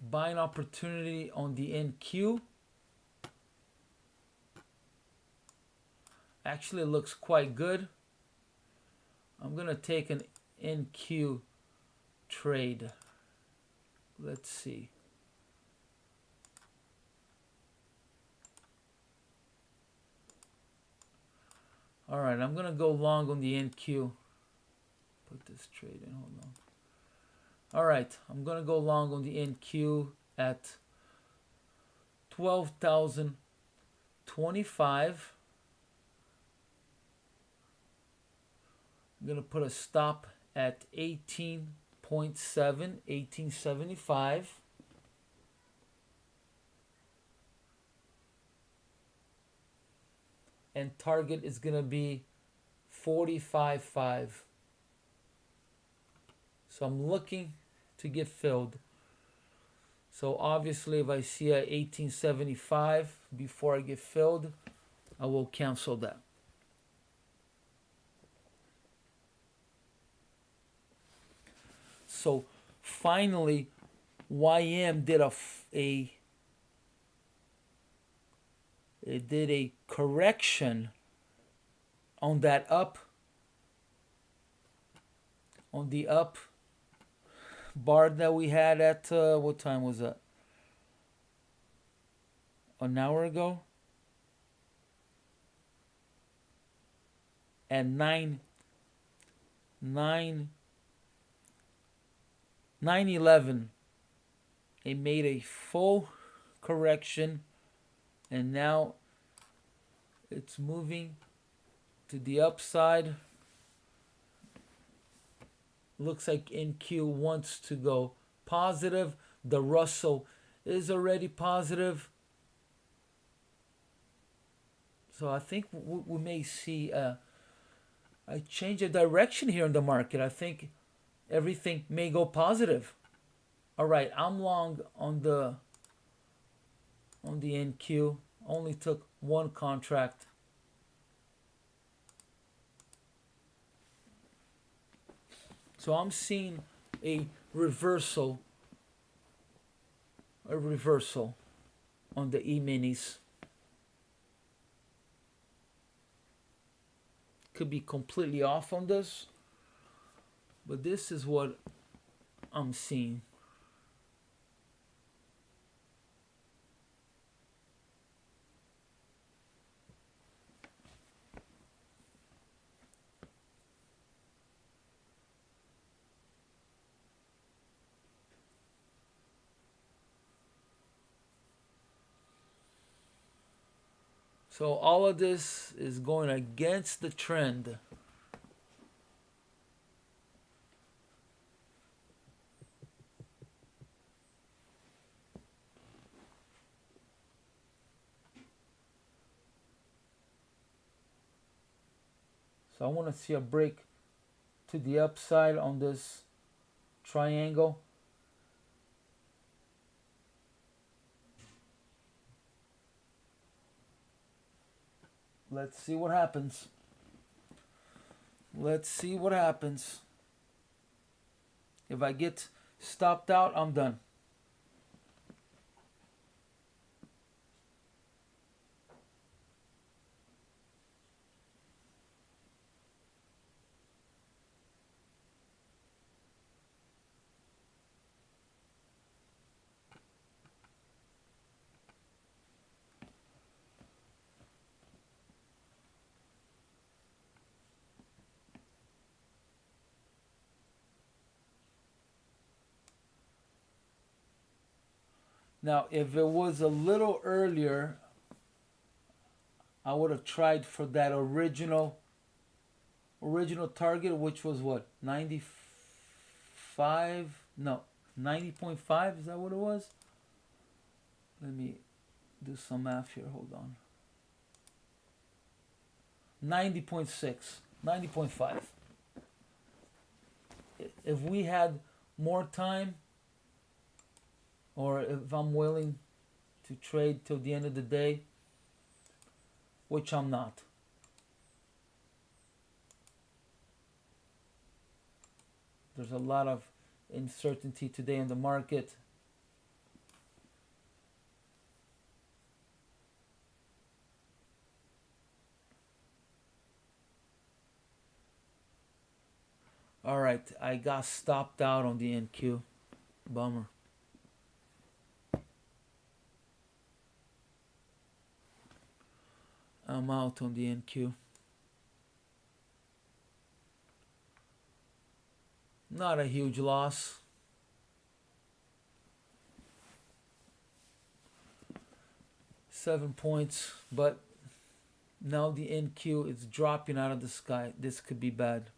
Buying opportunity on the NQ. Actually, it looks quite good. I'm gonna take an NQ trade. Let's see. All right, I'm gonna go long on the NQ. Put this trade in. Hold on. All right, I'm gonna go long on the NQ at 12,025. I'm gonna put a stop at 18.7, 1875. And target is gonna be 45.5. So I'm looking to get filled. So obviously if I see a 1875 before I get filled, I will cancel that. So finally, YM did a It did a correction on that up, on the up bar that we had at what time was that? An hour ago? At 9:11, it made a full correction, and now it's moving to the upside. Looks like NQ wants to go positive. The Russell is already positive. So I think we may see a change of direction here in the market. I think everything may go positive. All right, I'm long on the NQ. Only took one contract. So I'm seeing a reversal on the E-minis. Could be completely off on this, but this is what I'm seeing. So all of this is going against the trend. So I want to see a break to the upside on this triangle. Let's see what happens. Let's see what happens. If I get stopped out, I'm done. Now, if it was a little earlier, I would have tried for that original target, which was what, 95? No, 90.5. Is that what it was? Let me do some math here. Hold on. 90.6, 90.5. If we had more time, or if I'm willing to trade till the end of the day, which I'm not. There's a lot of uncertainty today in the market. All right, I got stopped out on the NQ. Bummer. I'm out on the NQ. Not a huge loss. £7, but now the NQ is dropping out of the sky. This could be bad.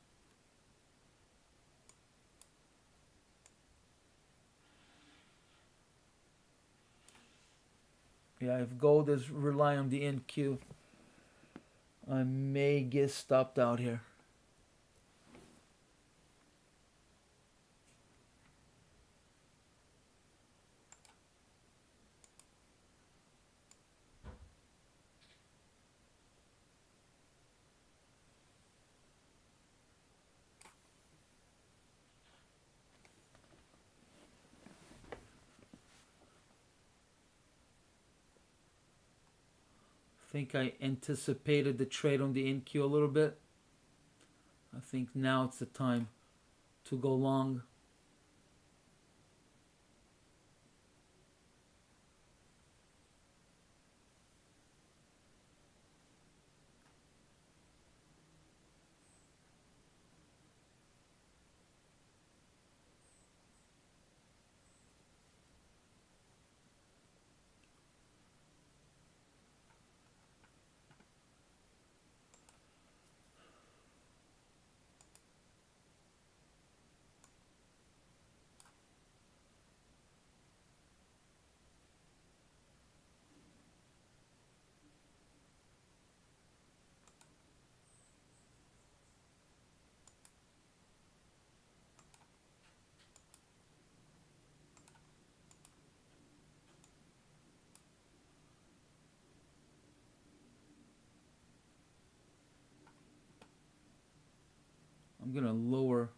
Yeah, if gold is relying on the NQ, I may get stopped out here. think I anticipated the trade on the NQ a little bit. I think now it's the time to go long. I'm going to lower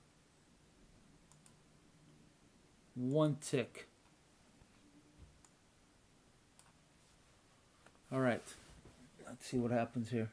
one tick. All right. Let's see what happens here.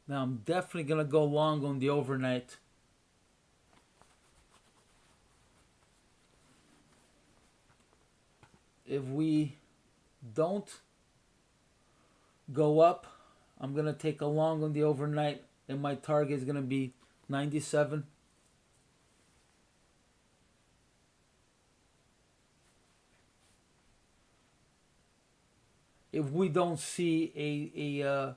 Now I'm definitely going to go long on the overnight. If we don't go up, I'm going to take a long on the overnight, and my target is going to be 97. If we don't see a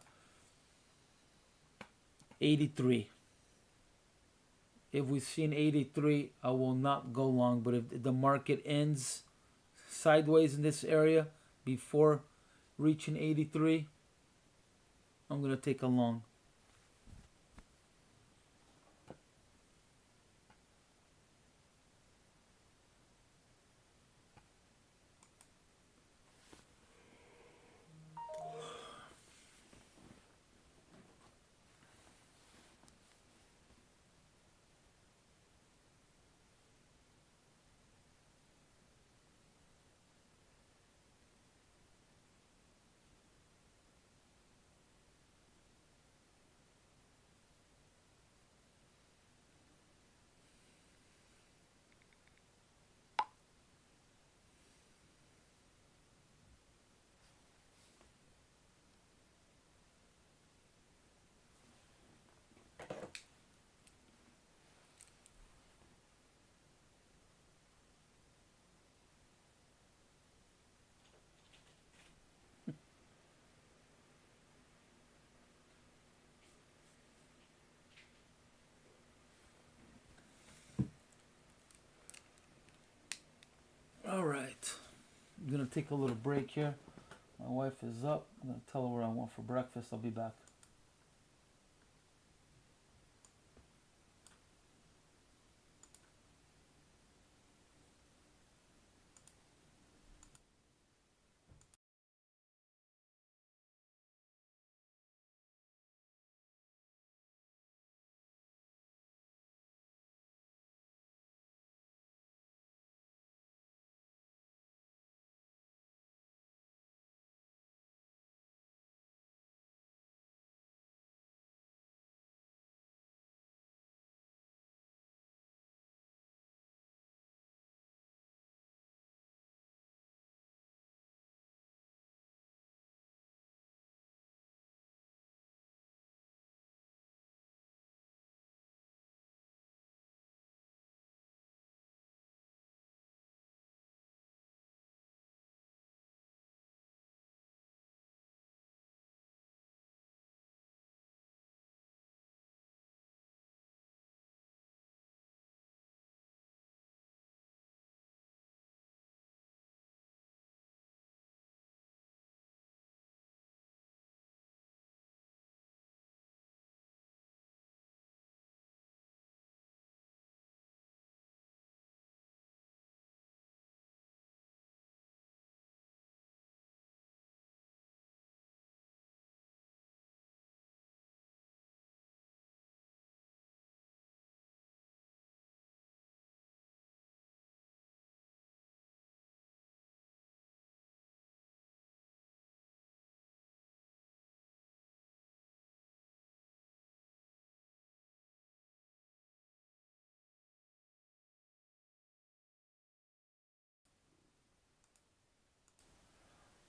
83. If we see an 83, I will not go long. But if the market ends sideways in this area before reaching 83, I'm going to take a long. All right. I'm going to take a little break here. My wife is up. I'm gonna tell her what I want for breakfast. I'll be back.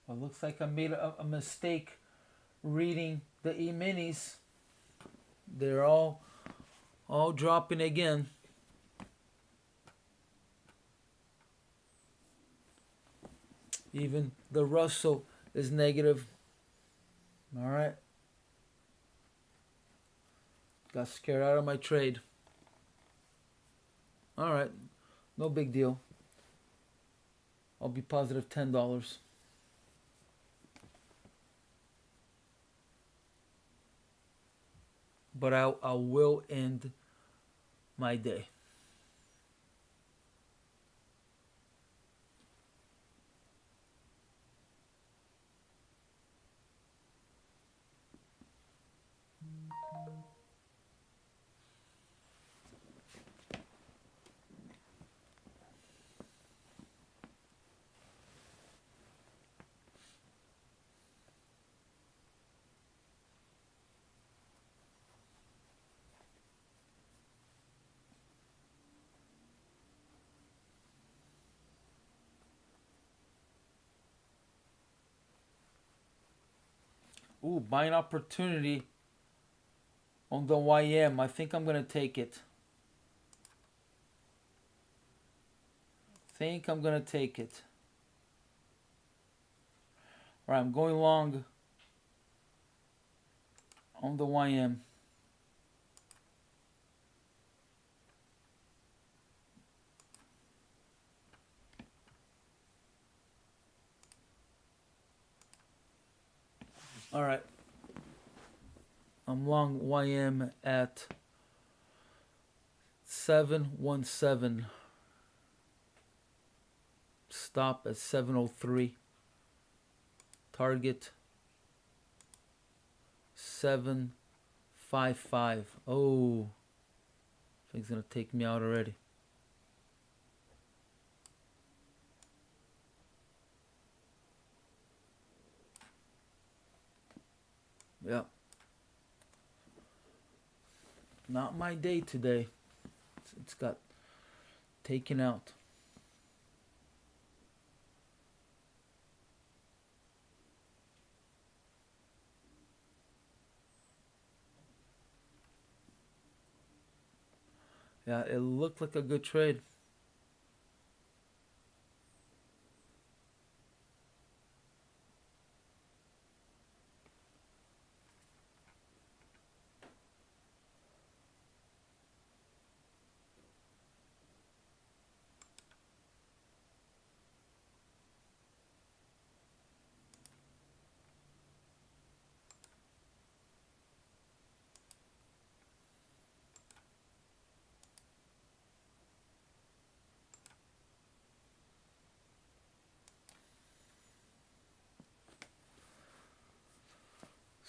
Well, looks like I made a mistake reading the E-minis. They're all dropping again. Even the Russell is negative. All right. Got scared out of my trade. All right. No big deal. I'll be positive $10. But I will end my day. Ooh, buying opportunity on the YM. I think I'm going to take it. I'm going to take it. All right, I'm going long on the YM. All right. I'm long YM at 717. Stop at 703. Target 755. Oh, I think it's gonna take me out already. Yeah. Not my day today. It's got taken out. Yeah, it looked like a good trade.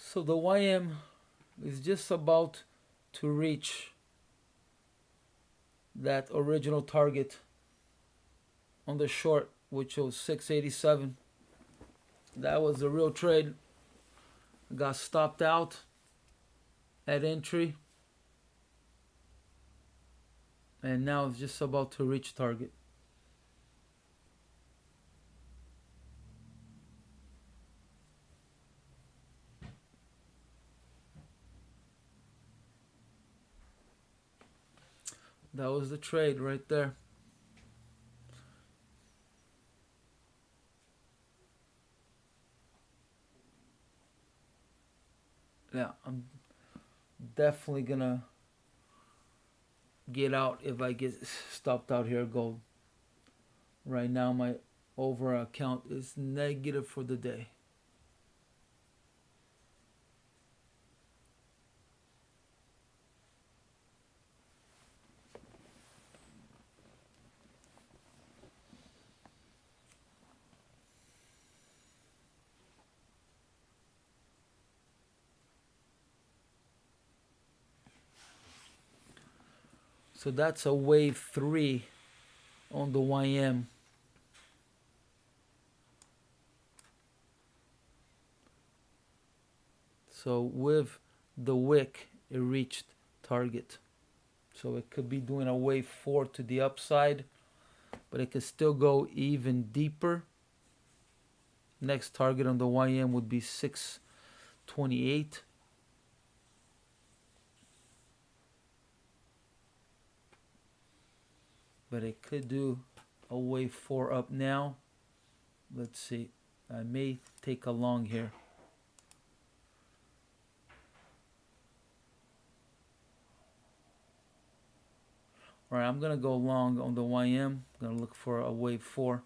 So the YM is just about to reach that original target on the short, which was 687. That was the real trade. Got stopped out at entry, and now it's just about to reach target. That was the trade right there. Yeah, I'm definitely gonna get out if I get stopped out here gold. Right now my overall account is negative for the day. So that's a wave 3 on the YM. So with the wick, it reached target. So it could be doing a wave 4 to the upside, but it could still go even deeper. Next target on the YM would be 628. But it could do a wave 4 up now. Let's see. I may take a long here. Alright, I'm gonna go long on the YM. I'm gonna look for a wave 4.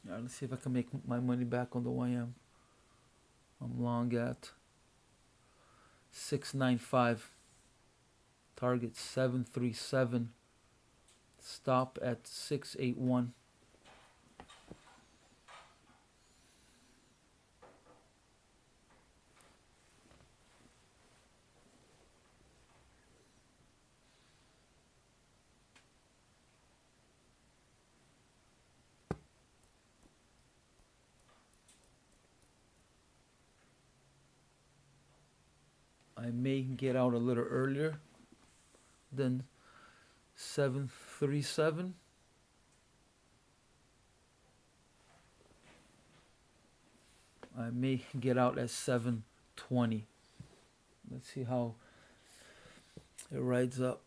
Alright, let's see if I can make my money back on the YM. I'm long at 695. Target 737. Stop at 681. I may get out a little earlier than 737. I may get out at 720. Let's see how it rides up.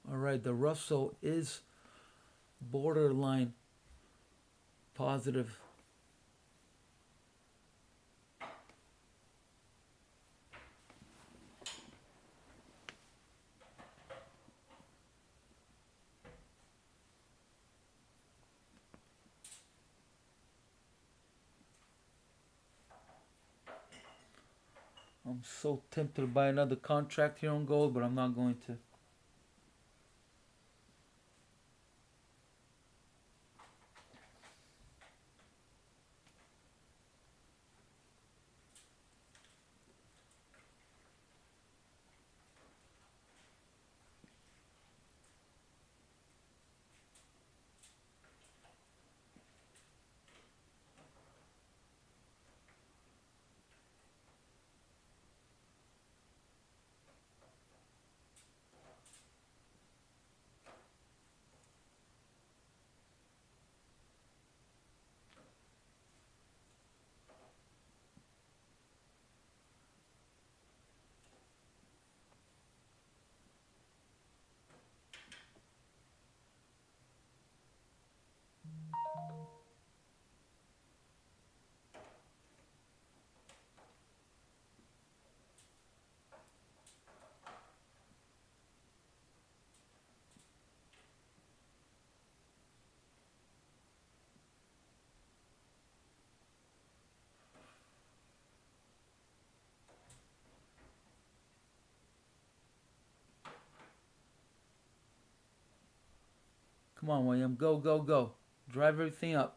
Alright, the Russell is borderline positive. I'm so tempted to buy another contract here on gold, but I'm not going to. Come on, William. Go, go, go. Drive everything up.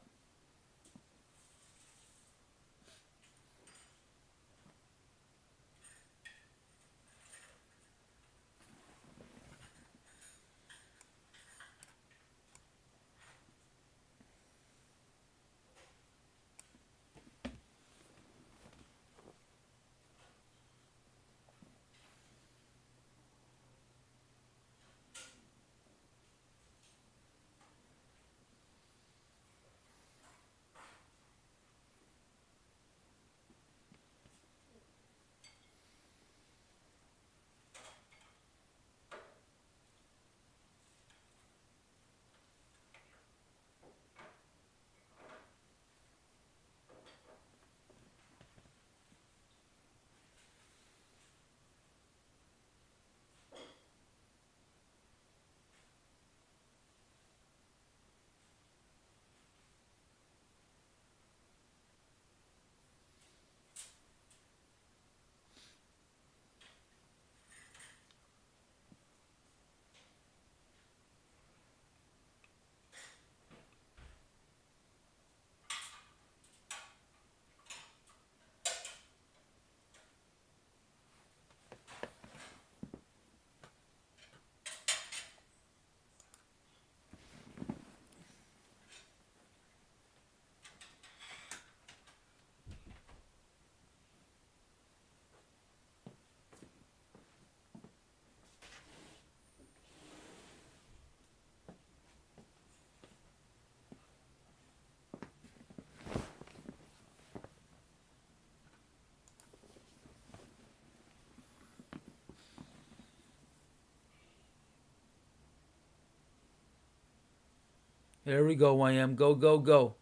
There we go, YM. Go, go, go.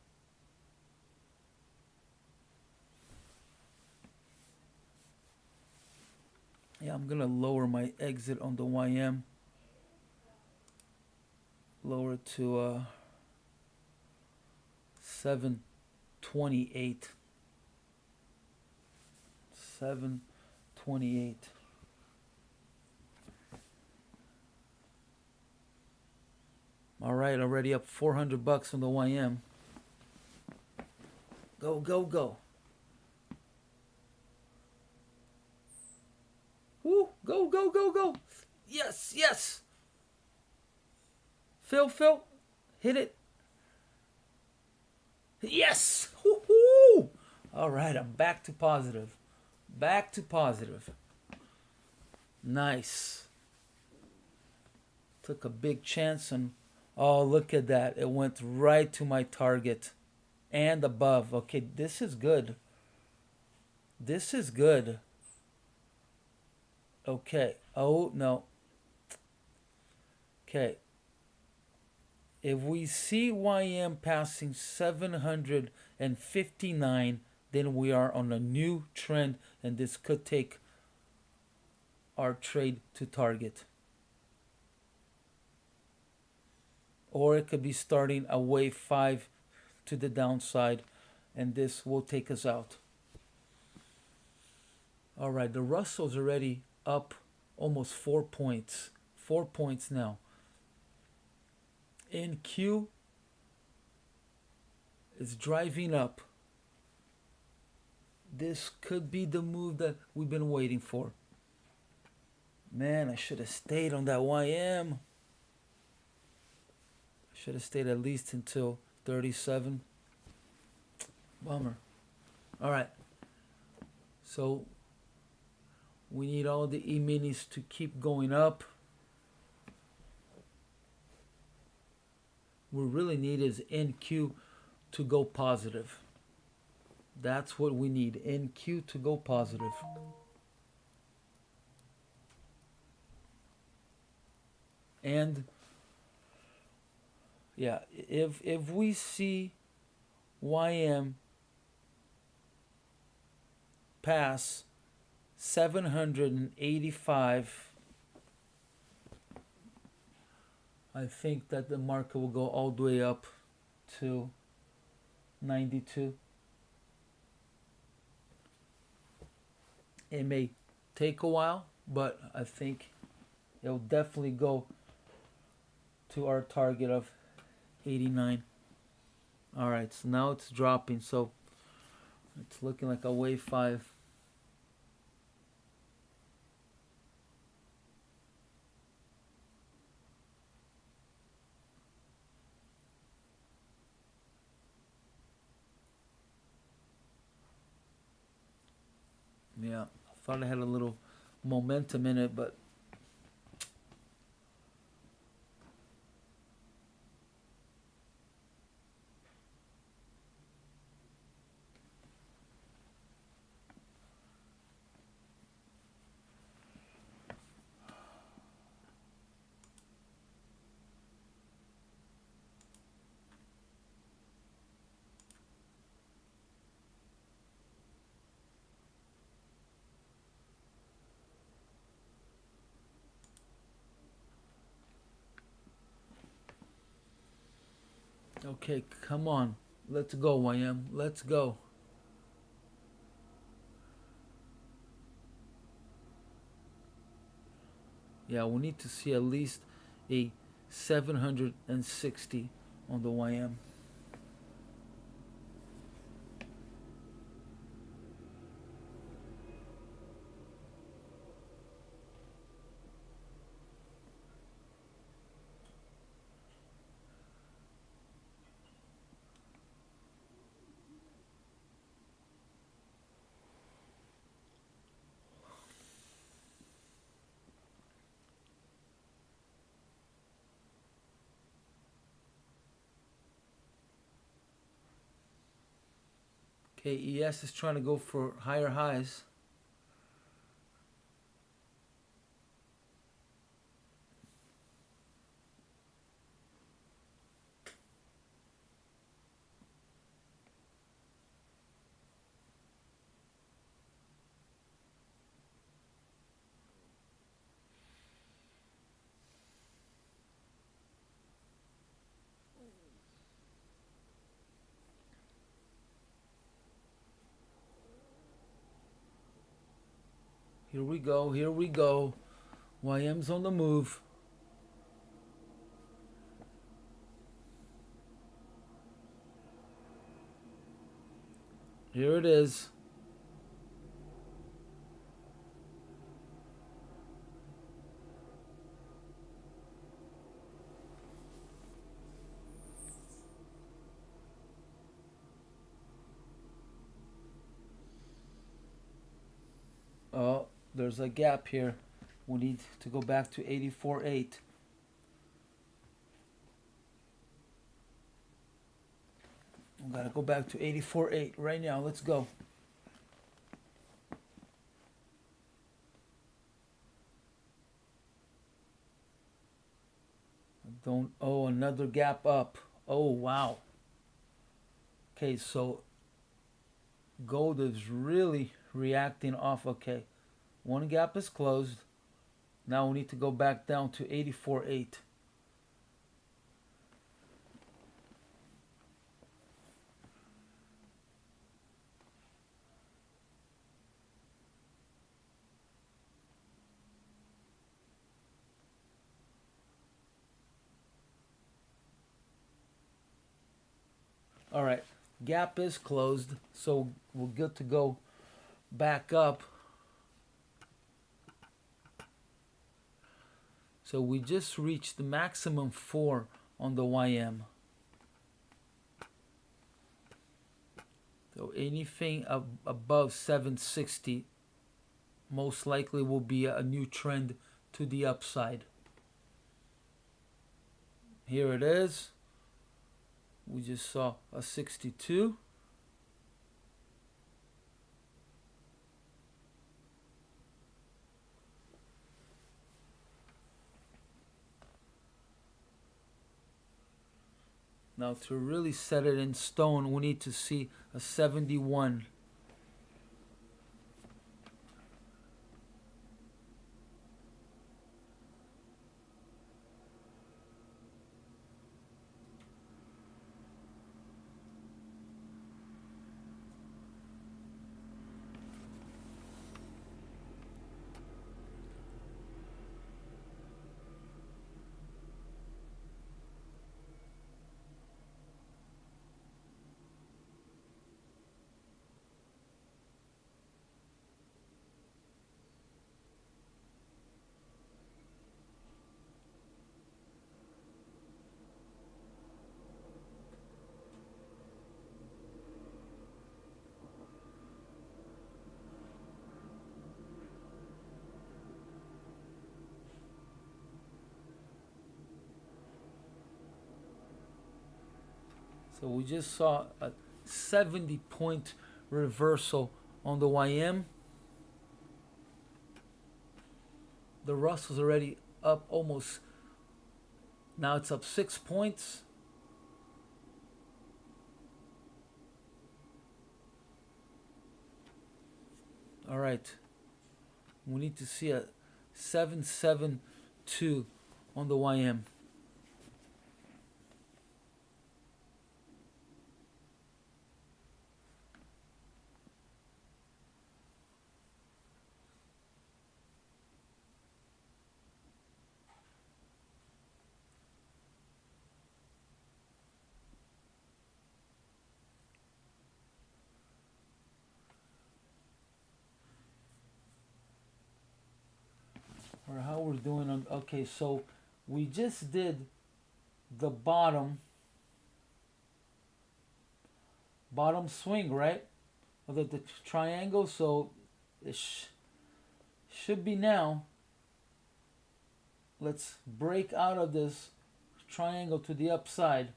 Yeah, I'm going to lower my exit on the YM. Lower it to 728. 728. All right, already up $400 on the YM. Go, go, go. Woo, go, go, go, go. Yes, yes. Phil, hit it. Yes. Woo-hoo. All right, I'm back to positive. Back to positive. Nice. Took a big chance and oh, look at that. It went right to my target and above. Okay, this is good. This is good. Okay. Oh, no. Okay. If we see YM passing 759, then we are on a new trend, and this could take our trade to target. Or it could be starting a wave 5 to the downside, and this will take us out. All right, the Russell's already up almost 4 points. 4 points now. NQ is driving up. This could be the move that we've been waiting for. Man, I should have stayed on that YM. I should have stayed at least until 37. Bummer. All right. So we need all the E-minis to keep going up. We really need is NQ to go positive. That's what we need. NQ to go positive. And yeah, if we see YM pass 785, I think that the market will go all the way up to 92. It may take a while, but I think it'll definitely go to our target of 89. All right, so now it's dropping. So it's looking like a wave 5. Yeah, I thought it had a little momentum in it, but okay, come on. Let's go, YM. Let's go. Yeah, we need to see at least a 760 on the YM. Okay, ES is trying to go for higher highs. Here we go, here we go. YM's on the move. Here it is. Oh, there's a gap here. We need to go back to 84.8. We gotta go back to 84.8 right now. Let's go. Don't. Oh, another gap up. Oh, wow. Okay, so gold is really reacting off. Okay, one gap is closed. Now we need to go back down to 84.8. All right, gap is closed, so we're good to go back up. So we just reached the maximum 4 on the YM. So anything above 760 most likely will be a new trend to the upside. Here it is. We just saw a 62. Now to really set it in stone, we need to see a 71. So we just saw a 70-point reversal on the YM. The Russell's already up almost, now it's up 6 points. All right. We need to see a 772 on the YM. Or how we're doing on, okay, so we just did the bottom swing, right, of the triangle. So it should be now, let's break out of this triangle to the upside.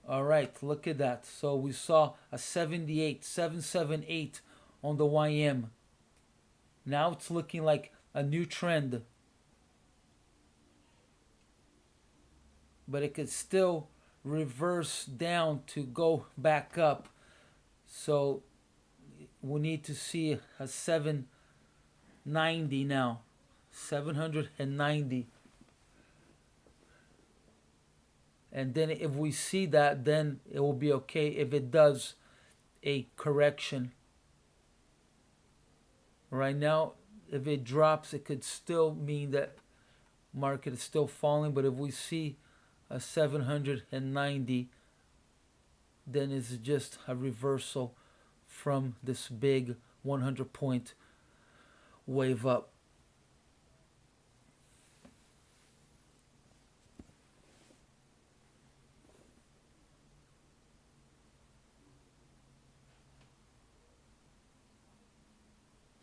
All right, look at that. So we saw a 78, 778 on the YM. Now it's looking like a new trend. But it could still reverse down to go back up. So we need to see a 790 now. 790. And then if we see that, then it will be okay. If it does a correction. Right now, if it drops, it could still mean that market is still falling. But if we see a 790, then it's just a reversal from this big 100-point wave up.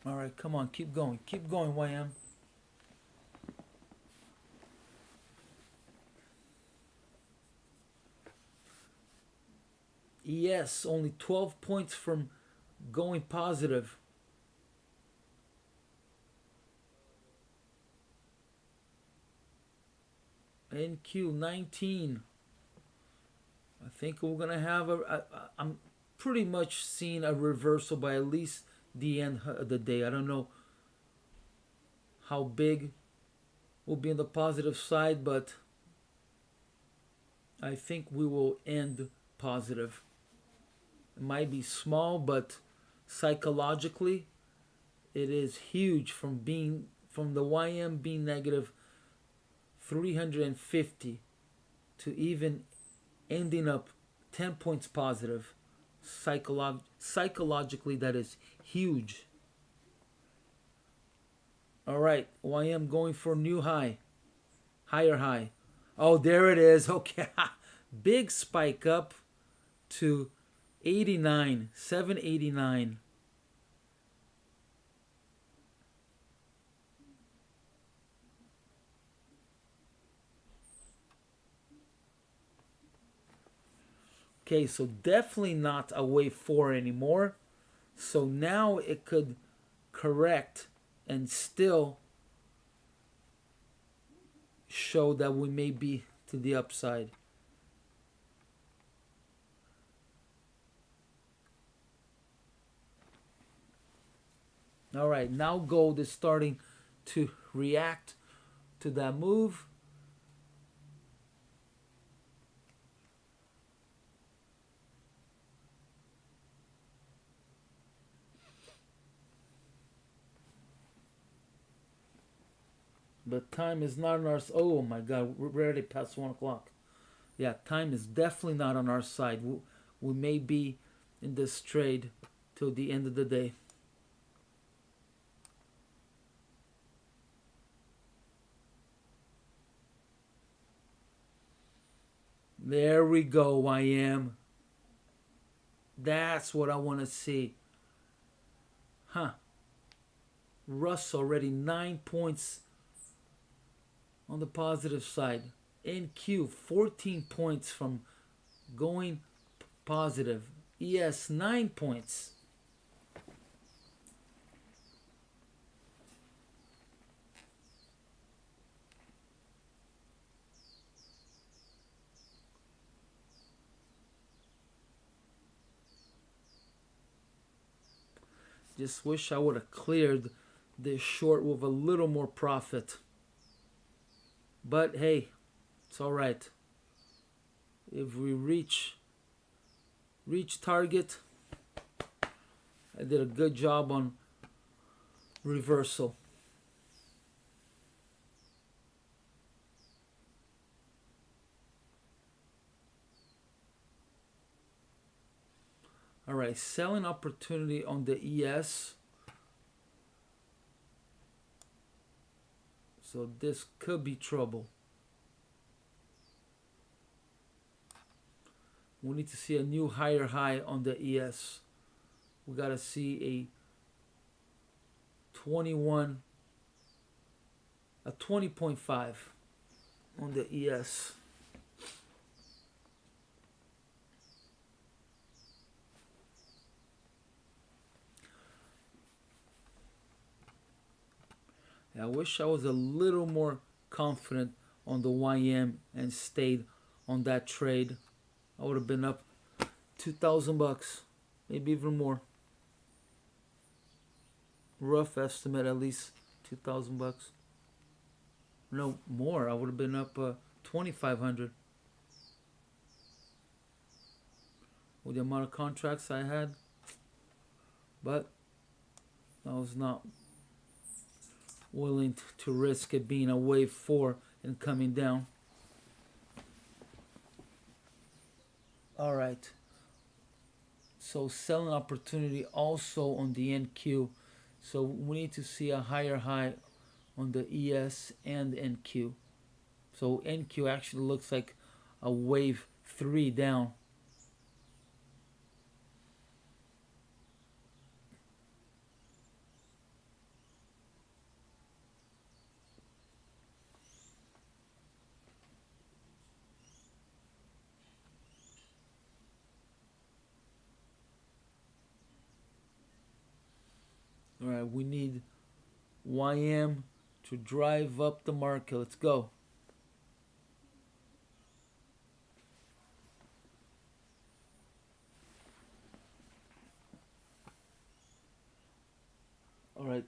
All right, come on, keep going, YM. Yes, only 12 points from going positive. NQ 19. I think we're gonna have I'm pretty much seeing a reversal by at least the end of the day. I don't know how big will be on the positive side, but I think we will end positive. It might be small, but psychologically it is huge from the YM being negative 350 to even ending up 10 points positive. Psychologically, that is huge. All right, YM going for a new high, higher high. Oh, there it is. Okay, big spike up to 89, 789. Okay, so definitely not a wave 4 anymore. So now it could correct and still show that we may be to the upside. All right, now gold is starting to react to that move. But time is not on our side. Oh my God, we're already past 1 o'clock. Yeah, time is definitely not on our side. We may be in this trade till the end of the day. There we go, YM. That's what I want to see. Huh. Russ already 9 points on the positive side. NQ 14 points from going positive. ES 9 points. Just wish I would have cleared this short with a little more profit. But hey, it's all right. If we reach target, I did a good job on reversal. All right, selling opportunity on the ES. So this could be trouble. We need to see a new higher high on the ES. We got to see a 20.5 on the ES. I wish I was a little more confident on the YM and stayed on that trade. I would have been up $2,000, maybe even more. Rough estimate, at least $2,000. No more. I would have been up 2,500 with the amount of contracts I had. But I was not willing to risk it being a wave 4 and coming down. All right. So selling opportunity also on the NQ. So we need to see a higher high on the ES and NQ. So NQ actually looks like a wave 3 down. All right, we need YM to drive up the market. Let's go. All right.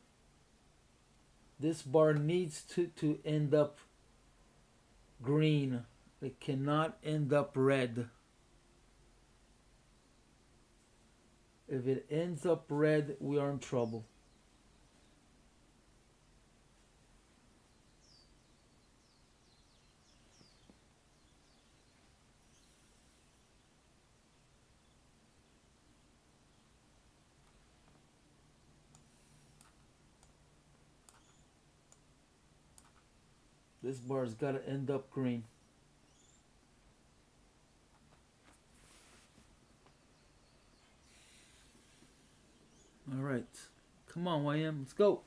This bar needs to end up green. It cannot end up red. If it ends up red, we are in trouble. This bar's got to end up green. All right. Come on, YM. Let's go.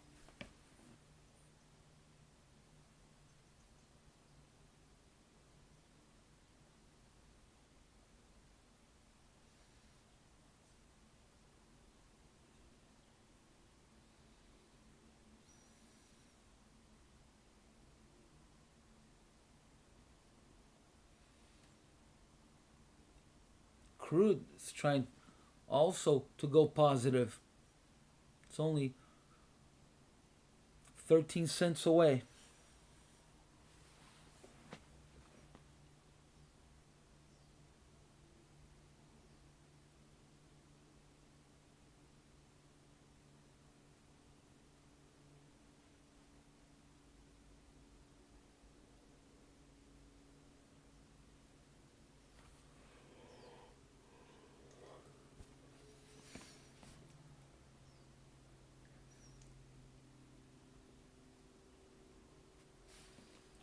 Crude is trying also to go positive. It's only 13 cents away.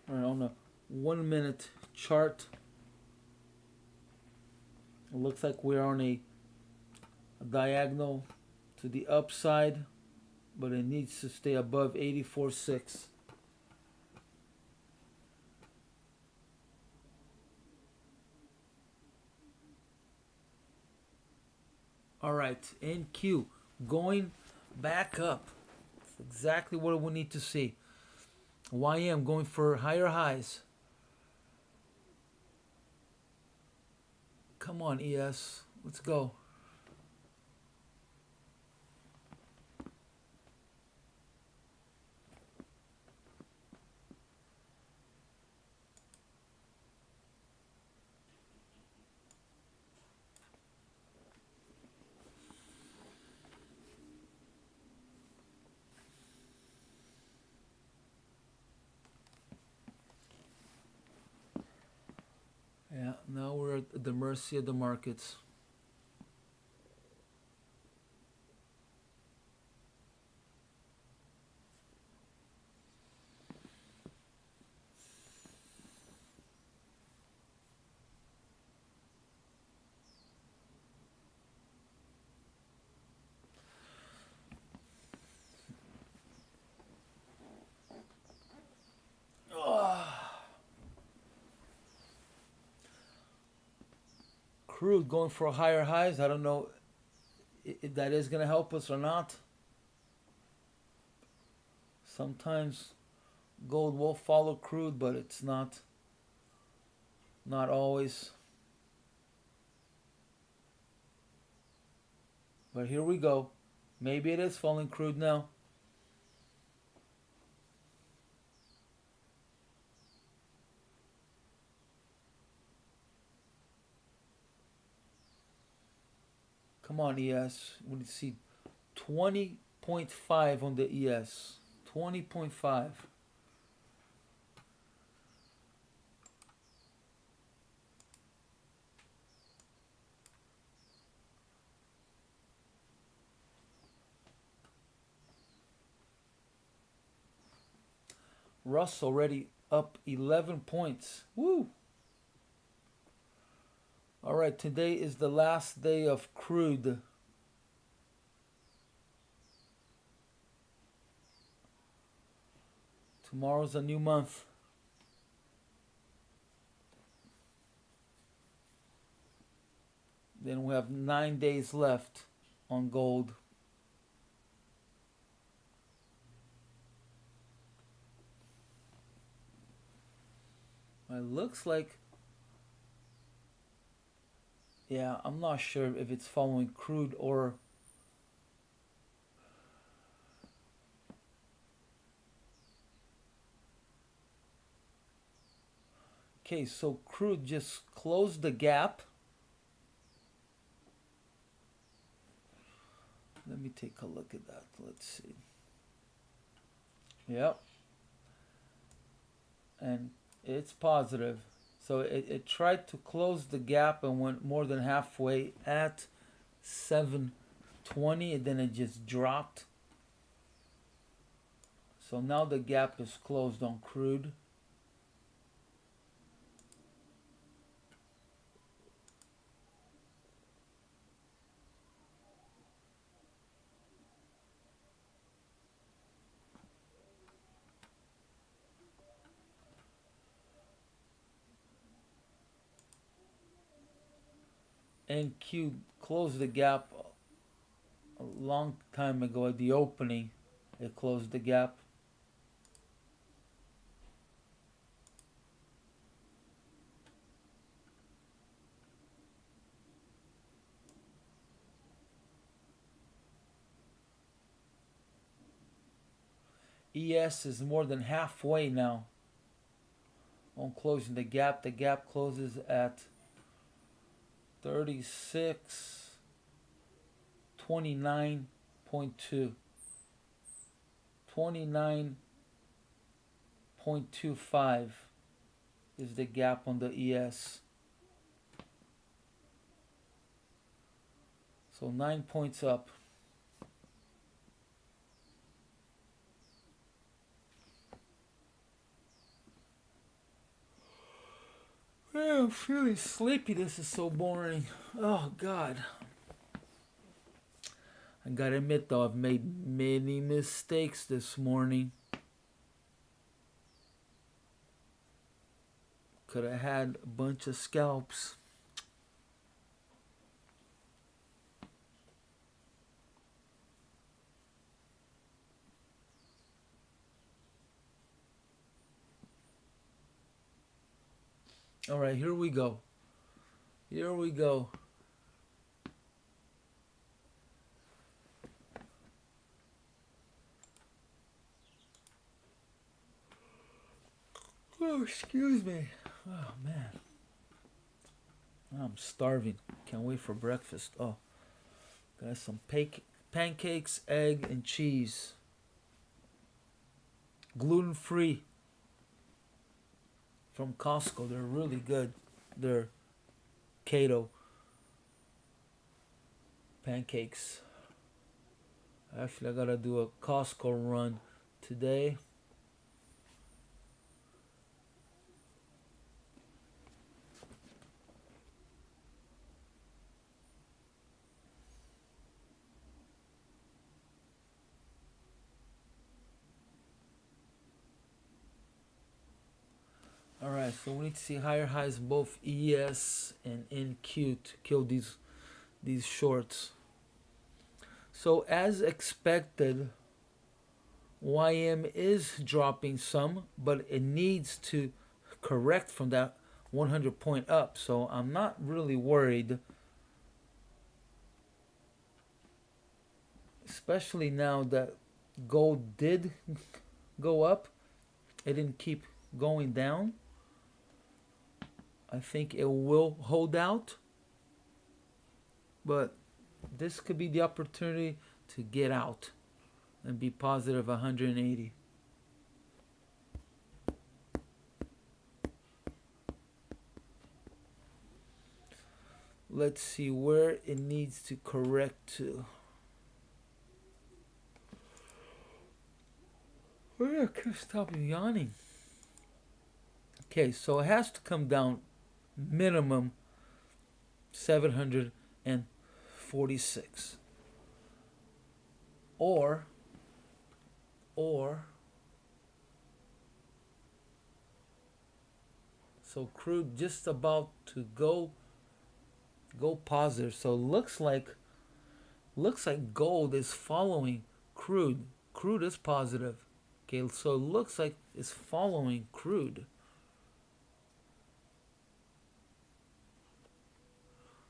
All right, on a 1 minute chart, it looks like we're on a diagonal to the upside. but it needs to stay above 84.6. All right, NQ going back up. That's exactly what we need to see. YM going for higher highs. Come on, ES. Let's go. Yeah, now we're at the mercy of the markets. Crude going for higher highs. I don't know if that is going to help us or not. Sometimes gold will follow crude, but it's not always. But here we go. Maybe it is following crude now. Come on, ES. We need to see 20.5 on the ES. 20.5. Russ already up 11 points. Woo! All right, today is the last day of crude. Tomorrow's a new month. Then we have 9 days left on gold. It looks like, yeah, I'm not sure if it's following crude or okay, so crude just closed the gap. Let me take a look at that. Let's see. Yep. And it's positive. So it tried to close the gap and went more than halfway at 720, and then it just dropped. So now the gap is closed on crude. NQ closed the gap a long time ago at the opening. It closed the gap. ES is more than halfway now on closing the gap. The gap closes at 36.29.2. 29.25 is the gap on the ES. So 9 points up. I'm feeling sleepy. This is so boring. Oh, God. I gotta admit though, I've made many mistakes this morning. Could have had a bunch of scalps. All right, here we go. Here we go. Oh, excuse me. Oh, man. I'm starving. Can't wait for breakfast. Oh, got some pancakes, egg, and cheese. Gluten-free. From Costco. They're really good. They're keto pancakes. Actually, I gotta do a Costco run today. Alright, so we need to see higher highs both ES and NQ to kill these shorts. So as expected, YM is dropping some, but it needs to correct from that 100 point up. So I'm not really worried, especially now that gold did go up. It didn't keep going down. I think it will hold out, but this could be the opportunity to get out and be positive 180. Let's see where it needs to correct to. Oh, I can't stop yawning. Okay, so it has to come down minimum 746. Or so crude just about to go positive. So looks like gold is following crude. Crude is positive. Okay, so it looks like it's following crude.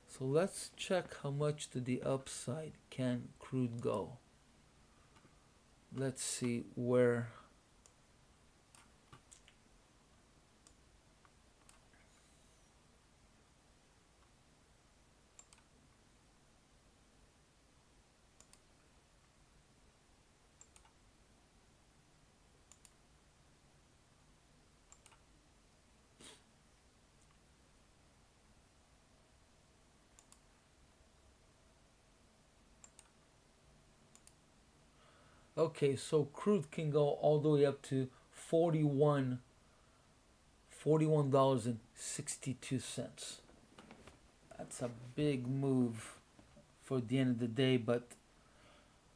So let's check how much to the upside can crude go. Let's see where. Okay, so crude can go all the way up to $41.62. That's a big move for the end of the day, but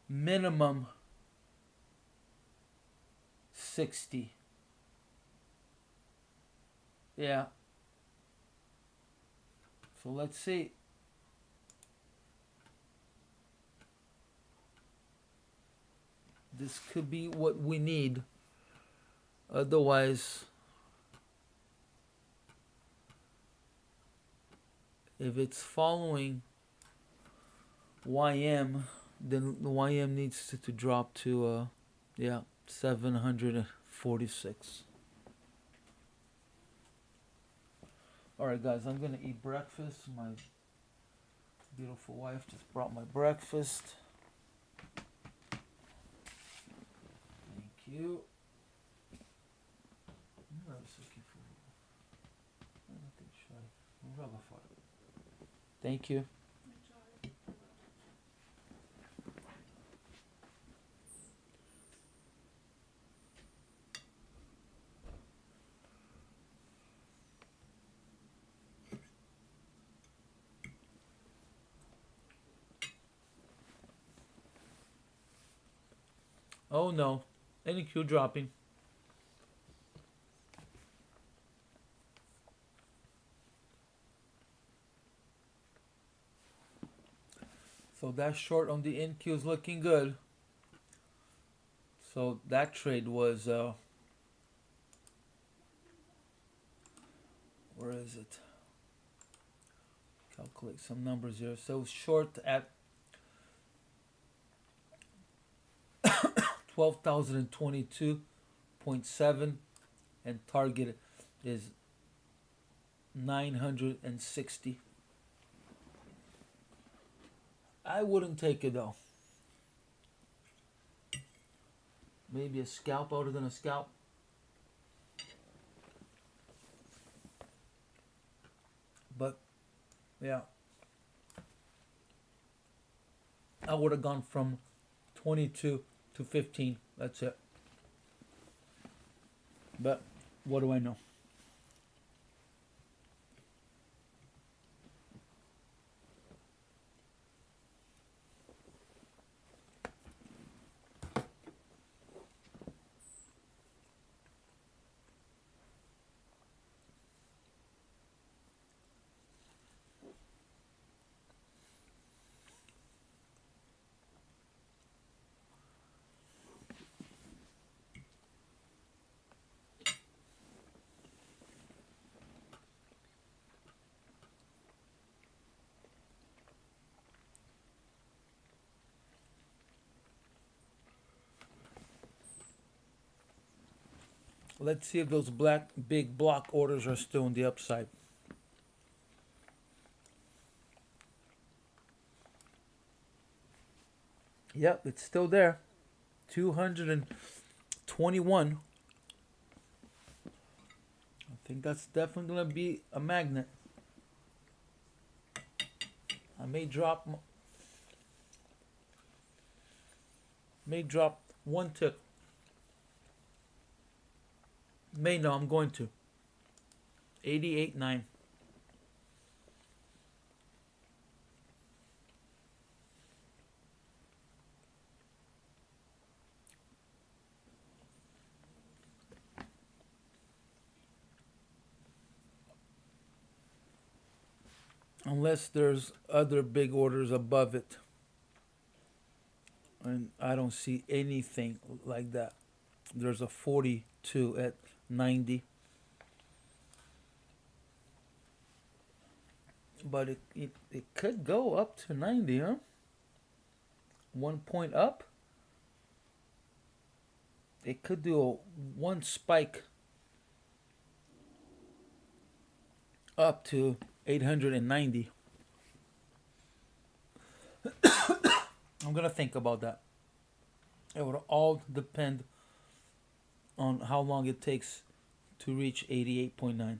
minimum 60. Yeah. So let's see. This could be what we need. Otherwise, if it's following YM, then the YM needs to drop to 746. Alright guys, I'm gonna eat breakfast. My beautiful wife just brought my breakfast. Thank you. Thank you. Oh no. NQ dropping. So that short on the NQ is looking good. So that trade was where is it? Calculate some numbers here. So short at 12,022.7 and target is 960. I wouldn't take it though. Maybe a scalp. I would have done a scalp. But yeah, I would have gone from 22 to 15. That's it. But what do I know? Let's see if those black big block orders are still on the upside. Yep, it's still there. 221. I think that's definitely going to be a magnet. I may drop one tick. No, I'm going to. 88.9. Unless there's other big orders above it. And I don't see anything like that. There's a 42 at 90. But it could go up to 90, huh? 1 point up. It could do one spike up to 890. I'm going to think about that. It would all depend on how long it takes to reach 88.9.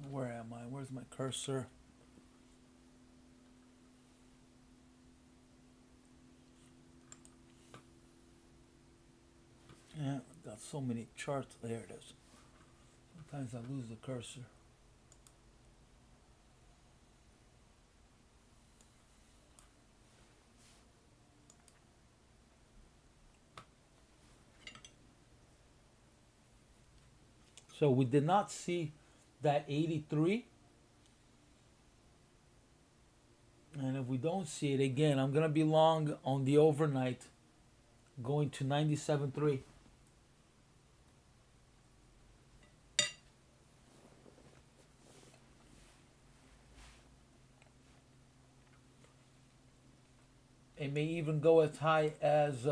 Where am I? Where's my cursor? Yeah, I've got so many charts. There it is. Sometimes I lose the cursor. So we did not see that 83. And if we don't see it again, I'm going to be long on the overnight going to 97.3. It may even go as high as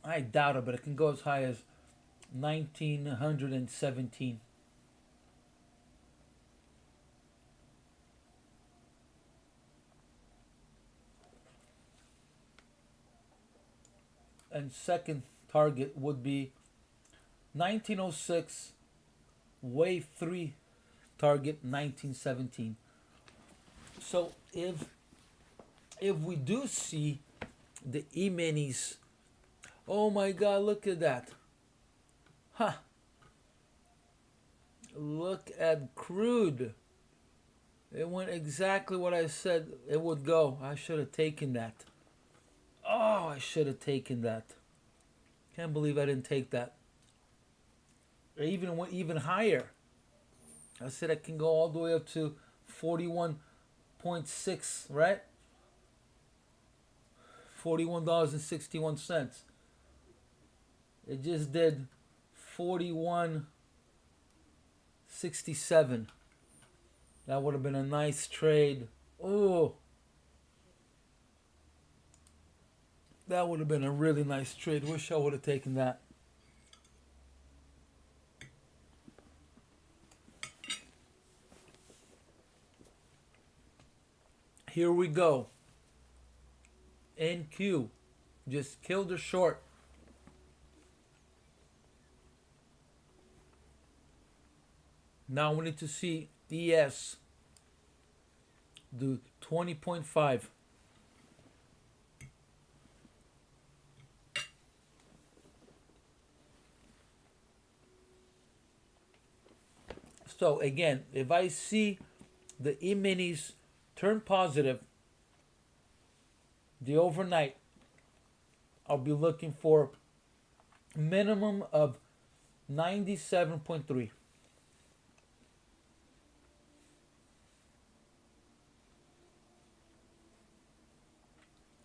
I doubt it, but it can go as high as 1917. and second target would be 1906, wave 3 target 1917. So if we do see the E-minis, oh my god, look at that. Huh. Look at crude. It went exactly what I said it would go. I should have taken that. Oh, I should have taken that. Can't believe I didn't take that. It even went even higher. I said I can go all the way up to 41.6, right? $41.61. It just did 41.67. That would have been a nice trade. Oh, that would have been a really nice trade. Wish I would have taken that. Here we go. NQ just killed her short. Now we need to see ES do 20.5. So again, if I see the E-minis turn positive, the overnight, I'll be looking for minimum of 97.3.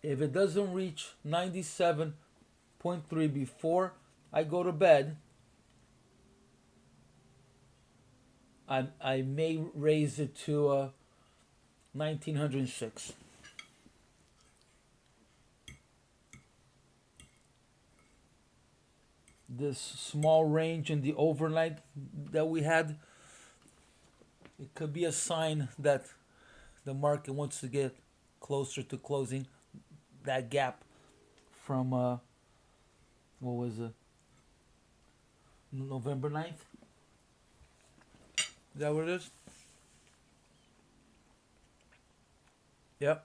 If it doesn't reach 97.3 before I go to bed, I may raise it to 1906. This small range in the overnight that we had, it could be a sign that the market wants to get closer to closing that gap from what was it, November 9th? Is that what it is? Yep.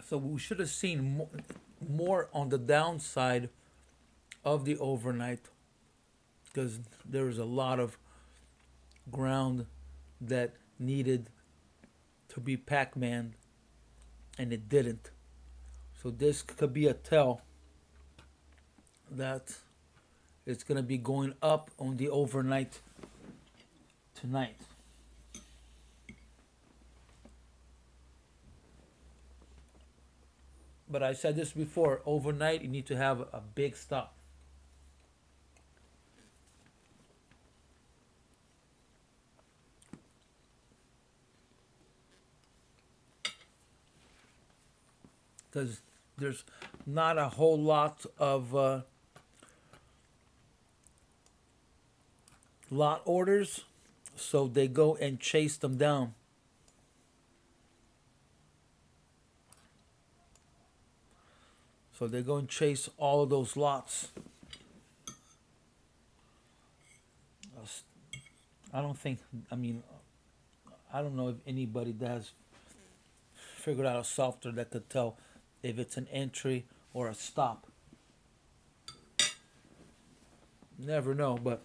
So we should have seen more on the downside of the overnight, because there was a lot of ground that needed to be Pac-Man and it didn't. So this could be a tell that it's going to be going up on the overnight tonight. But I said this before, overnight you need to have a big stop. Because there's not a whole lot of lot orders, so they go and chase them down. So they go and chase all of those lots. I don't think, I mean, I don't know if anybody that has figured out a software that could tell if it's an entry or a stop. Never know, but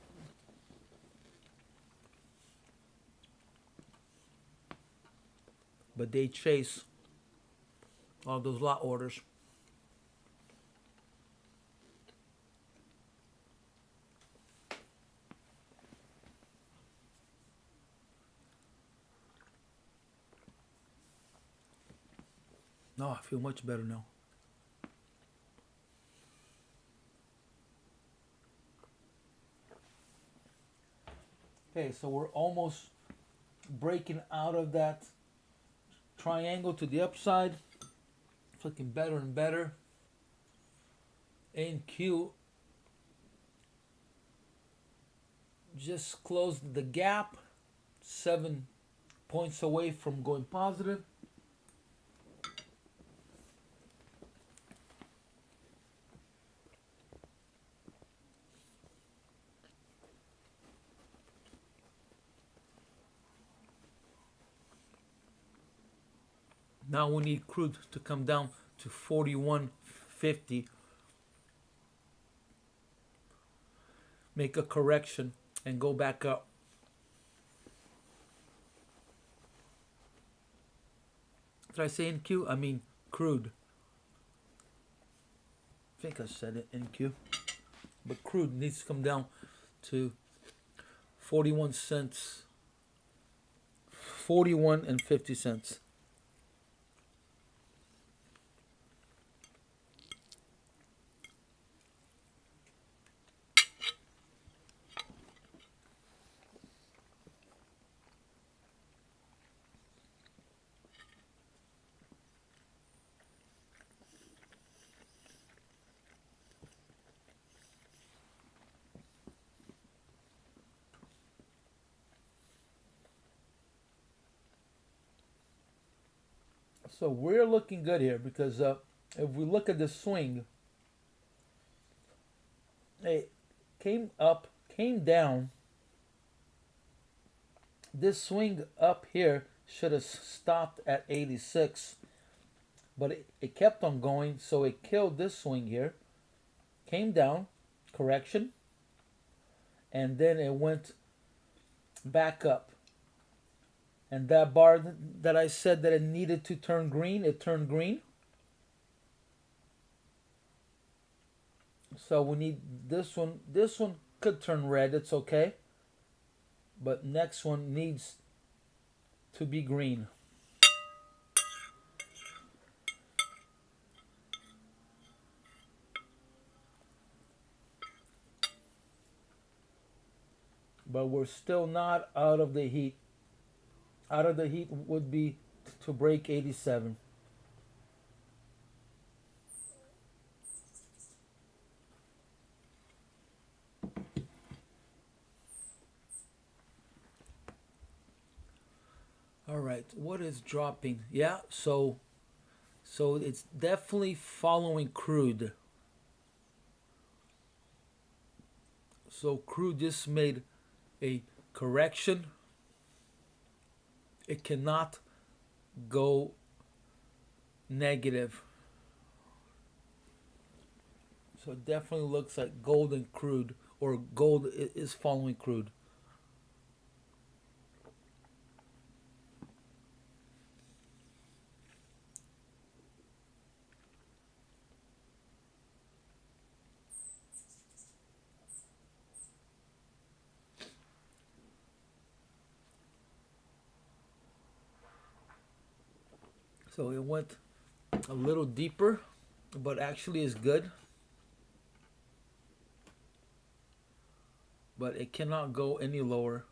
they chase all those lot orders. No, I feel much better now. Okay, so we're almost breaking out of that triangle to the upside. It's looking better and better. NQ just closed the gap, 7 points away from going positive. Now we need crude to come down to 41.50. Make a correction and go back up. Did I say NQ? I mean crude. I think I said it NQ. But crude needs to come down to 41 cents. 41 and 50 cents. So we're looking good here because if we look at the swing, it came up, came down. This swing up here should have stopped at 86, but it kept on going, so it killed this swing here. Came down, correction, and then it went back up. And that bar that I said that it needed to turn green, it turned green. So we need this one. This one could turn red, it's okay. But next one needs to be green. But we're still not out of the heat. Out of the heat would be to break 87. All right, what is dropping? Yeah, so it's definitely following crude. So crude just made a correction. It cannot go negative. So it definitely looks like gold and crude, or gold is following crude. So it went a little deeper, but actually is good. But it cannot go any lower.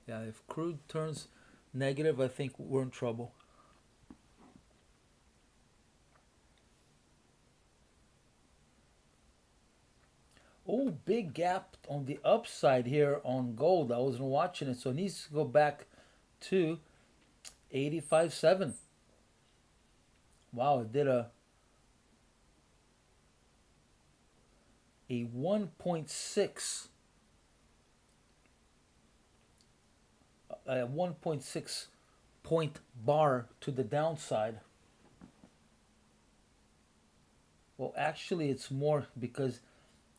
Yeah, if crude turns negative, I think we're in trouble. Oh, big gap on the upside here on gold. I wasn't watching it, so it needs to go back to 85.7. Wow, it did a 1.6 a 1.6 point bar to the downside. Well, actually, it's more because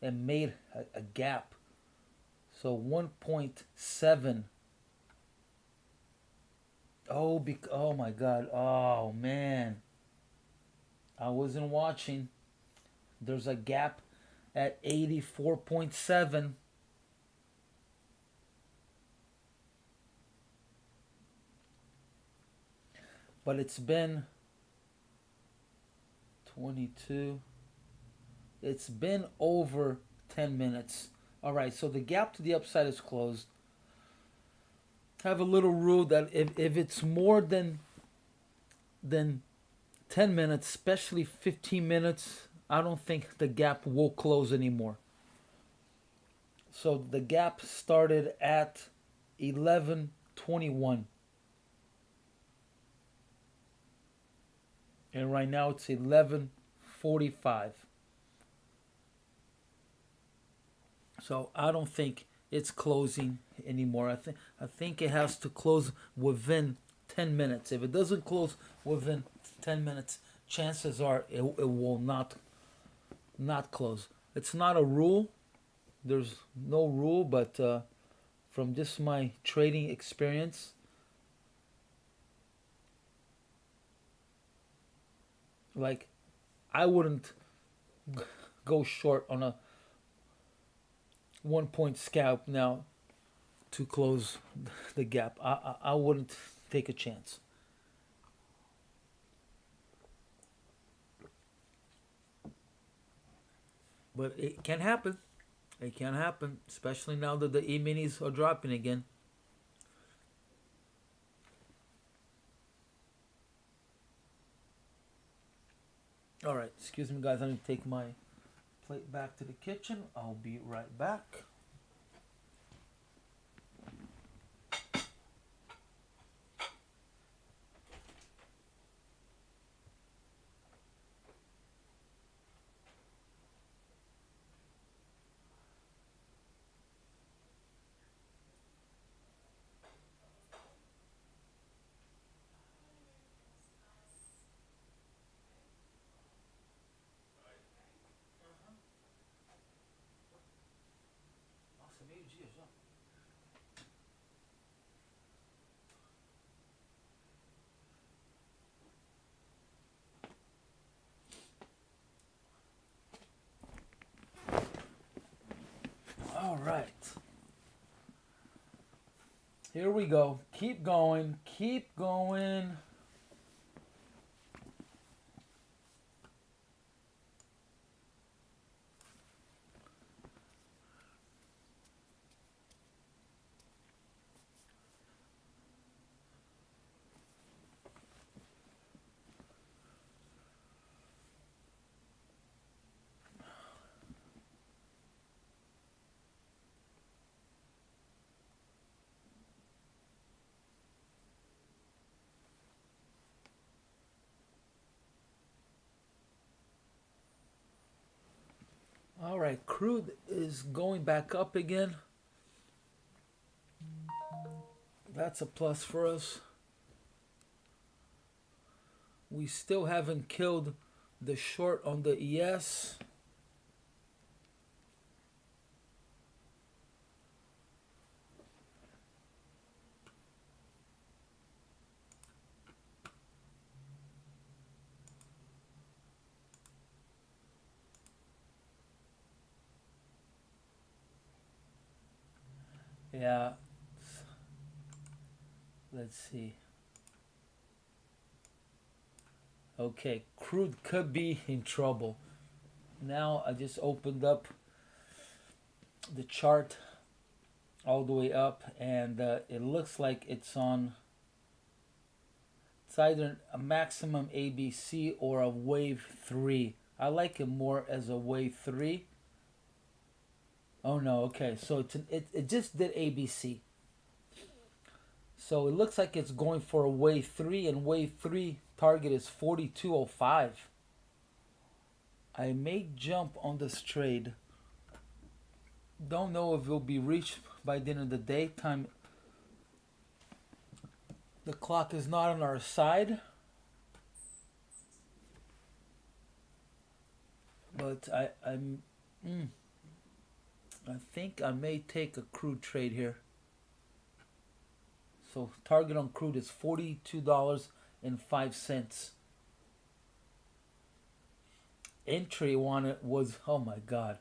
it made a gap. So 1.7. Oh my God. Oh man. I wasn't watching. There's a gap at 84.7. But it's been 22. It's been over 10 minutes. All right, so the gap to the upside is closed. Have a little rule that if it's more than 10 minutes, especially 15 minutes, I don't think the gap will close anymore. So the gap started at 11:21, and right now it's 11:45. So I don't think it's closing anymore. I think it has to close within 10 minutes. If it doesn't close within 10 minutes, chances are it will not close. It's not a rule. There's no rule, but from just my trading experience, like I wouldn't go short on a 1 point scalp now to close the gap. I wouldn't take a chance. But it can happen. It can happen, especially now that the E-minis are dropping again. All right, excuse me, guys. I need to take my plate back to the kitchen. I'll be right back. All right. Here we go. Keep going. Keep going. All right. Crude is going back up again. That's a plus for us. We still haven't killed the short on the ES. Yeah. Let's see. Okay, crude could be in trouble. Now I just opened up the chart all the way up, and it looks like it's on. It's either a maximum ABC or a wave 3. I like it more as a wave 3. Oh no, okay, so it just did ABC. So it looks like it's going for a wave 3, and wave 3 target is 42.05. I may jump on this trade. Don't know if it will be reached by the end of the day. Time. The clock is not on our side. But I think I may take a crude trade here. So target on crude is $42.05. Entry on it was, oh my god.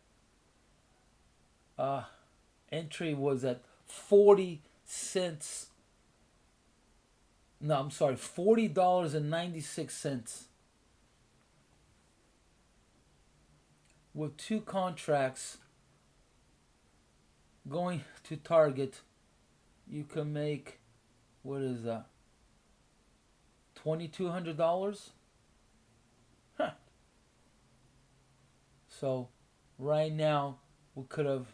Entry was at 40 cents. No, I'm sorry, $40.96. With two contracts going to target, you can make, what is that? $2,200? Huh. So right now we could have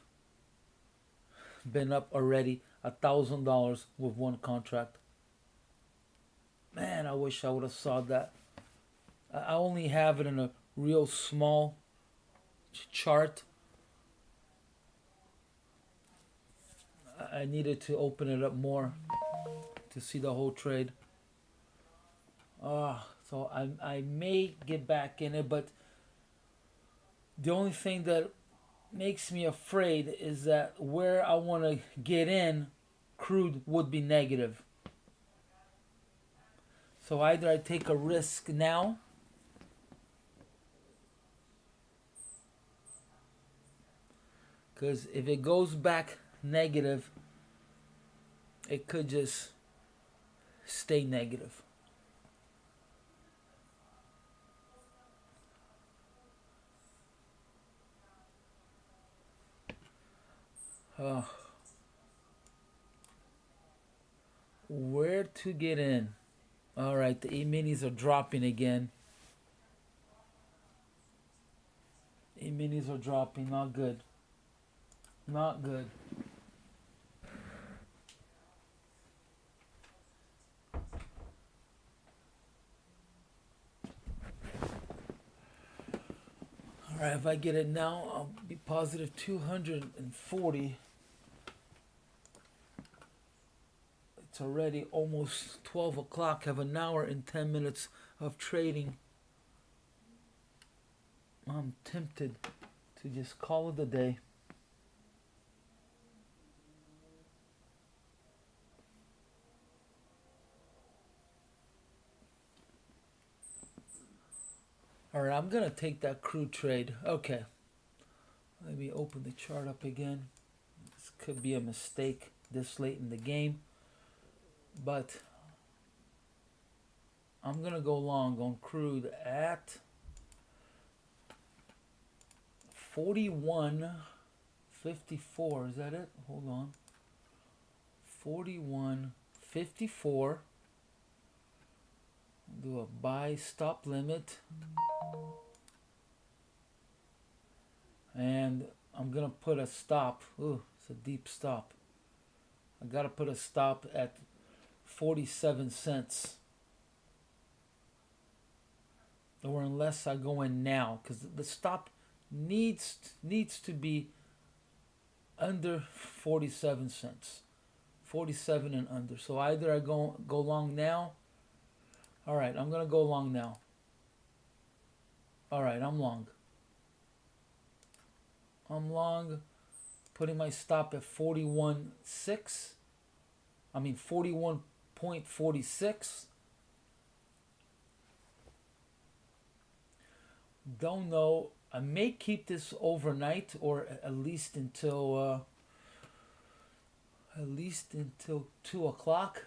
been up already $1,000 with one contract. Man, I wish I would have saw that. I only have it in a real small chart. I needed to open it up more to see the whole trade. So I may get back in it, but the only thing that makes me afraid is that where I want to get in, crude would be negative. So either I take a risk now, because if it goes back negative, it could just stay negative. Uh, where to get in? All right, the E-minis are dropping again. E-minis are dropping. Not good. Not good. All right, if I get it now, I'll be positive 240. It's already almost 12 o'clock. I have an hour and 10 minutes of trading. I'm tempted to just call it a day. All right, I'm gonna take that crude trade. Okay, let me open the chart up again. This could be a mistake this late in the game, but I'm gonna go long on crude at 41.54. Is that it? Hold on. 41.54. Do a buy stop limit. And I'm gonna put a stop. Ooh, it's a deep stop. I gotta put a stop at 47 cents. Or unless I go in now, because the stop needs to be under 47 cents. 47 and under. So either I go long now. All right, I'm gonna go long now. All right, I'm long. I'm long, putting my stop at 41.6. I mean 41.46. Don't know. I may keep this overnight, or at least until 2 o'clock.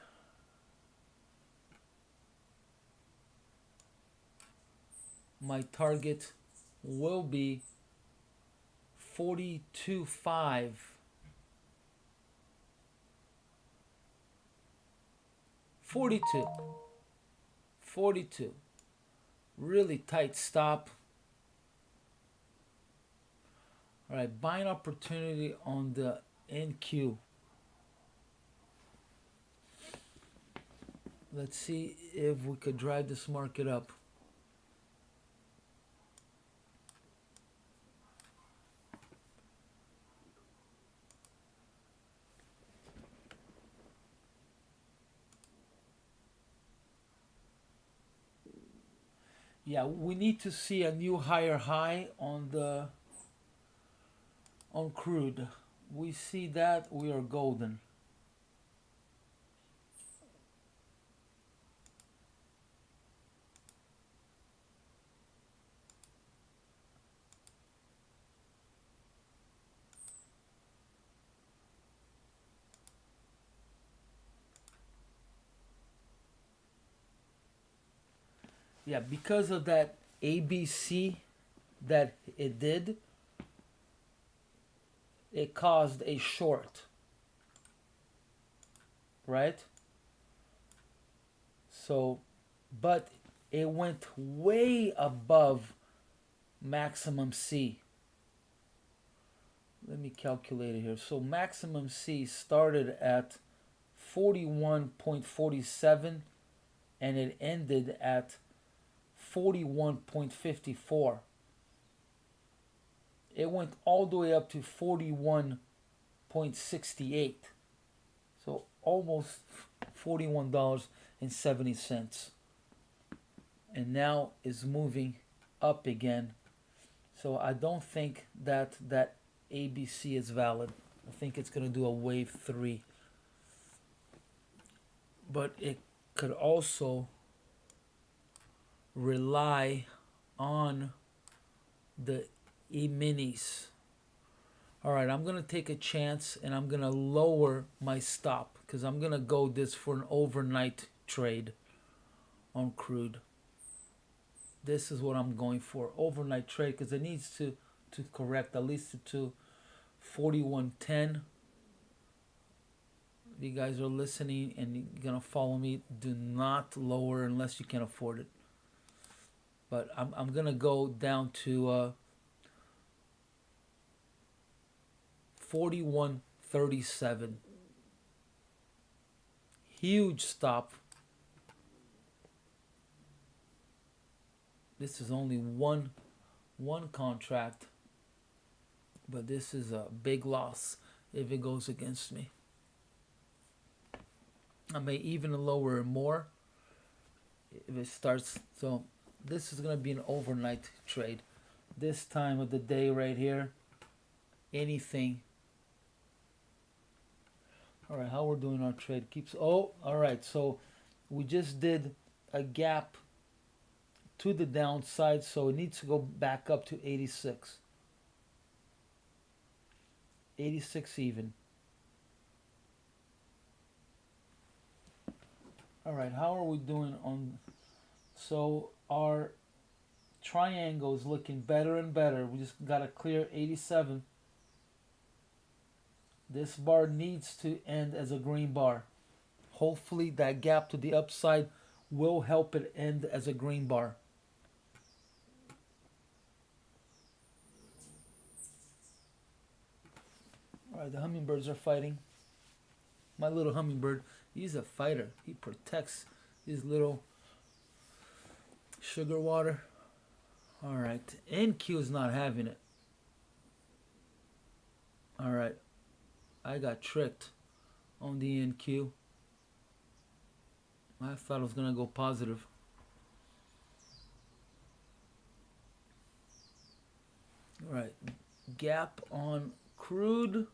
My target will be 42.5. 42. 42. Really tight stop. All right, buying opportunity on the NQ. Let's see if we could drive this market up. Yeah, we need to see a new higher high on crude. We see that, we are golden. Yeah, because of that ABC that it did, it caused a short, right? So, but it went way above maximum C. let me calculate it here. So maximum C started at 41.47 and it ended at 41.54. It went all the way up to 41.68. So almost $41.70. And now is moving up again. So I don't think that ABC is valid. I think it's going to do a wave 3. But it could also rely on the E-minis. All right, I'm going to take a chance and I'm going to lower my stop because I'm going to go this for an overnight trade on crude. This is what I'm going for, overnight trade, because it needs to correct at least to 41.10. If you guys are listening and you're going to follow me, do not lower unless you can afford it. But I'm going to go down to 41.37. Huge stop. This is only one contract, but this is a big loss if it goes against me. I may even lower it more if it starts. So this is going to be an overnight trade. This time of the day right here, anything. All right, how we're doing our trade keeps. Oh, all right. So we just did a gap to the downside, so it needs to go back up to 86. 86 even. All right, how are we doing on? So our triangle is looking better and better. We just got to clear 87. This bar needs to end as a green bar. Hopefully that gap to the upside will help it end as a green bar. All right, the hummingbirds are fighting. My little hummingbird, he's a fighter. He protects his little sugar water. All right, NQ is not having it. All right, I got tricked on the NQ. I thought it was going to go positive. All right, gap on crude.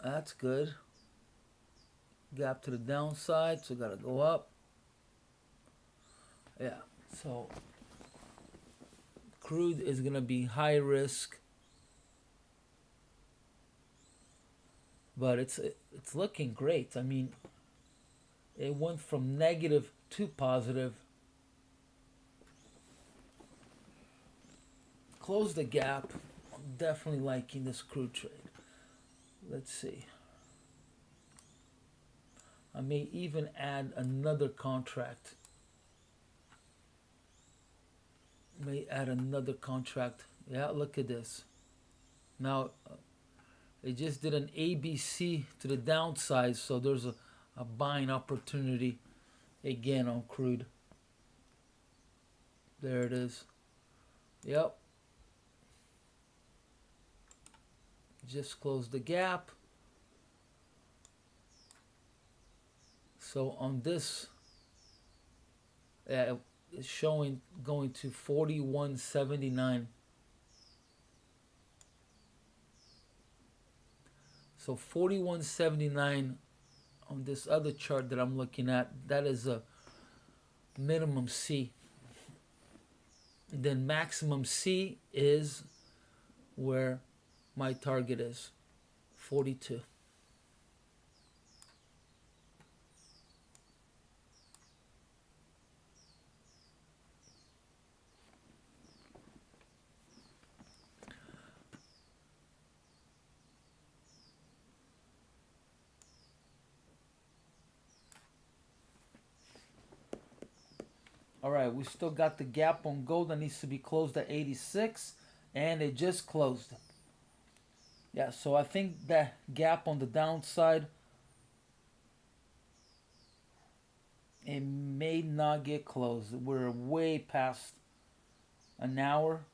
That's good. Gap to the downside, so gotta go up. Yeah, so crude is gonna be high risk, but it's looking great. I mean, it went from negative to positive. Close the gap. I'm definitely liking this crude trade. Let's see. I may even add another contract. Yeah, look at this. Now, it just did an ABC to the downside, so there's a buying opportunity again on crude. There it is. Yep. Just close the gap. So on this, it's showing going to 41.79. So 41.79 on this other chart that I'm looking at, that is a minimum C. Then maximum C is where my target is, 42. All right, we still got the gap on gold that needs to be closed at 86, and it just closed. Yeah, so I think that gap on the downside, it may not get closed. We're way past an hour.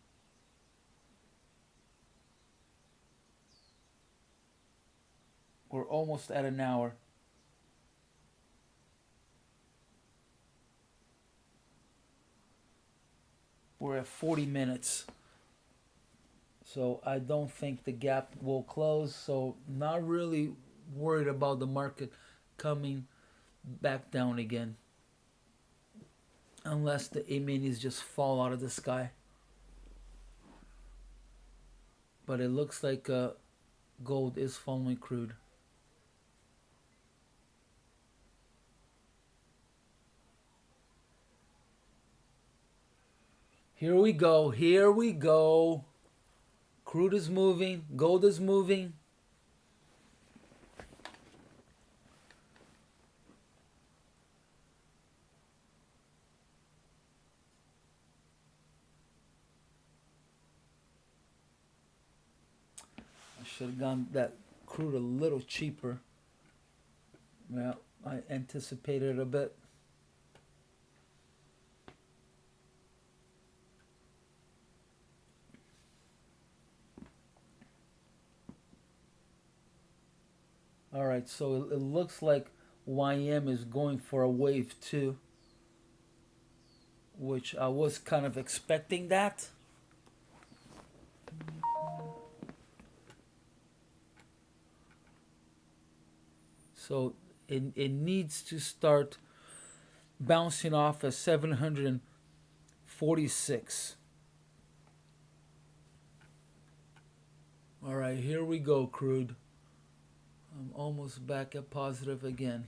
We're almost at an hour. We're at 40 minutes. So I don't think the gap will close. So not really worried about the market coming back down again. Unless the E-minis just fall out of the sky. But it looks like gold is following crude. Here we go. Here we go. Crude is moving. Gold is moving. I should have gone that crude a little cheaper. Well, I anticipated a bit. All right, so it looks like YM is going for a wave too, which I was kind of expecting that. So it needs to start bouncing off at 746. All right, here we go, crude. I'm almost back at positive again.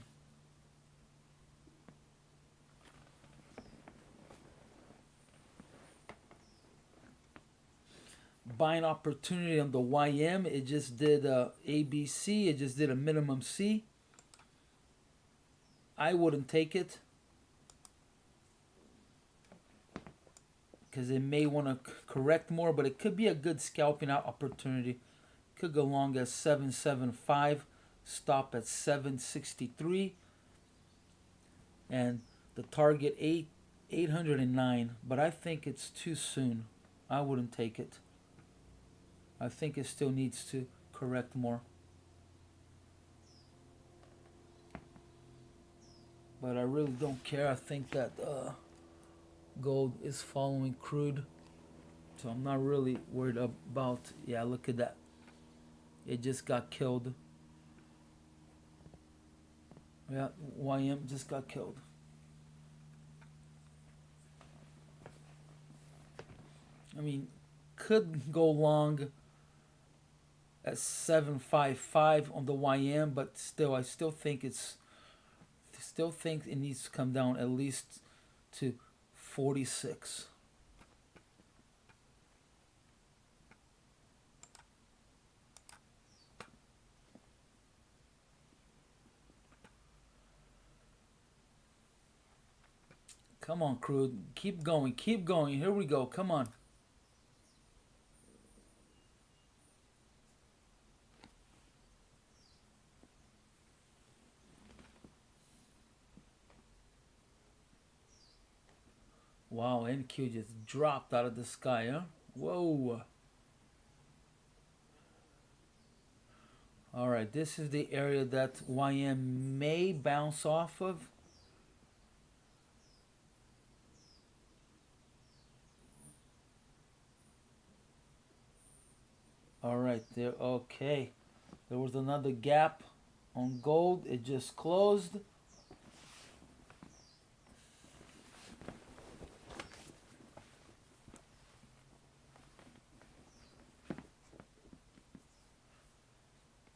Buying opportunity on the YM. It just did ABC. It just did a minimum C. I wouldn't take it because it may want to correct more, but it could be a good scalping out opportunity. Could go long as 775, stop at 763, and the target 809. But I think it's too soon. I wouldn't take it. I think it still needs to correct more. But I really don't care. I think that gold is following crude. So I'm not really worried about, yeah, look at that. It just got killed. Yeah, YM just got killed. I mean, could go long at 755 on the YM, but still, I still think it needs to come down at least to 46. Come on, crude. Keep going. Keep going. Here we go. Come on. Wow, NQ just dropped out of the sky, huh? Whoa. All right, this is the area that YM may bounce off of. All right, there. Okay. There was another gap on gold. It just closed.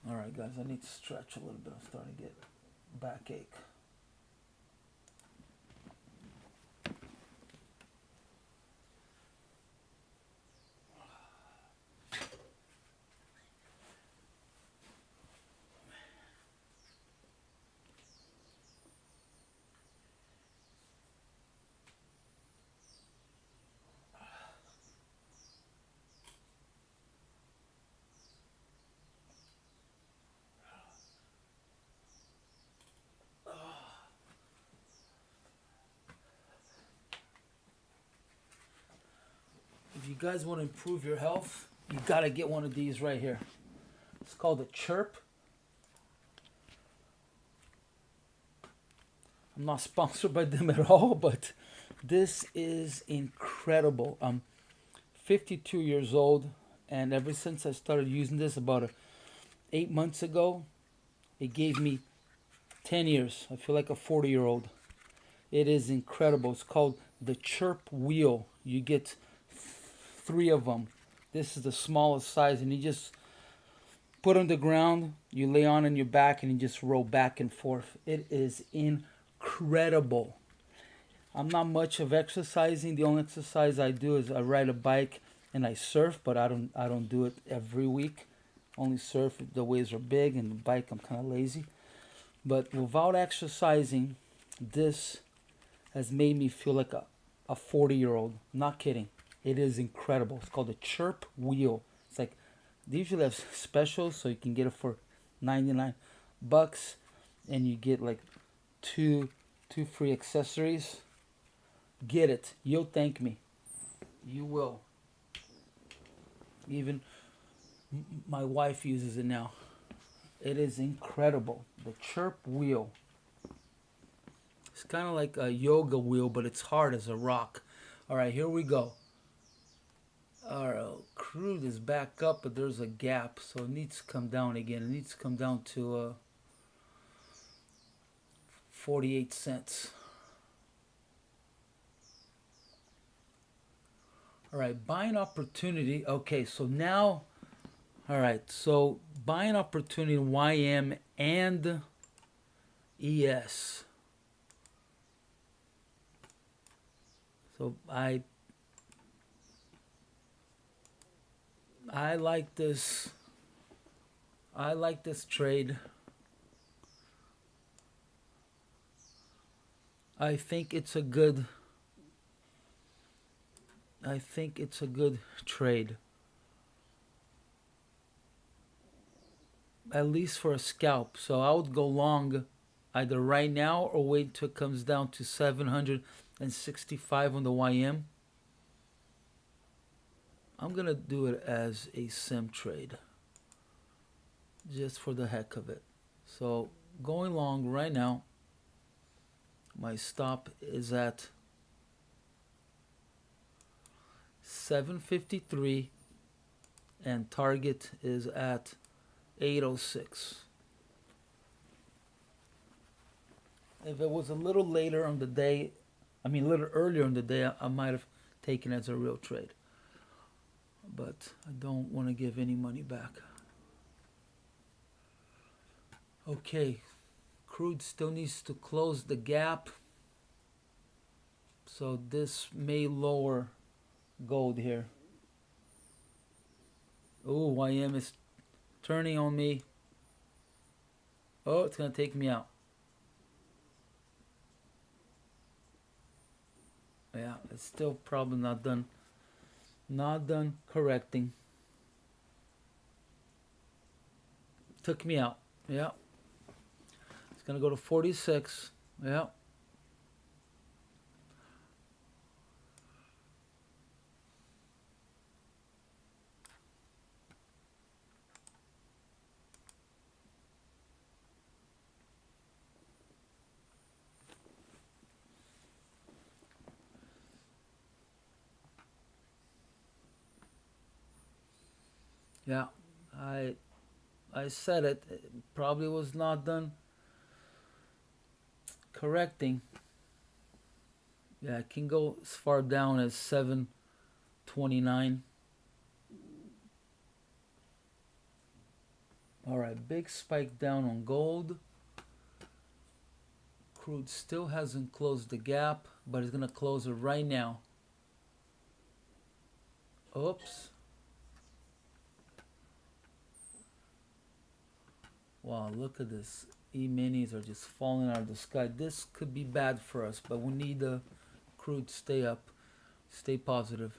All right, guys, I need to stretch a little bit. I'm starting to get backache. you guys want to improve your health, you gotta get one of these right here. It's called a Chirp. I'm not sponsored by them at all, but this is incredible. I'm 52 years old, and ever since I started using this about 8 months ago, it gave me 10 years. I feel like a 40-year-old. It is incredible. It's called the Chirp Wheel. You get 3 of them. This is the smallest size, and you just put on the ground, you lay on your back, and you just roll back and forth. It is incredible. I'm not much of exercising. The only exercise I do is I ride a bike and I surf, but I don't do it every week. Only surf if the waves are big, and the bike I'm kind of lazy. But without exercising, this has made me feel like a 40-year-old. Not kidding. It is incredible. It's called the Chirp Wheel. It's like they usually have specials, so you can get it for $99, and you get like two free accessories. Get it. You'll thank me. You will. Even my wife uses it now. It is incredible. The Chirp Wheel. It's kind of like a yoga wheel, but it's hard as a rock. All right, here we go. Our crude is back up, but there's a gap, so it needs to come down again. It needs to come down to 48 cents. All right, buying opportunity. Okay, so now, all right, so buying opportunity YM and ES. So I like this. I like this trade. I think it's a good trade. At least for a scalp. So I would go long either right now or wait till it comes down to 765 on the YM. I'm going to do it as a sim trade. Just for the heck of it. So going long right now. My stop is at 753 and target is at 806. If it was a little later on the day, a little earlier in the day, I might have taken it as a real trade. But I don't want to give any money back. Okay, crude still needs to close the gap. So this may lower gold here. Oh, YM is turning on me. Oh, it's going to take me out. Yeah, it's still probably not done. Not done correcting. Took me out. Yeah. It's going to go to 46. Yeah. Yeah, I said it. It probably was not done correcting. Yeah, it can go as far down as 729. All right, big spike down on gold. Crude still hasn't closed the gap, but it's gonna close it right now. Oops. Wow, look at this. E-minis are just falling out of the sky. This could be bad for us, but we need the crude to stay up, stay positive.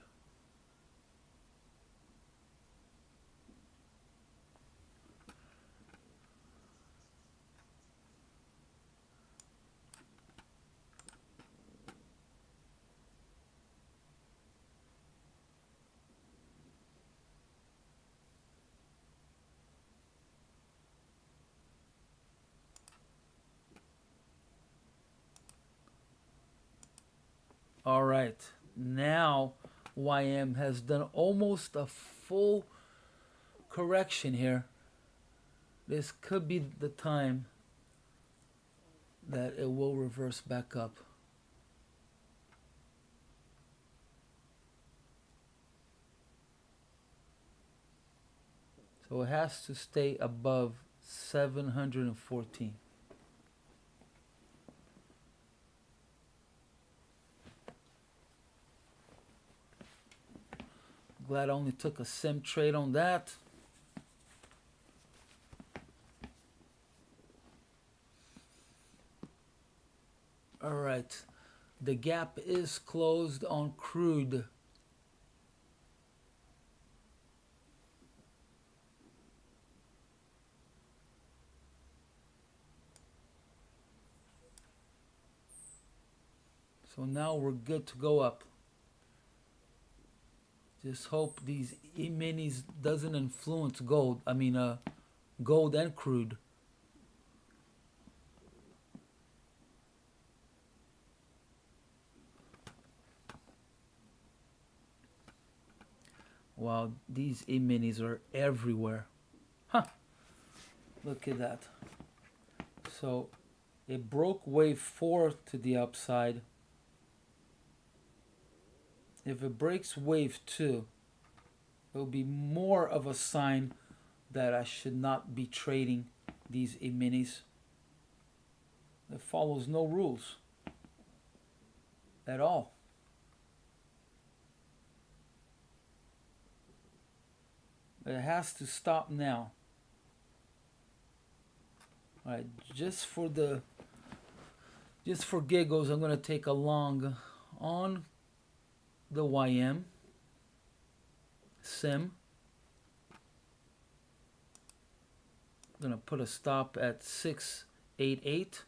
All right. Now YM has done almost a full correction here. This could be the time that it will reverse back up. So it has to stay above 714. Glad I only took a sim trade on that. All right. The gap is closed on crude. So now we're good to go up. Just hope these E-minis doesn't influence gold. I mean, gold and crude. Wow, these E-minis are everywhere. Huh. Look at that. So it broke wave 4 to the upside. If it breaks wave 2, it will be more of a sign that I should not be trading these E-minis. It follows no rules at all. It has to stop now. All right, just for giggles, I'm gonna take a long on the YM sim. I'm gonna put a stop at 688,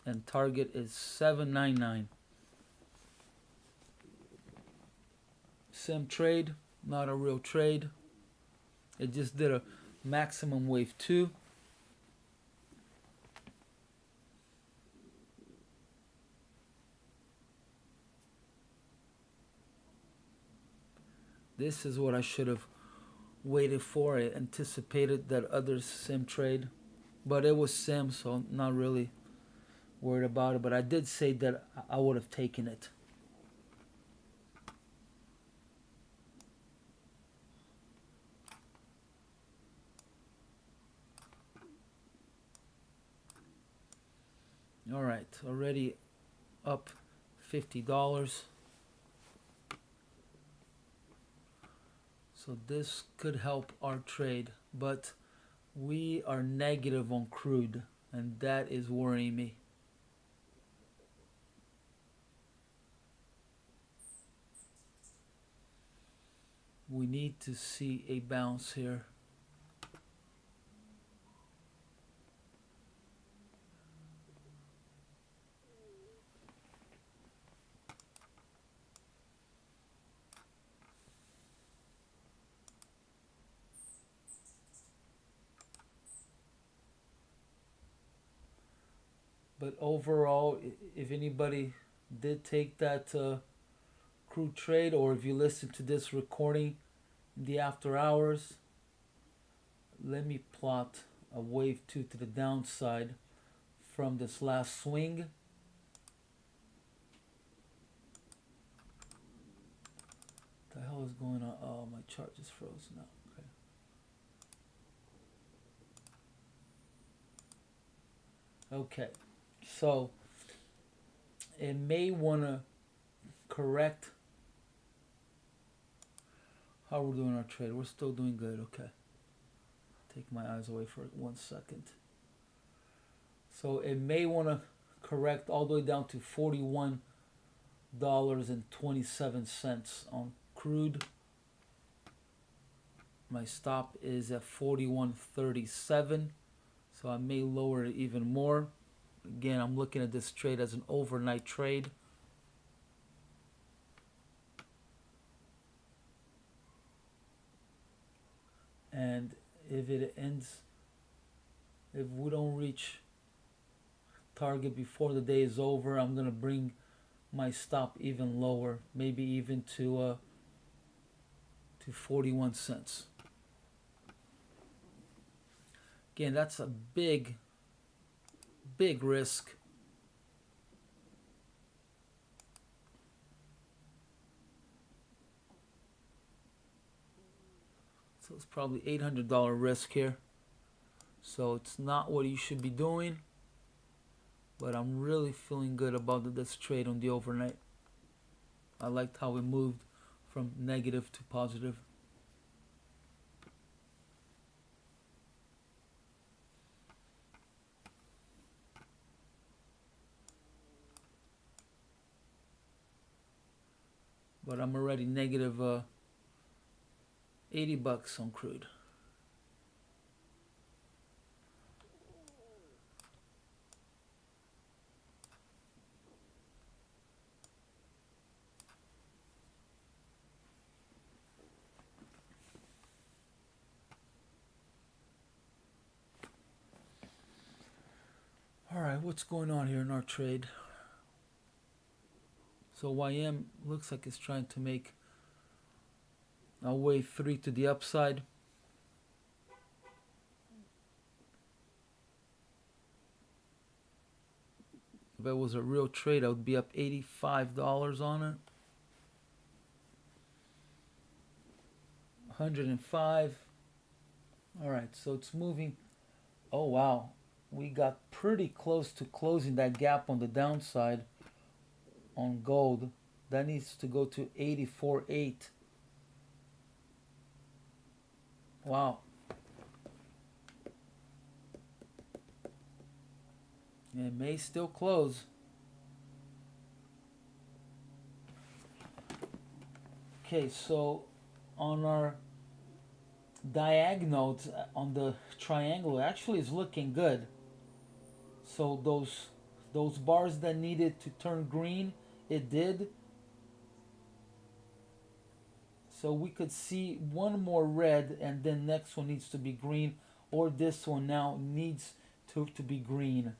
and target is 799. Sim trade, not a real trade. It just did a maximum wave 2. This is what I should have waited for. I anticipated that other sim trade, but it was sim, so not really worried about it. But I did say that I would have taken it. All right, already up $50. So this could help our trade, but we are negative on crude, and that is worrying me. We need to see a bounce here. But overall, if anybody did take that crude trade, or if you listen to this recording in the after hours, let me plot a wave 2 to the downside from this last swing. What the hell is going on? Oh, my chart just froze now. Okay. So it may want to correct. How we're doing our trade? We're still doing good. Okay. Take my eyes away for 1 second. So it may want to correct all the way down to $41.27 on crude. My stop is at 41.37, so I may lower it even more. Again, I'm looking at this trade as an overnight trade. And if it ends, if we don't reach target before the day is over. I'm gonna bring my stop even lower, maybe even to 41 cents. Again, that's a big risk. So it's probably $800 risk here. So it's not what you should be doing. But I'm really feeling good about this trade on the overnight. I liked how it moved from negative to positive. But I'm already negative 80 bucks on crude. Alright, what's going on here in our trade? So YM looks like it's trying to make a wave 3 to the upside. If it was a real trade, I would be up $85 on it. 105. Alright, so it's moving. Oh wow, we got pretty close to closing that gap on the downside on gold. That needs to go to 84.8. Wow. It may still close. Okay, so on our diagonal on the triangle actually is looking good. So those bars that needed to turn green, it did. So we could see one more red, and then next one needs to be green, or this one now needs to be green.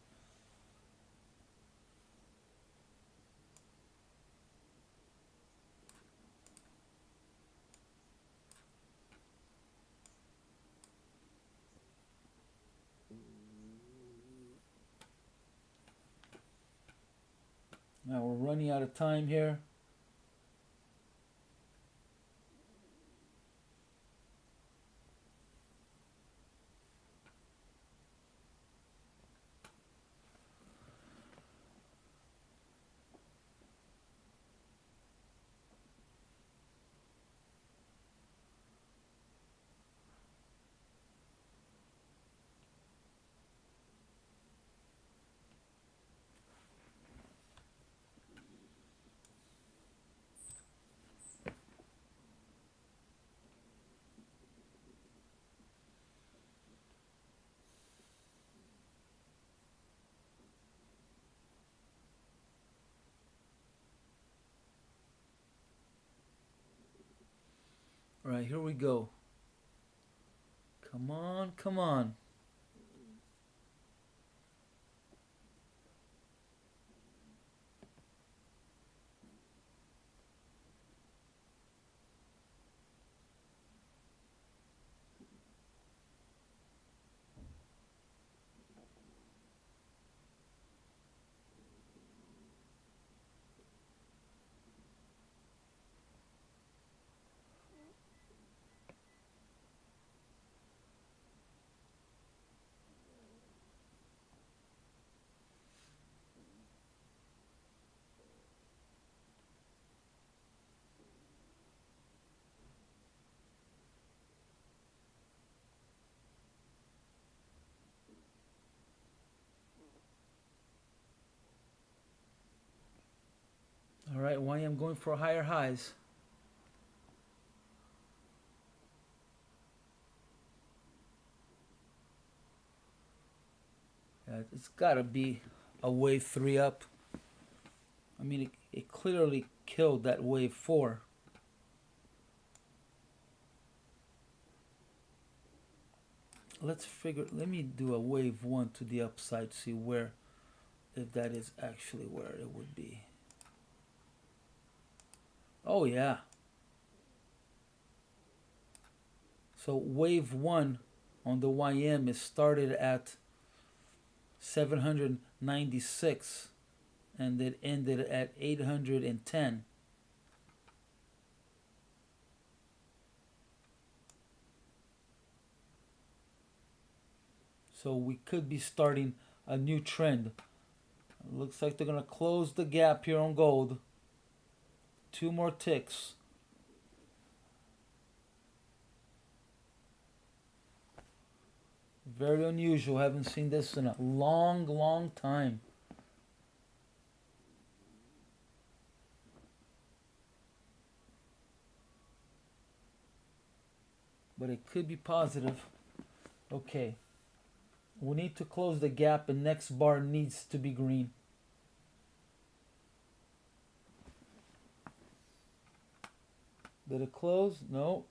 Now we're running out of time here. All right, here we go. Come on, come on. All right, YM going for higher highs. Yeah, it's got to be a wave 3 up. I mean, it clearly killed that wave 4. Let me do a wave 1 to the upside, see where if that is actually where it would be. Oh yeah. So wave 1 on the YM is started at 796 and it ended at 810. So we could be starting a new trend. It looks like they're going to close the gap here on gold. 2 more ticks. Very unusual. Haven't seen this in a long, long time. But it could be positive. Okay. We need to close the gap and next bar needs to be green. Did it close? No.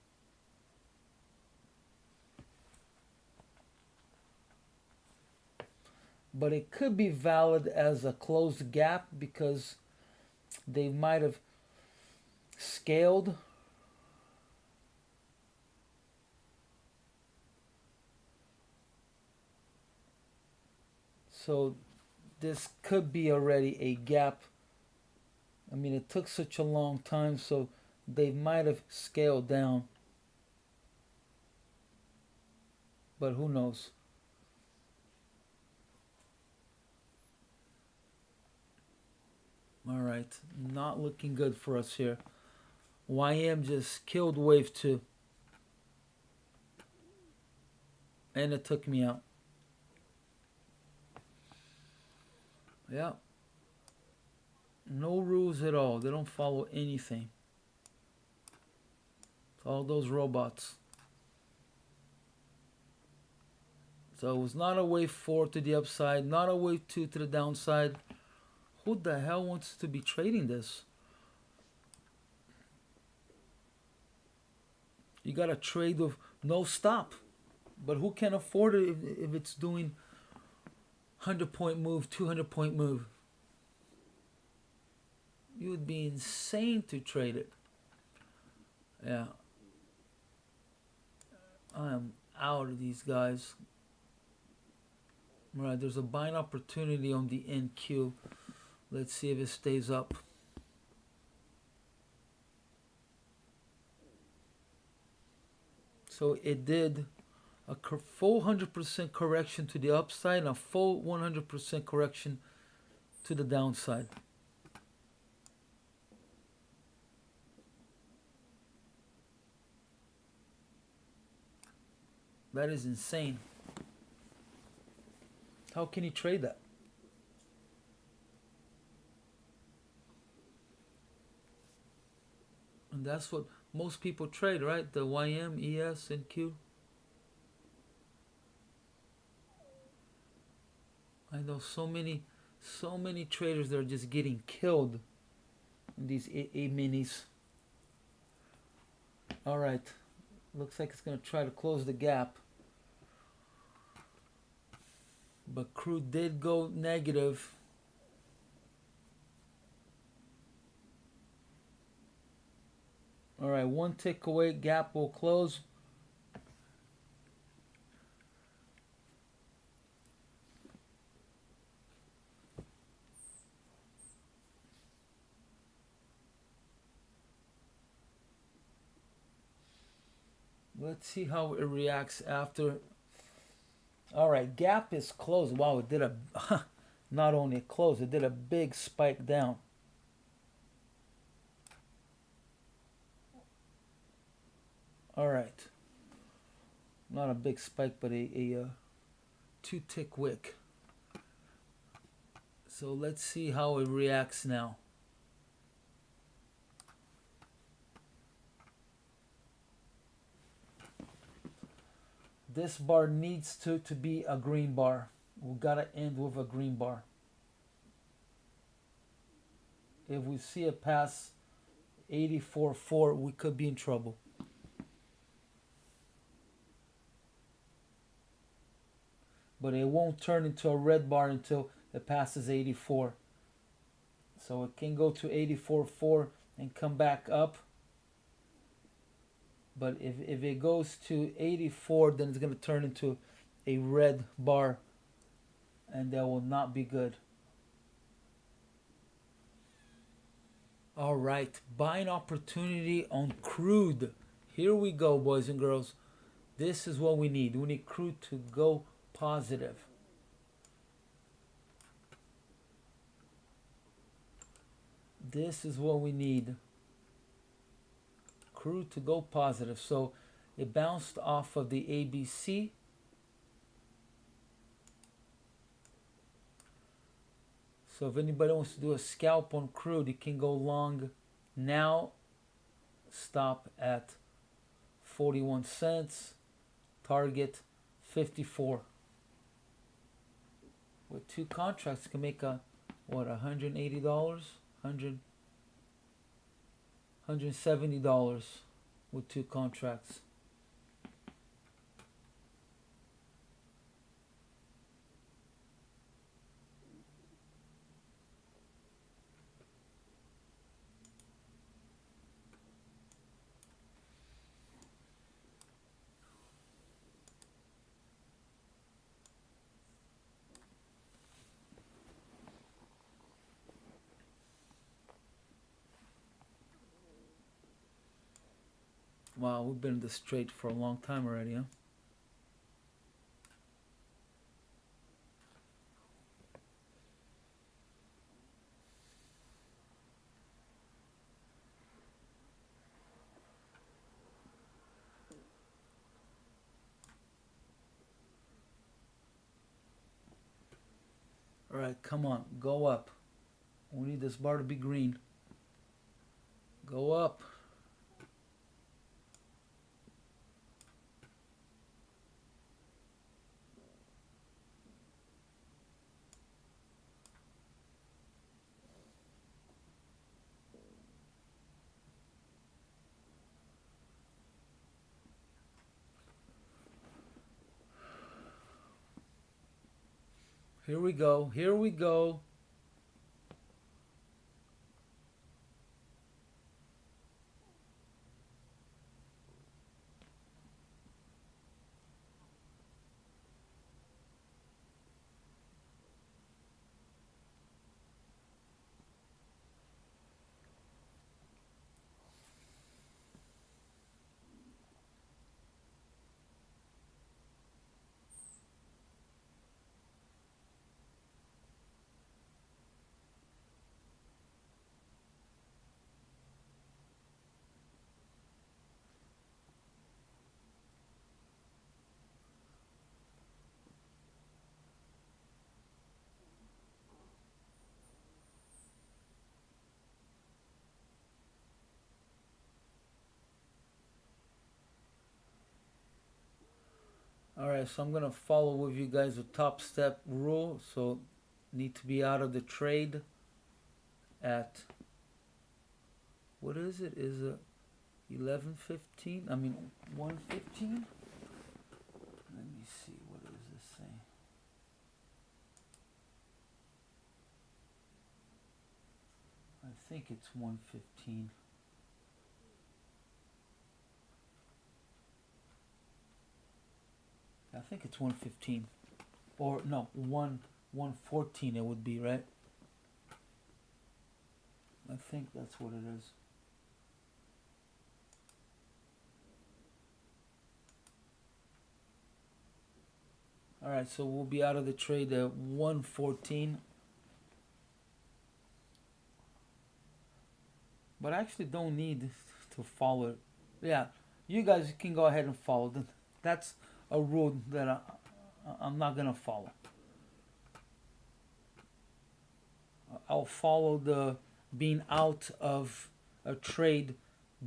But it could be valid as a closed gap because they might have scaled. So this could be already a gap. I mean, it took such a long time, so they might have scaled down. But who knows? All right, not looking good for us here. YM just killed wave 2. And it took me out. Yeah. No rules at all. They don't follow anything. It's all those robots. So it was not a wave 4 to the upside, not a wave 2 to the downside. Who the hell wants to be trading this? You got to trade with no stop. But who can afford it if it's doing 100-point move, 200-point move? You would be insane to trade it. Yeah. I am out of these guys. All right, there's a buying opportunity on the NQ. Let's see if it stays up. So it did a full 100% correction to the upside and a full 100% correction to the downside. That is insane. How can you trade that? And that's what most people trade, right? The YM, ES, and Q. I know so many traders that are just getting killed in these A minis. All right, looks like it's gonna try to close the gap. But crude did go negative. All right, 1 tick away, gap will close. Let's see how it reacts after. All right, gap is closed. Wow, it did a, not only it closed, it did a big spike down. All right. Not a big spike, but a 2-tick wick. So let's see how it reacts now. This bar needs to be a green bar. We gotta end with a green bar. If we see it pass 84.4, we could be in trouble. But it won't turn into a red bar until it passes 84. So it can go to 84.4 and come back up. But if it goes to 84, then it's going to turn into a red bar, and that will not be good. All right, buying opportunity on crude. Here we go, boys and girls. This is what we need. We need crude to go positive. This is what we need. Crude to go positive. So it bounced off of the ABC. So if anybody wants to do a scalp on crude, you can go long now. Stop at 41 cents. Target 54. With two contracts, you can make a what, $180, $170 with two contracts. Wow, we've been in this trade for a long time already, huh? Alright, come on, go up. We need this bar to be green. Go up. Here we go. Here we go. Alright, so I'm gonna follow with you guys the top step rule. So need to be out of the trade at, what is it? Is it 11:15? I mean 1:15? Let me see, what does this say? I think it's 1:15. I think it's 1:15, or no, 1:14 it would be, right? I think that's what it is. Alright, so we'll be out of the trade at 1:14. But I actually don't need to follow it. Yeah, you guys can go ahead and follow. That's a rule that I'm not gonna follow. I'll follow the being out of a trade,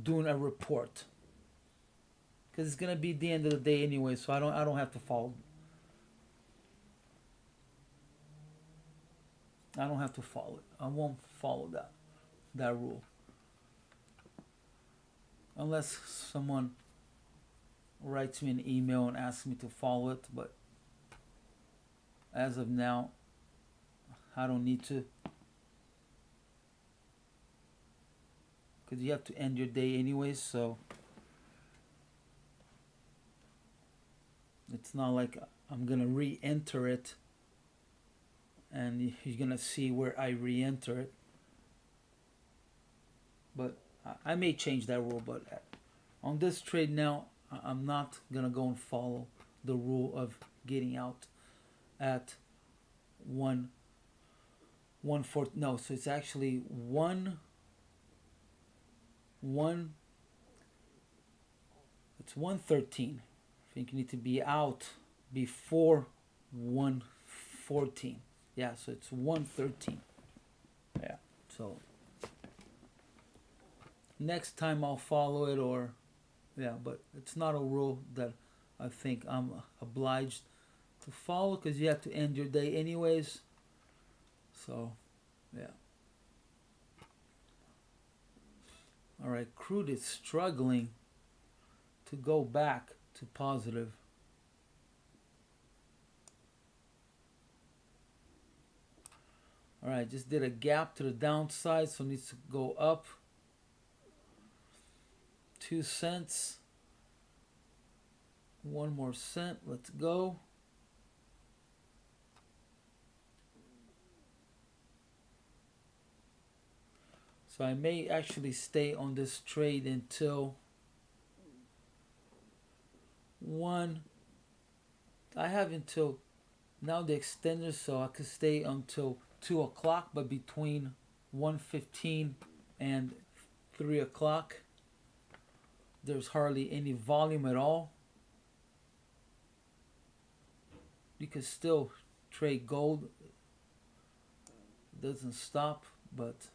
doing a report, because it's gonna be the end of the day anyway. So I don't have to follow. I don't have to follow it. I won't follow that rule unless someone writes me an email and asks me to follow it. But as of now, I don't need to, because you have to end your day anyways, so it's not like I'm gonna re-enter it and you're gonna see where I re-enter it. But I may change that rule, but on this trade now, I'm not gonna go and follow the rule of getting out at 1 4. No, so it's actually 1 it's 113. I think you need to be out before 114. Yeah, so it's 113. Yeah, so next time I'll follow it, or yeah, but it's not a rule that I think I'm obliged to follow, because you have to end your day anyways. So yeah. All right, crude is struggling to go back to positive. All right, just did a gap to the downside, so it needs to go up 2 cents. 1 more cent. Let's go. So I may actually stay on this trade until 1. I have until now the extender, so I could stay until 2 o'clock, but between 1:15 and 3 o'clock, there's hardly any volume at all. You can still trade gold. It doesn't stop, but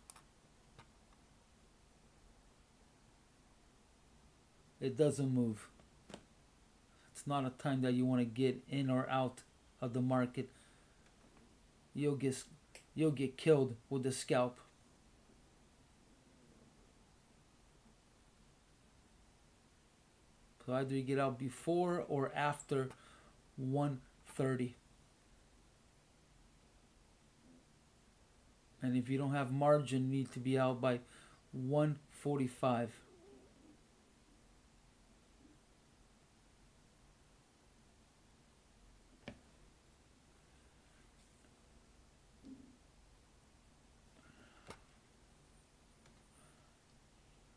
it doesn't move. It's not a time that you want to get in or out of the market. You'll get killed with the scalp. So either you get out before or after 1:30. And if you don't have margin, you need to be out by 1:45.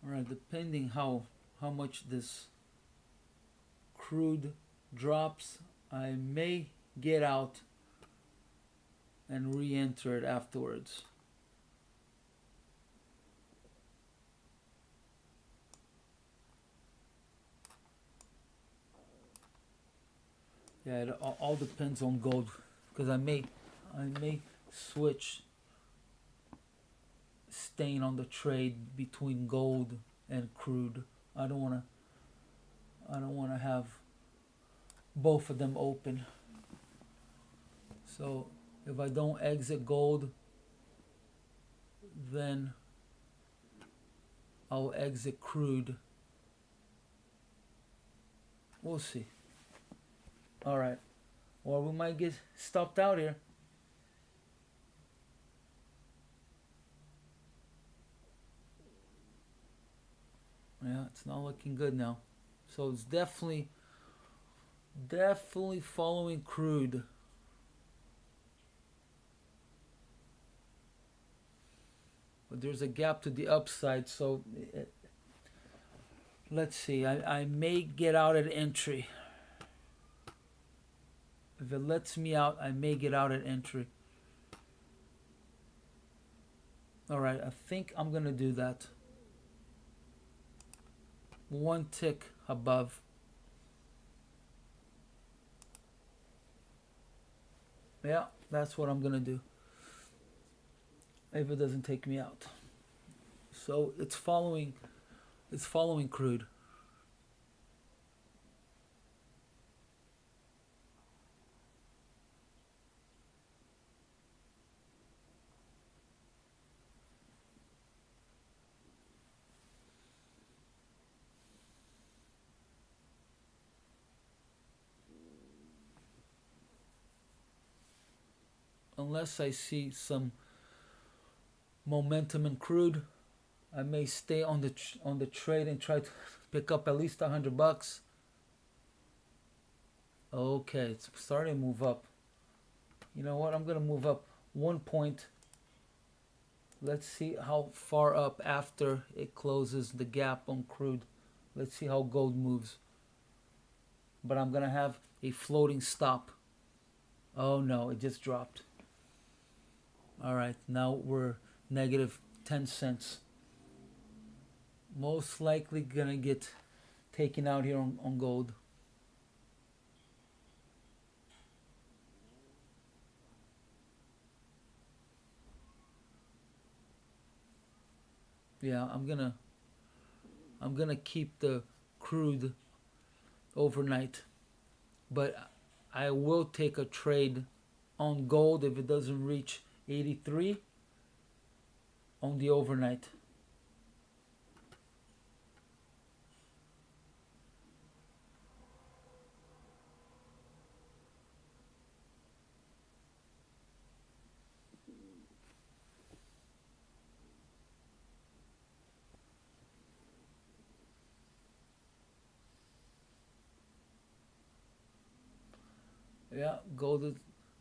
Alright, depending how much this crude drops, I may get out and re-enter it afterwards. Yeah, it all depends on gold, because I may switch, staying on the trade between gold and crude. I don't wanna have both of them open. So if I don't exit gold, then I'll exit crude. We'll see. All right. Or we might get stopped out here. Yeah, it's not looking good now. So it's definitely following crude. But there's a gap to the upside, so let's see. I may get out at entry. If it lets me out, I may get out at entry. Alright, I think I'm gonna do that. 1 tick above. Yeah, that's what I'm gonna do. If it doesn't take me out. So it's following crude. unless I see some momentum in crude, I may stay on the trade and try to pick up at least $100. Okay, it's starting to move up. You know what? I'm gonna move up 1 point. Let's see how far up after it closes the gap on crude. Let's see how gold moves. But I'm gonna have a floating stop. Oh no, it just dropped. All right, now we're negative 10 cents. Most likely gonna get taken out here on gold. Yeah, I'm gonna keep the crude overnight, but I will take a trade on gold if it doesn't reach 83 on the overnight. Yeah,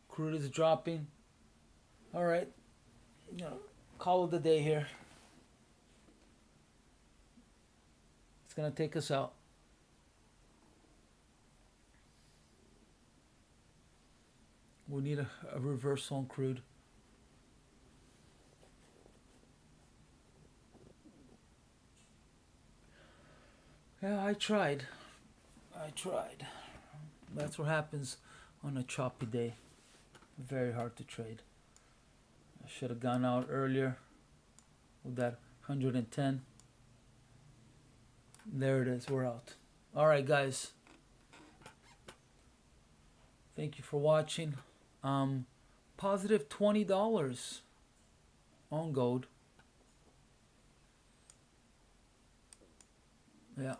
crude is dropping. All right, call it a day here. It's gonna take us out. We need a reversal on crude. Yeah, I tried. That's what happens on a choppy day. Very hard to trade. I should have gone out earlier with that 110. There it is. We're out. All right, guys. Thank you for watching. Positive $20 on gold. Yeah.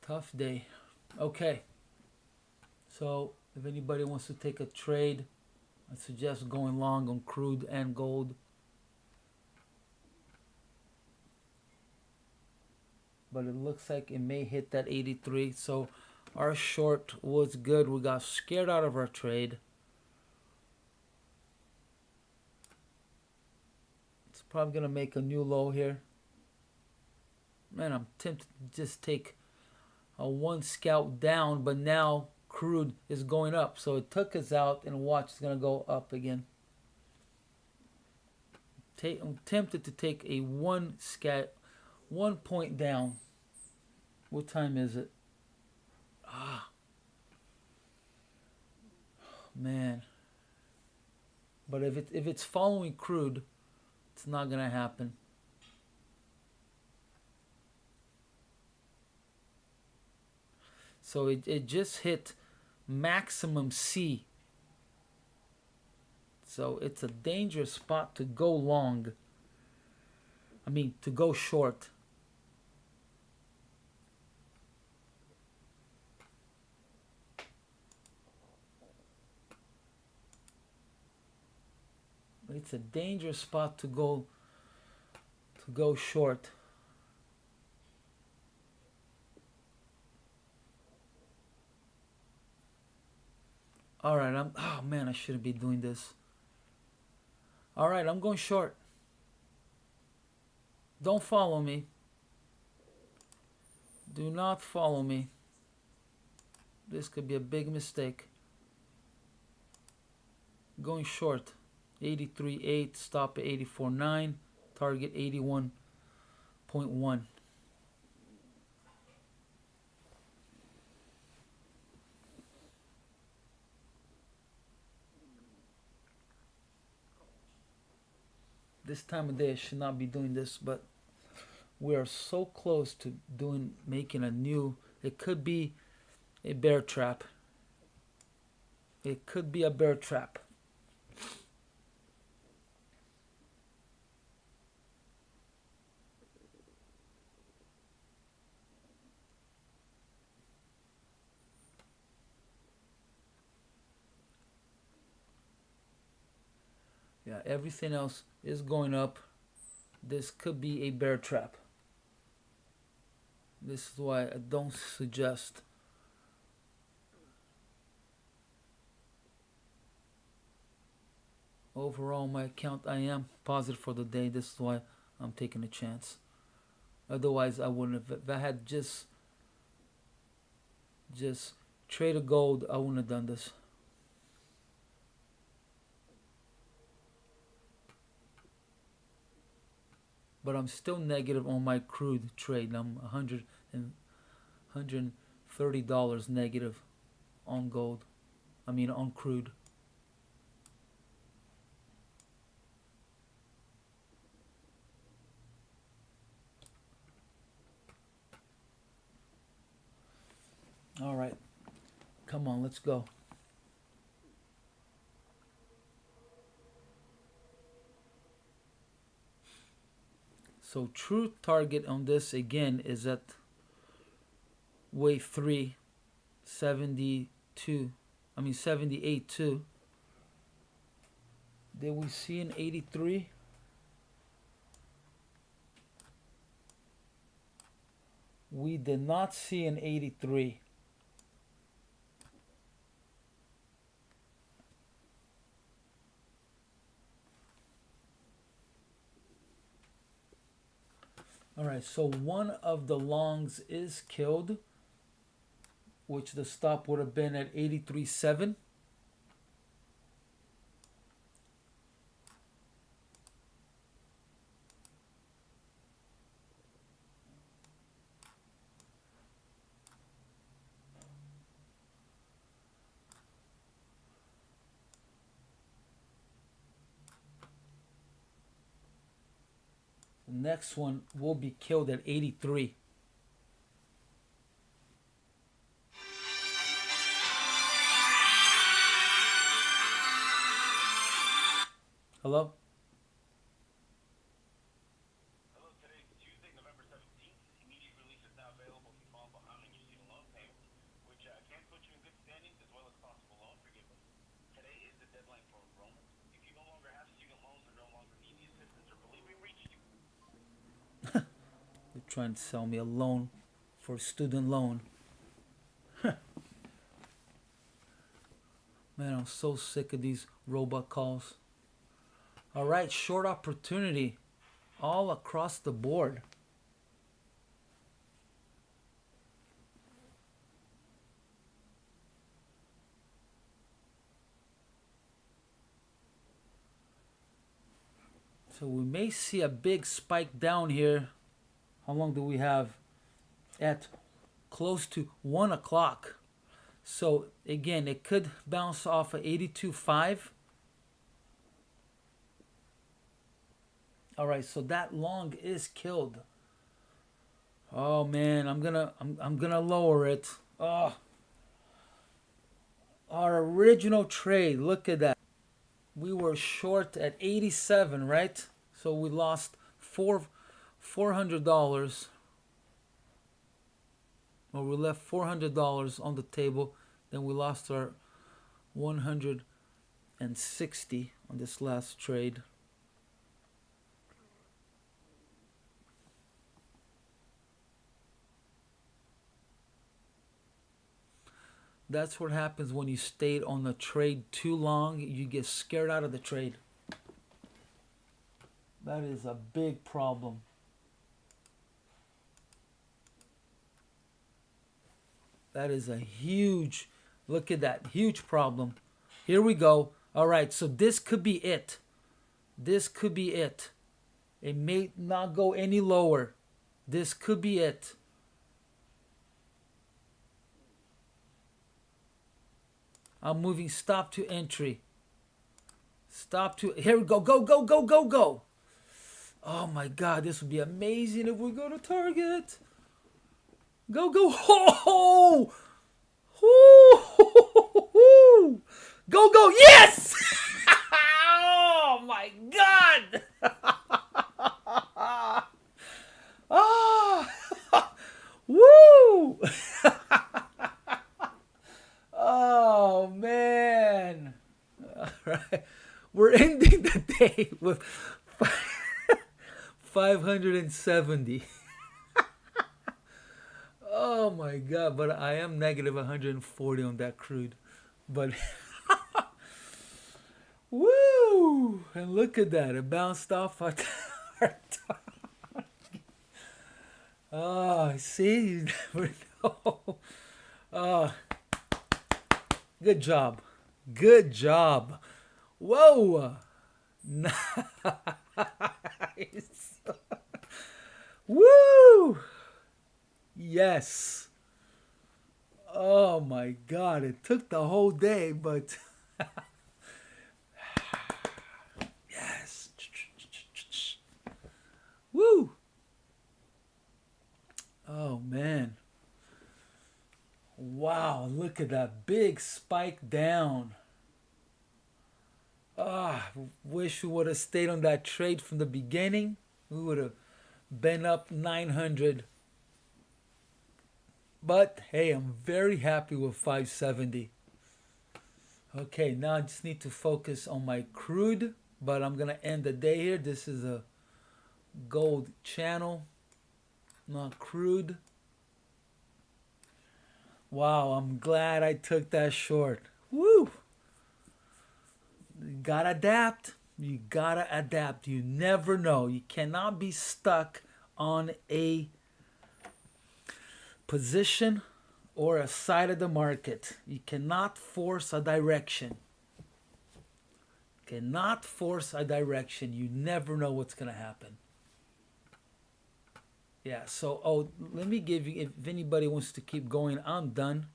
Tough day. Okay. So if anybody wants to take a trade, I suggest going long on crude and gold. But it looks like it may hit that 83. So our short was good. We got scared out of our trade. It's probably going to make a new low here. Man, I'm tempted to just take a one scalp down, but now crude is going up. So it took us out, and watch, it's going to go up again. I'm tempted to take a one point down. What time is it? Man. But if it's following crude, it's not going to happen. So it just hit maximum C. So it's a dangerous spot to go long. I mean, to go short. It's a dangerous spot to go short. All right, oh man, I shouldn't be doing this. All right, I'm going short. Don't follow me. Do not follow me. This could be a big mistake. Going short. 83.8, stop at 84.9, target 81.1. This time of day I should not be doing this, but we are so close to making a new, it could be a bear trap. It could be a bear trap. Yeah, everything else is going up. This could be a bear trap. This is why I don't suggest. Overall, my account, I am positive for the day. This is why I'm taking a chance. Otherwise, I wouldn't have. If I had just traded gold, I wouldn't have done this. But I'm still negative on my crude trade. I'm $130 negative on gold. I mean on crude. All right. Come on, let's go. So true target on this again is at wave 3, 72. I mean 78 too. Did we see an 83? We did not see an 83. All right, so one of the longs is killed, which the stop would have been at 83.7. The next one will be killed at 83. Hello? Hello, today is Tuesday, November 17th. Immediate release is now available if you fall behind on your student loan payment, which can put you in good standings as well as possible loan forgiveness. Today is the deadline for enrollment. If you no longer have student loans or no longer need the assistance or believe we reached you, They're trying to sell me a loan for a student loan. Man, I'm so sick of these robot calls. All right, short opportunity all across the board. So we may see a big spike down here. How long do we have? At close to 1 o'clock. So again, it could bounce off of 82.5. All right, so that long is killed. Oh man, I'm gonna lower it. Oh, our original trade. Look at that. We were short at 87, right? So we lost $400. Or we left $400 on the table. Then we lost our 160 on this last trade. That's what happens when you stayed on the trade too long. You get scared out of the trade. That is a big problem. That is a huge, look at that, huge problem. Here we go. All right, so this could be it. This could be it. It may not go any lower. This could be it. I'm moving stop to entry. Stop to, here we go, go, go, go, go, go. Oh my God, this would be amazing if we go to target. Go, go, ho, ho, ho, go, go, yes! Oh my God! Ah, woo! Oh man! All right, we're in ending the day with 570. Oh my god! But I am negative 140 on that crude. But woo! And look at that! It bounced off our top. Oh, see, you never know. Oh, good job. Good job. Whoa. Nice. Woo. Yes. Oh my God. It took the whole day, but yes. Woo. Oh man. Wow. Look at that big spike down. Ah, wish we would have stayed on that trade from the beginning. We would have been up 900. But hey, I'm very happy with 570. Okay, now I just need to focus on my crude. But I'm going to end the day here. This is a gold channel, not crude. Wow, I'm glad I took that short. Woo! You gotta adapt. You gotta adapt. You never know. You cannot be stuck on a position or a side of the market. You cannot force a direction. Cannot force a direction. You never know what's gonna happen. Yeah, so let me give you, if anybody wants to keep going, I'm done.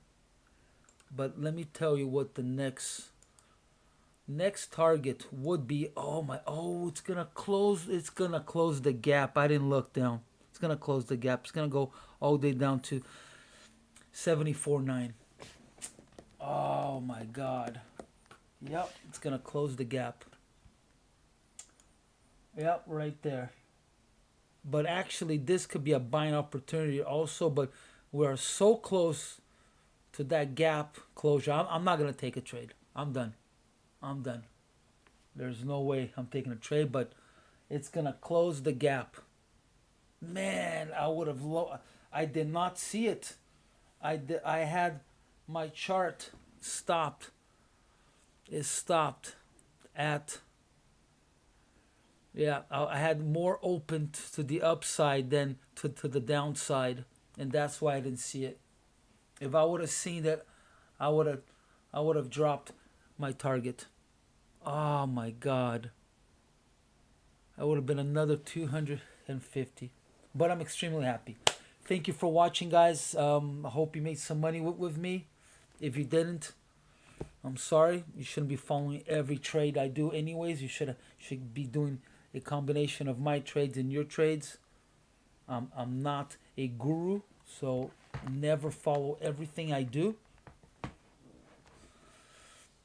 But let me tell you what the next target would be. It's gonna close the gap. I didn't look down. It's gonna close the gap. It's gonna go all the way down to 74.9. Oh my god. Yep, it's gonna close the gap. Yep, right there. But actually this could be a buying opportunity also, but we are so close to that gap closure. I'm not gonna take a trade. I'm done. There's no way I'm taking a trade, but it's gonna close the gap. Man, I did not see it. I had my chart stopped. It stopped at, yeah, I had more open to the upside than to the downside, and that's why I didn't see it. If I would have seen that, I would have dropped my target. Oh my god. That would have been another 250. But I'm extremely happy. Thank you for watching, guys. I hope you made some money with me. If you didn't, I'm sorry. You shouldn't be following every trade I do anyways. You should be doing a combination of my trades and your trades. I'm not a guru, so never follow everything I do.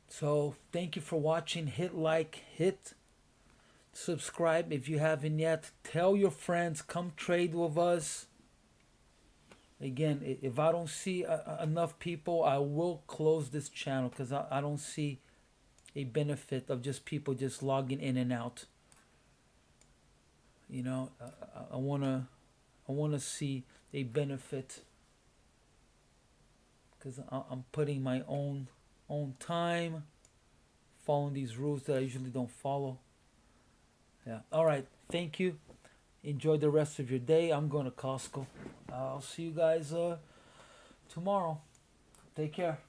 So thank you for watching. Hit like, hit subscribe if you haven't yet. Tell your friends, come trade with us. Again, if I don't see enough people, I will close this channel because I don't see a benefit of just people just logging in and out. You know, I wanna see a benefit because I'm putting my own time, following these rules that I usually don't follow. Yeah. All right. Thank you. Enjoy the rest of your day. I'm going to Costco. I'll see you guys tomorrow. Take care.